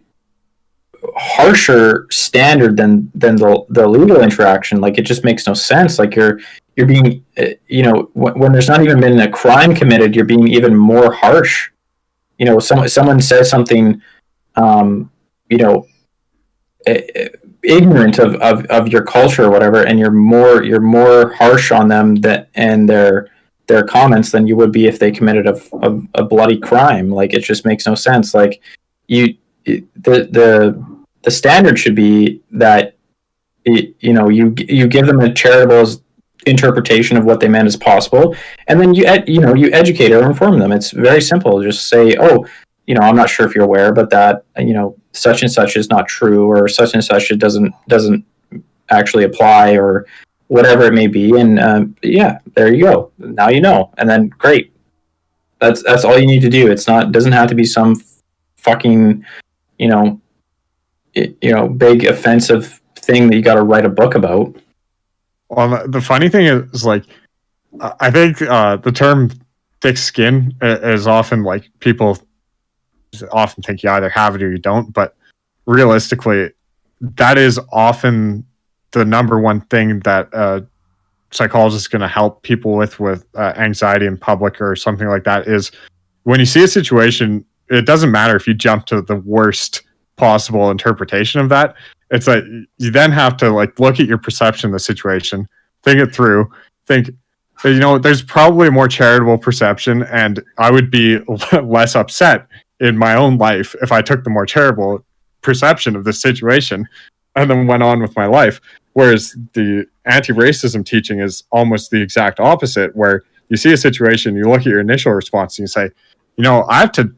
harsher standard than the legal interaction? Like, it just makes no sense. Like, you're being, when there's not even been a crime committed, you're being even more harsh. Someone says something, ignorant of your culture or whatever, and you're more harsh on them and their comments than you would be if they committed a bloody crime. Like, it just makes no sense. Like, the standard should be that you give them a charitable interpretation of what they meant as possible, and then you educate or inform them. It's very simple. Just say, oh, I'm not sure if you're aware, but that such and such is not true, or such and such it doesn't actually apply, or whatever it may be. And there you go. Now you know, and then great. That's all you need to do. It doesn't have to be some fucking big offensive thing that you got to write a book about. Well, the funny thing is, like, I think the term thick skin is often, like, people often think you either have it or you don't, but realistically, that is often the number one thing that a psychologist is going to help people with anxiety in public or something like that. Is when you see a situation, it doesn't matter if you jump to the worst possible interpretation of that. It's like, you then have to, like, look at your perception of the situation, think it through, think, there's probably a more charitable perception, and I would be less upset in my own life if I took the more charitable perception of this situation, and then went on with my life. Whereas the anti-racism teaching is almost the exact opposite, where you see a situation, you look at your initial response, and you say, I have to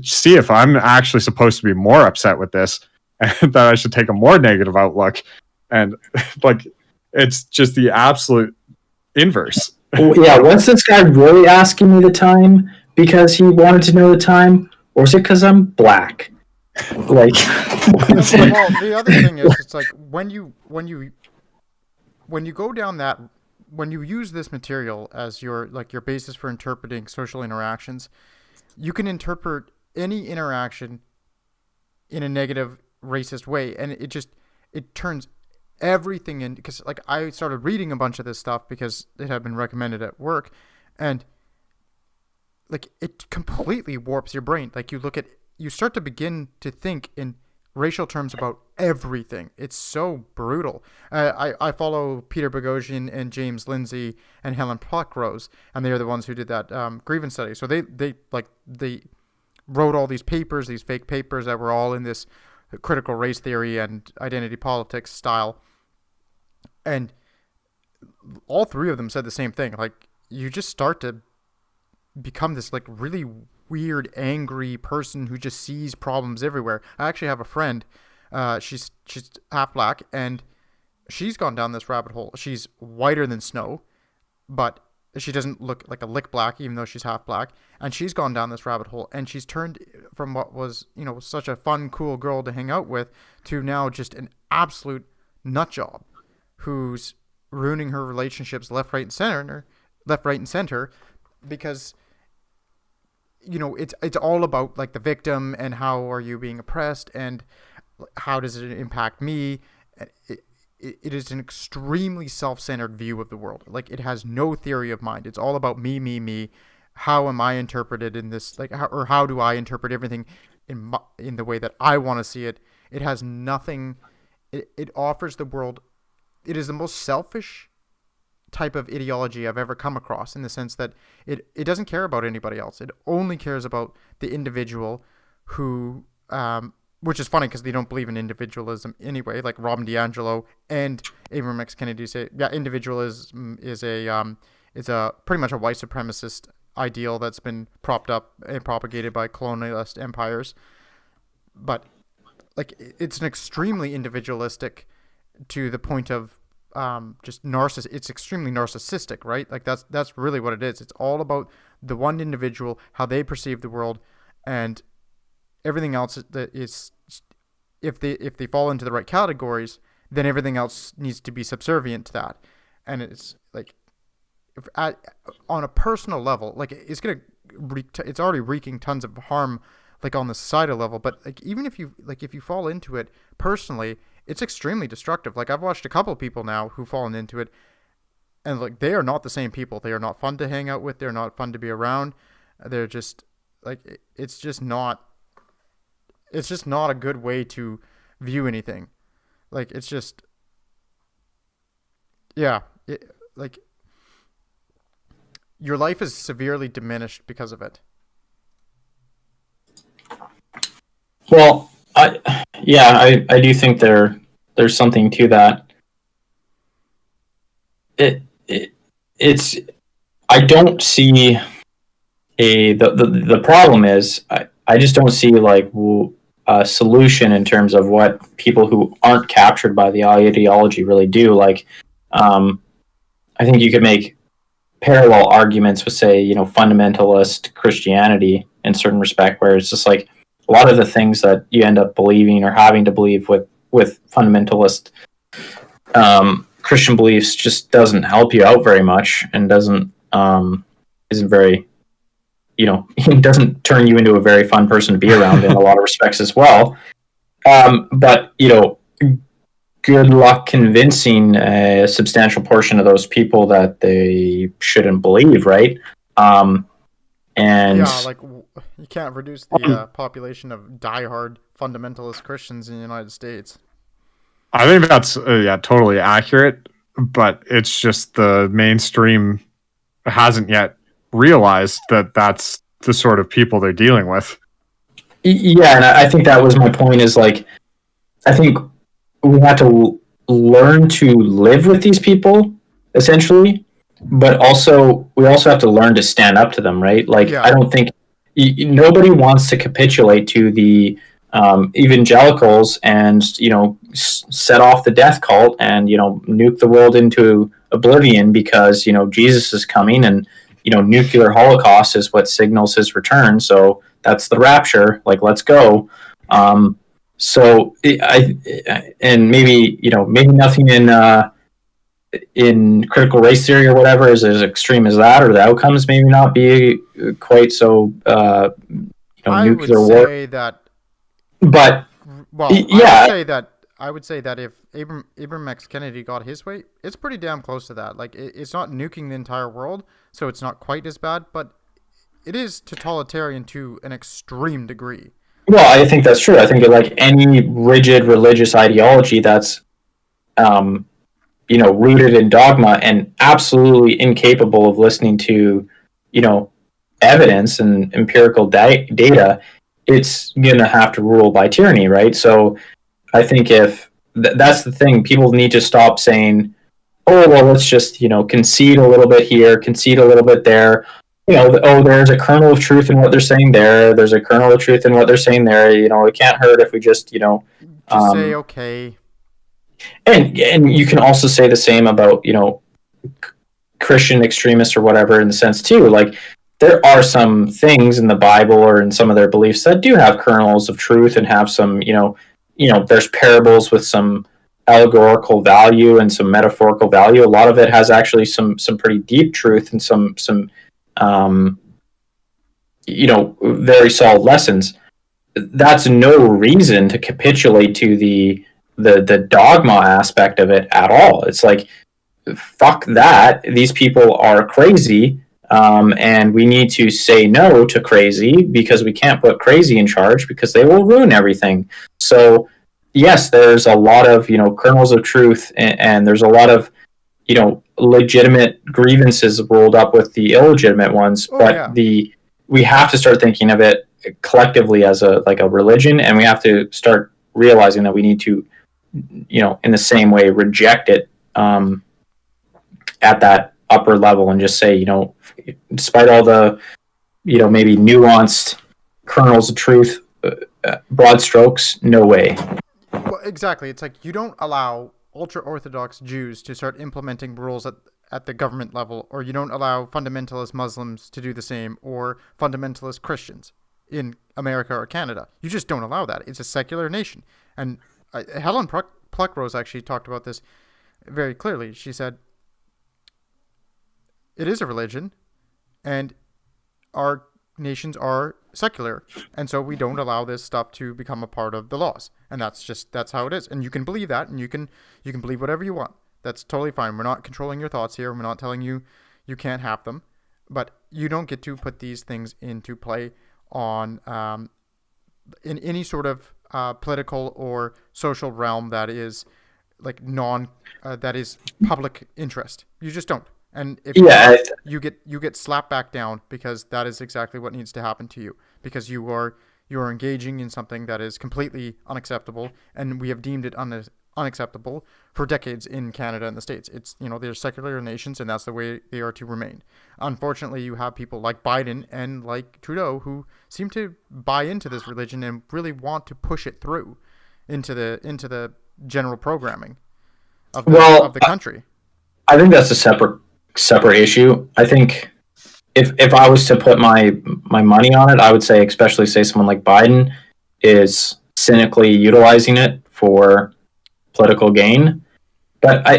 see if I'm actually supposed to be more upset with this, and that I should take a more negative outlook. And like, it's just the absolute inverse. Yeah, was this guy really asking me the time because he wanted to know the time, or is it because I'm black? Like, well, the other thing is, it's like when you go down that, when you use this material as your basis for interpreting social interactions, you can interpret any interaction in a negative, racist way, and it turns everything in. Because like, I started reading a bunch of this stuff because it had been recommended at work, and like, it completely warps your brain. Like, you start to begin to think in racial terms about everything. It's so brutal. I follow Peter Boghossian and James Lindsay and Helen Pluckrose, and they're the ones who did that grievance study. So they wrote all these papers, these fake papers that were all in this critical race theory and identity politics style. And all three of them said the same thing. Like, you just start to become this like really weird, angry person who just sees problems everywhere. I actually have a friend, she's half black, and she's gone down this rabbit hole. She's whiter than snow, but she doesn't look like a lick black, even though she's half black. And she's gone down this rabbit hole, and she's turned from what was, such a fun, cool girl to hang out with, to now just an absolute nut job who's ruining her relationships left, right, and center, because it's all about like the victim and how are you being oppressed and how does it impact me. It is an extremely self-centered view of the world. Like, it has no theory of mind. It's all about me. How am I interpreted in this? Like, how do I interpret everything in the way that I want to see it? It has nothing. It offers the world. It is the most selfish type of ideology I've ever come across, in the sense that it doesn't care about anybody else. It only cares about the individual, who which is funny because they don't believe in individualism anyway. Like, Robin DiAngelo and Abraham X. Kennedy say, yeah, individualism is a pretty much a white supremacist ideal that's been propped up and propagated by colonialist empires. But like, it's an extremely individualistic, to the point of just narcissist. It's extremely narcissistic, right? Like, that's really what it is. It's all about the one individual, how they perceive the world, and everything else that is, if they fall into the right categories, then everything else needs to be subservient to that. And it's like, on a personal level, like, it's it's already wreaking tons of harm, like, on the societal level. But like, even if you fall into it personally, it's extremely destructive. Like, I've watched a couple of people now who've fallen into it, and like, they are not the same people. They are not fun to hang out with. They're not fun to be around. They're just like, it's just not a good way to view anything. Like, it's just, yeah, like, your life is severely diminished because of it. well, I do think there's something to that. It's I don't see the problem is I just don't see like a solution in terms of what people who aren't captured by the ideology really do. Like, I think you could make parallel arguments with, say, fundamentalist Christianity in certain respect, where it's just like a lot of the things that you end up believing or having to believe with fundamentalist Christian beliefs just doesn't help you out very much, and isn't very, it doesn't turn you into a very fun person to be around in a lot of respects as well. But good luck convincing a substantial portion of those people that they shouldn't believe, right? And yeah, like, you can't reduce the population of diehard fundamentalist Christians in the United States. I think that's totally accurate, but it's just the mainstream hasn't yet realized that that's the sort of people they're dealing with. Yeah, and I think that was my point, is like, I think we have to learn to live with these people, essentially, but also we also have to learn to stand up to them, right? Like, Yeah. I don't think nobody wants to capitulate to the evangelicals and set off the death cult and nuke the world into oblivion because Jesus is coming, and nuclear holocaust is what signals his return. So that's the rapture. Like, let's go. So and maybe maybe nothing in critical race theory or whatever is as extreme as that, or the outcomes maybe not be quite so I would nuclear war. say that. But Well, yeah, I would say that if Abram X Kennedy got his way, it's pretty damn close to that. Like, it's not nuking the entire world, so it's not quite as bad, but it is totalitarian to an extreme degree. well, I think that's true. I think like any rigid religious ideology that's rooted in dogma and absolutely incapable of listening to evidence and empirical data, it's gonna have to rule by tyranny, right? So I think if that's the thing, people need to stop saying, "Oh, well, let's just concede a little bit here, concede a little bit there." Oh, there's a kernel of truth in what they're saying there. There's a kernel of truth in what they're saying there. It can't hurt if we just Just say okay. And you can also say the same about Christian extremists or whatever, in the sense too. Like, there are some things in the Bible or in some of their beliefs that do have kernels of truth and have some there's parables with some allegorical value and some metaphorical value. A lot of it has actually some pretty deep truth and some very solid lessons. That's no reason to capitulate to the dogma aspect of it at all. It's like, fuck that. These people are crazy, and we need to say no to crazy, because we can't put crazy in charge because they will ruin everything. So yes, there's a lot of kernels of truth, and there's a lot of legitimate grievances rolled up with the illegitimate ones. Oh, but yeah. we have to start thinking of it collectively as a religion, and we have to start realizing that we need to in the same way reject it at that upper level, and just say, despite all the maybe nuanced kernels of truth, broad strokes, no way. Well, exactly. It's like, you don't allow ultra-Orthodox Jews to start implementing rules at the government level, or you don't allow fundamentalist Muslims to do the same, or fundamentalist Christians in America or Canada. You just don't allow that. It's a secular nation. And Helen Pluckrose actually talked about this very clearly. She said, it is a religion, and our nations are secular, and so we don't allow this stuff to become a part of the laws. And that's how it is. And you can believe that, and you can believe whatever you want. That's totally fine. We're not controlling your thoughts here. We're not telling you you can't have them, but you don't get to put these things into play on in any sort of political or social realm that is like that is public interest. You just don't. And if you get slapped back down, because that is exactly what needs to happen to you, because you are engaging in something that is completely unacceptable, and we have deemed it unacceptable for decades in Canada and the States. It's they're secular nations, and that's the way they are to remain. Unfortunately, you have people like Biden and like Trudeau who seem to buy into this religion and really want to push it through into the general programming of the country. I think that's a separate issue. I think if I was to put my money on it, I would say, especially say someone like Biden is cynically utilizing it for political gain. But I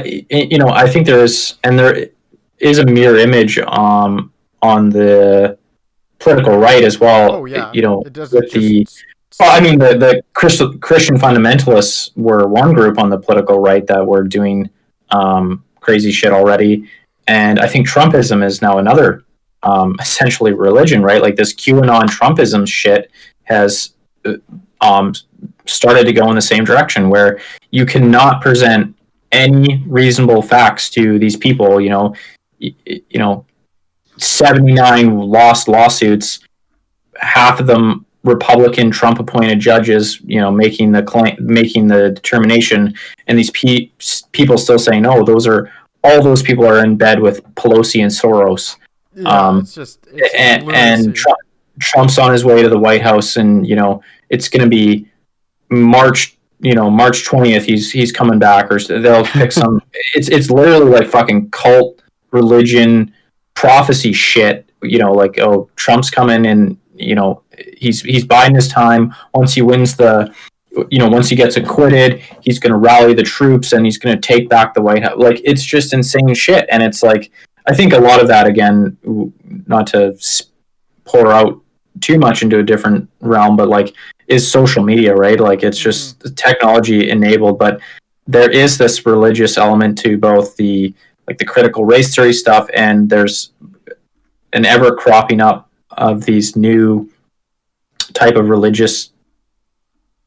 think there is a mirror image on the political right as well. Oh yeah, it doesn't with the Christian fundamentalists were one group on the political right that were doing crazy shit already. And I think Trumpism is now another essentially religion, right? Like, this QAnon Trumpism shit has started to go in the same direction, where you cannot present any reasonable facts to these people. 79 lost lawsuits, half of them Republican Trump appointed judges, making the determination, and these people still saying, no, all those people are in bed with Pelosi and Soros. Yeah, it's and Trump's on his way to the White House, and it's going to be March 20th. He's coming back, or they'll pick some. It's literally like fucking cult religion prophecy shit. Like, oh, Trump's coming, and he's biding his time. Once he wins once he gets acquitted, he's going to rally the troops and he's going to take back the White House. Like, it's just insane shit. And it's like, I think a lot of that, again, not to pour out too much into a different realm, but like, is social media, right? Like, it's just technology enabled, but there is this religious element to both the critical race theory stuff, and there's an ever cropping up of these new type of religious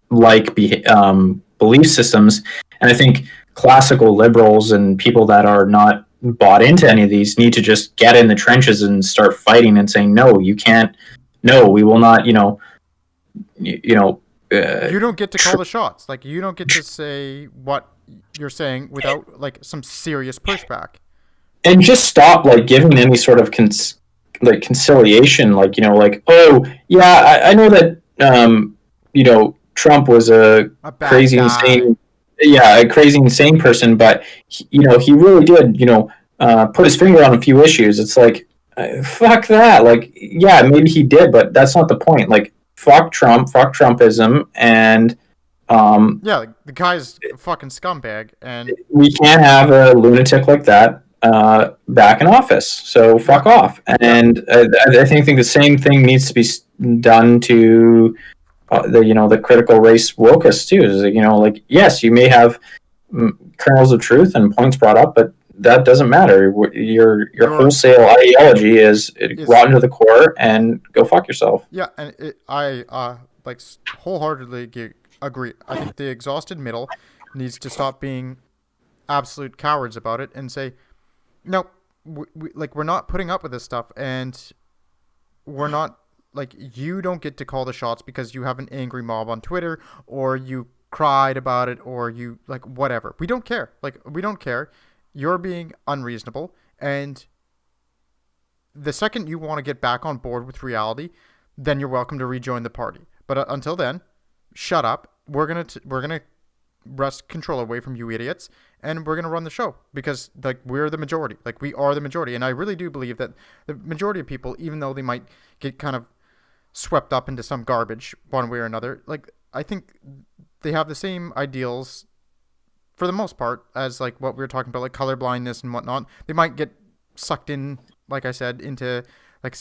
belief systems. And I think classical liberals and people that are not bought into any of these need to just get in the trenches and start fighting and saying, no, you can't, no, we will not, you don't get to call the shots. Like, you don't get to say what you're saying without like some serious pushback. And just stop like giving any sort of conciliation, like, oh yeah, I know that Trump was a crazy insane person, but he really did put his finger on a few issues. It's like, fuck that. Like, yeah, maybe he did, but that's not the point. Like, fuck Trump, fuck Trumpism, and the guy's a fucking scumbag, and we can't have a lunatic like that back in office. So fuck off. And I think the same thing needs to be done to the critical race wokists too. Is like, yes, you may have kernels of truth and points brought up, but that doesn't matter. Your wholesale ideology is rotten to the core, and go fuck yourself. Yeah, and I wholeheartedly agree. I think the exhausted middle needs to stop being absolute cowards about it and say, no, we're not putting up with this stuff, and we're not, like, you don't get to call the shots because you have an angry mob on Twitter, or you cried about it, or you, like, whatever. We don't care. Like, we don't care. You're being unreasonable, and the second you want to get back on board with reality, then you're welcome to rejoin the party. But until then, shut up. We're gonna wrest control away from you idiots, and we're gonna run the show because, like, we're the majority. Like, we are the majority, and I really do believe that the majority of people, even though they might get kind of swept up into some garbage one way or another, like, I think they have the same ideals for the most part as, like, what we were talking about, like colorblindness and whatnot. They might get sucked in, like I said, into like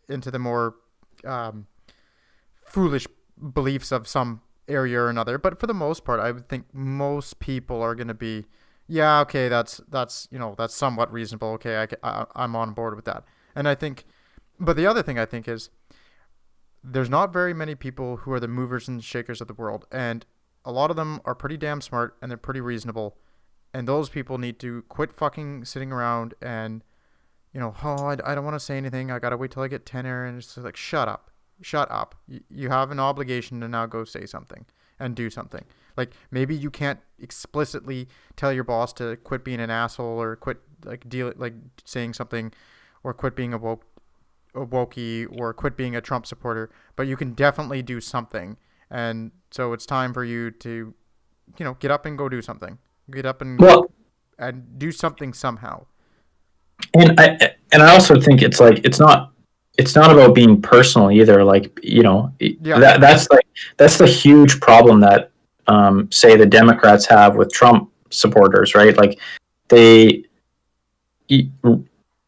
into the more foolish beliefs of some area or another, but for the most part, I would think most people are going to be, yeah, okay, that's somewhat reasonable. Okay, I'm on board with that. And I think, but the other thing I think is, there's not very many people who are the movers and shakers of the world, and a lot of them are pretty damn smart and they're pretty reasonable, and those people need to quit fucking sitting around and, I don't want to say anything, I gotta wait till I get tenure, and it's just like, shut up. You have an obligation to now go say something and do something. Like, maybe you can't explicitly tell your boss to quit being an asshole, or quit saying something, or quit being a wokey, or quit being a Trump supporter, but you can definitely do something. And so it's time for you to, get up and go do something. Get up and do something somehow. And I also think it's like, it's not about being personal either. Like, that's the huge problem that say the Democrats have with Trump supporters, right? Like, they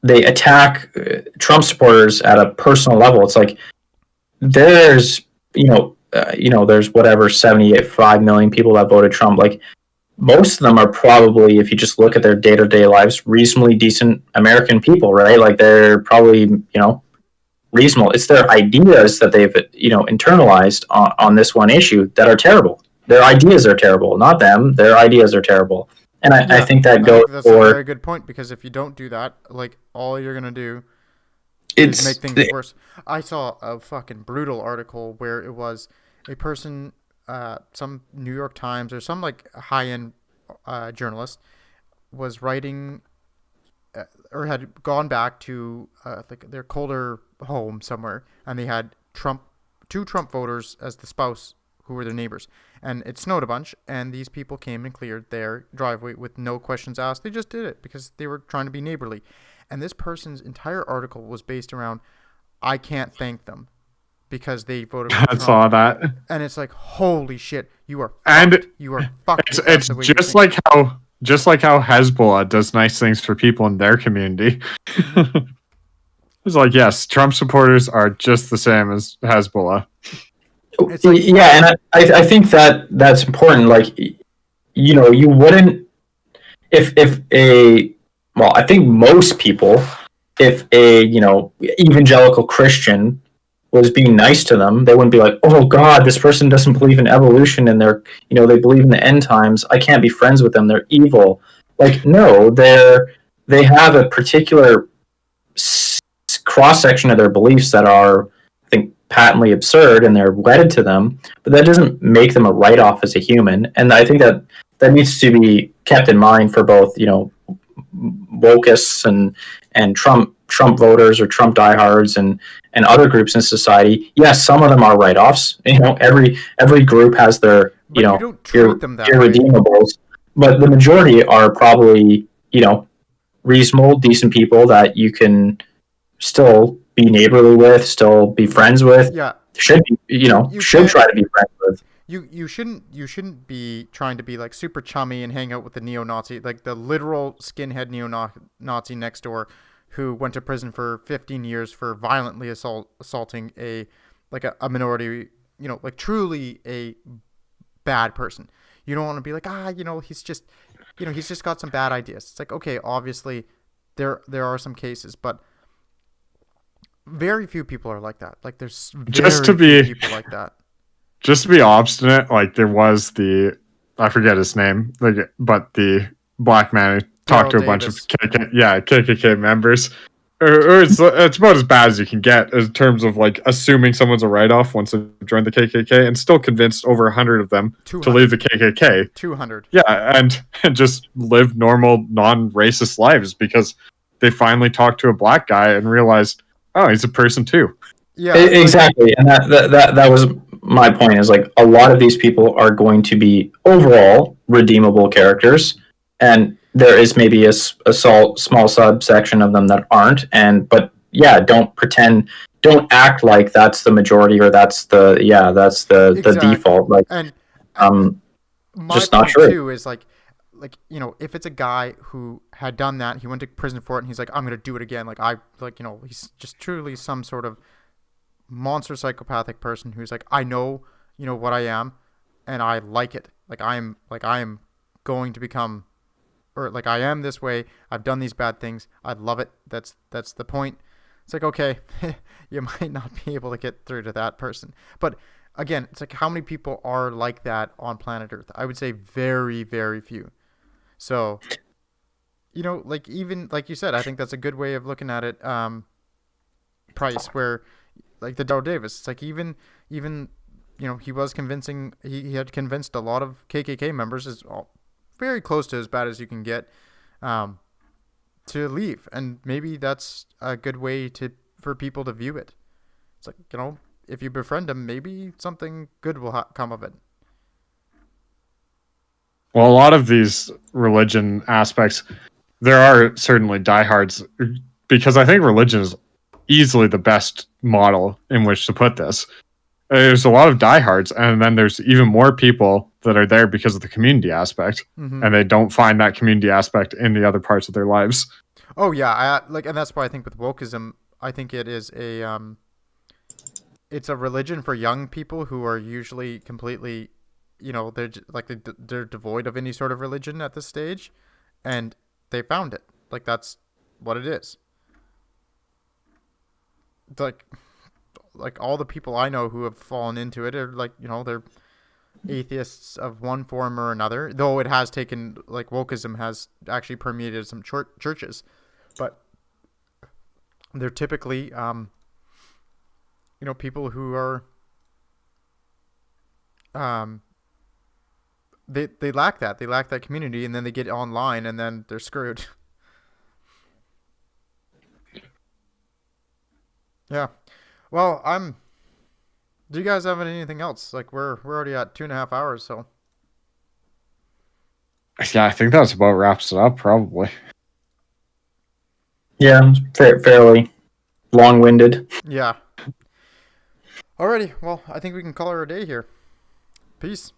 attack Trump supporters at a personal level. It's like, there's there's whatever 75 million people that voted Trump. Like, most of them are probably, if you just look at their day-to-day lives, reasonably decent American people, right? Like, they're probably reasonable. It's their ideas that they've internalized on this one issue that are terrible. Their ideas are terrible, not them. Their ideas are terrible. And I think that goes that's a very good point, because if you don't do that, like, all you're gonna do to make things worse. I saw a fucking brutal article where it was a person, some New York Times or some like high end journalist was writing or had gone back to like their colder home somewhere, and they had two Trump voters as the spouse who were their neighbors, and it snowed a bunch, and these people came and cleared their driveway with no questions asked. They just did it because they were trying to be neighborly, and this person's entire article was based around, I can't thank them because they voted for I Trump. saw that. And it's like, holy shit, you are fucked. And You are fucked. It's just like how Hezbollah does nice things for people in their community. It's like, yes, Trump supporters are just the same as Hezbollah. It's like, yeah, and I think that's important. Like, you know, you wouldn't if I think most people, if a evangelical Christian was being nice to them, they wouldn't be like, oh God, this person doesn't believe in evolution and they believe in the end times. I can't be friends with them. They're evil. Like, no, they have a particular cross section of their beliefs that are, I think, patently absurd, and they're wedded to them. But that doesn't make them a write-off as a human. And I think that needs to be kept in mind for both, wokists and Trump voters or Trump diehards and other groups in society. Yes, some of them are write-offs. Every group has their you don't treat them that way. irredeemables, but the majority are probably reasonable, decent people that you can still be neighborly with, still be friends with. Yeah, should be, should try to be friends with. You shouldn't be trying to be like super chummy and hang out with the neo-Nazi, like the literal skinhead neo-Nazi next door, who went to prison for 15 years for violently assaulting a minority, like truly a bad person. You don't want to be like, he's just got some bad ideas. It's like, okay, obviously there are some cases, but very few people are like that. Like, there's few people like that. Just to be obstinate, like there was I forget his name, but the black man who talked to a bunch of KKK members. Or it's about as bad as you can get in terms of like assuming someone's a write-off once they joined the KKK, and still convinced over 100 of them 200. to leave the KKK. 200. Yeah, and just live normal, non-racist lives because they finally talked to a black guy and realized, oh, he's a person too. Yeah, exactly, and that was my point. Is like a lot of these people are going to be overall redeemable characters, and there is maybe a small subsection of them that aren't. But yeah, don't act like that's the majority or that's the default. Like, and my just not point true. too is like if it's a guy who had done that, he went to prison for it, and he's like, I'm gonna do it again. He's just truly some sort of monster psychopathic person who's like, I know what I am, and I like it. I am going to become, or like I am this way. I've done these bad things. I love it. That's the point. It's like, okay, you might not be able to get through to that person, but again, it's like, how many people are like that on planet Earth? I would say very, very few. So, like, even like you said, I think that's a good way of looking at it. Price, where like the Dow Davis, it's like even he was convincing. He had convinced a lot of KKK members, is very close to as bad as you can get, to leave, and maybe that's a good way for people to view it. It's like, if you befriend them, maybe something good will come of it. Well, a lot of these religion aspects, there are certainly diehards, because I think religion is easily the best model in which to put this. There's a lot of diehards, and then there's even more people that are there because of the community aspect, and they don't find that community aspect in the other parts of their lives. Oh yeah, and that's why I think with wokeism, I think it is it's a religion for young people who are usually completely, they're devoid of any sort of religion at this stage, and they found it. Like, that's what it is. Like all the people I know who have fallen into it are like, they're atheists of one form or another, though it has taken, like, wokeism has actually permeated some churches. But they're typically, people who are, they lack that. They lack that community, and then they get online, and then they're screwed. Yeah. Well, do you guys have anything else? Like, we're already at 2.5 hours, so. Yeah, I think that's about wraps it up, probably. Yeah, fairly long-winded. Yeah. Alrighty. Well, I think we can call her a day here. Peace.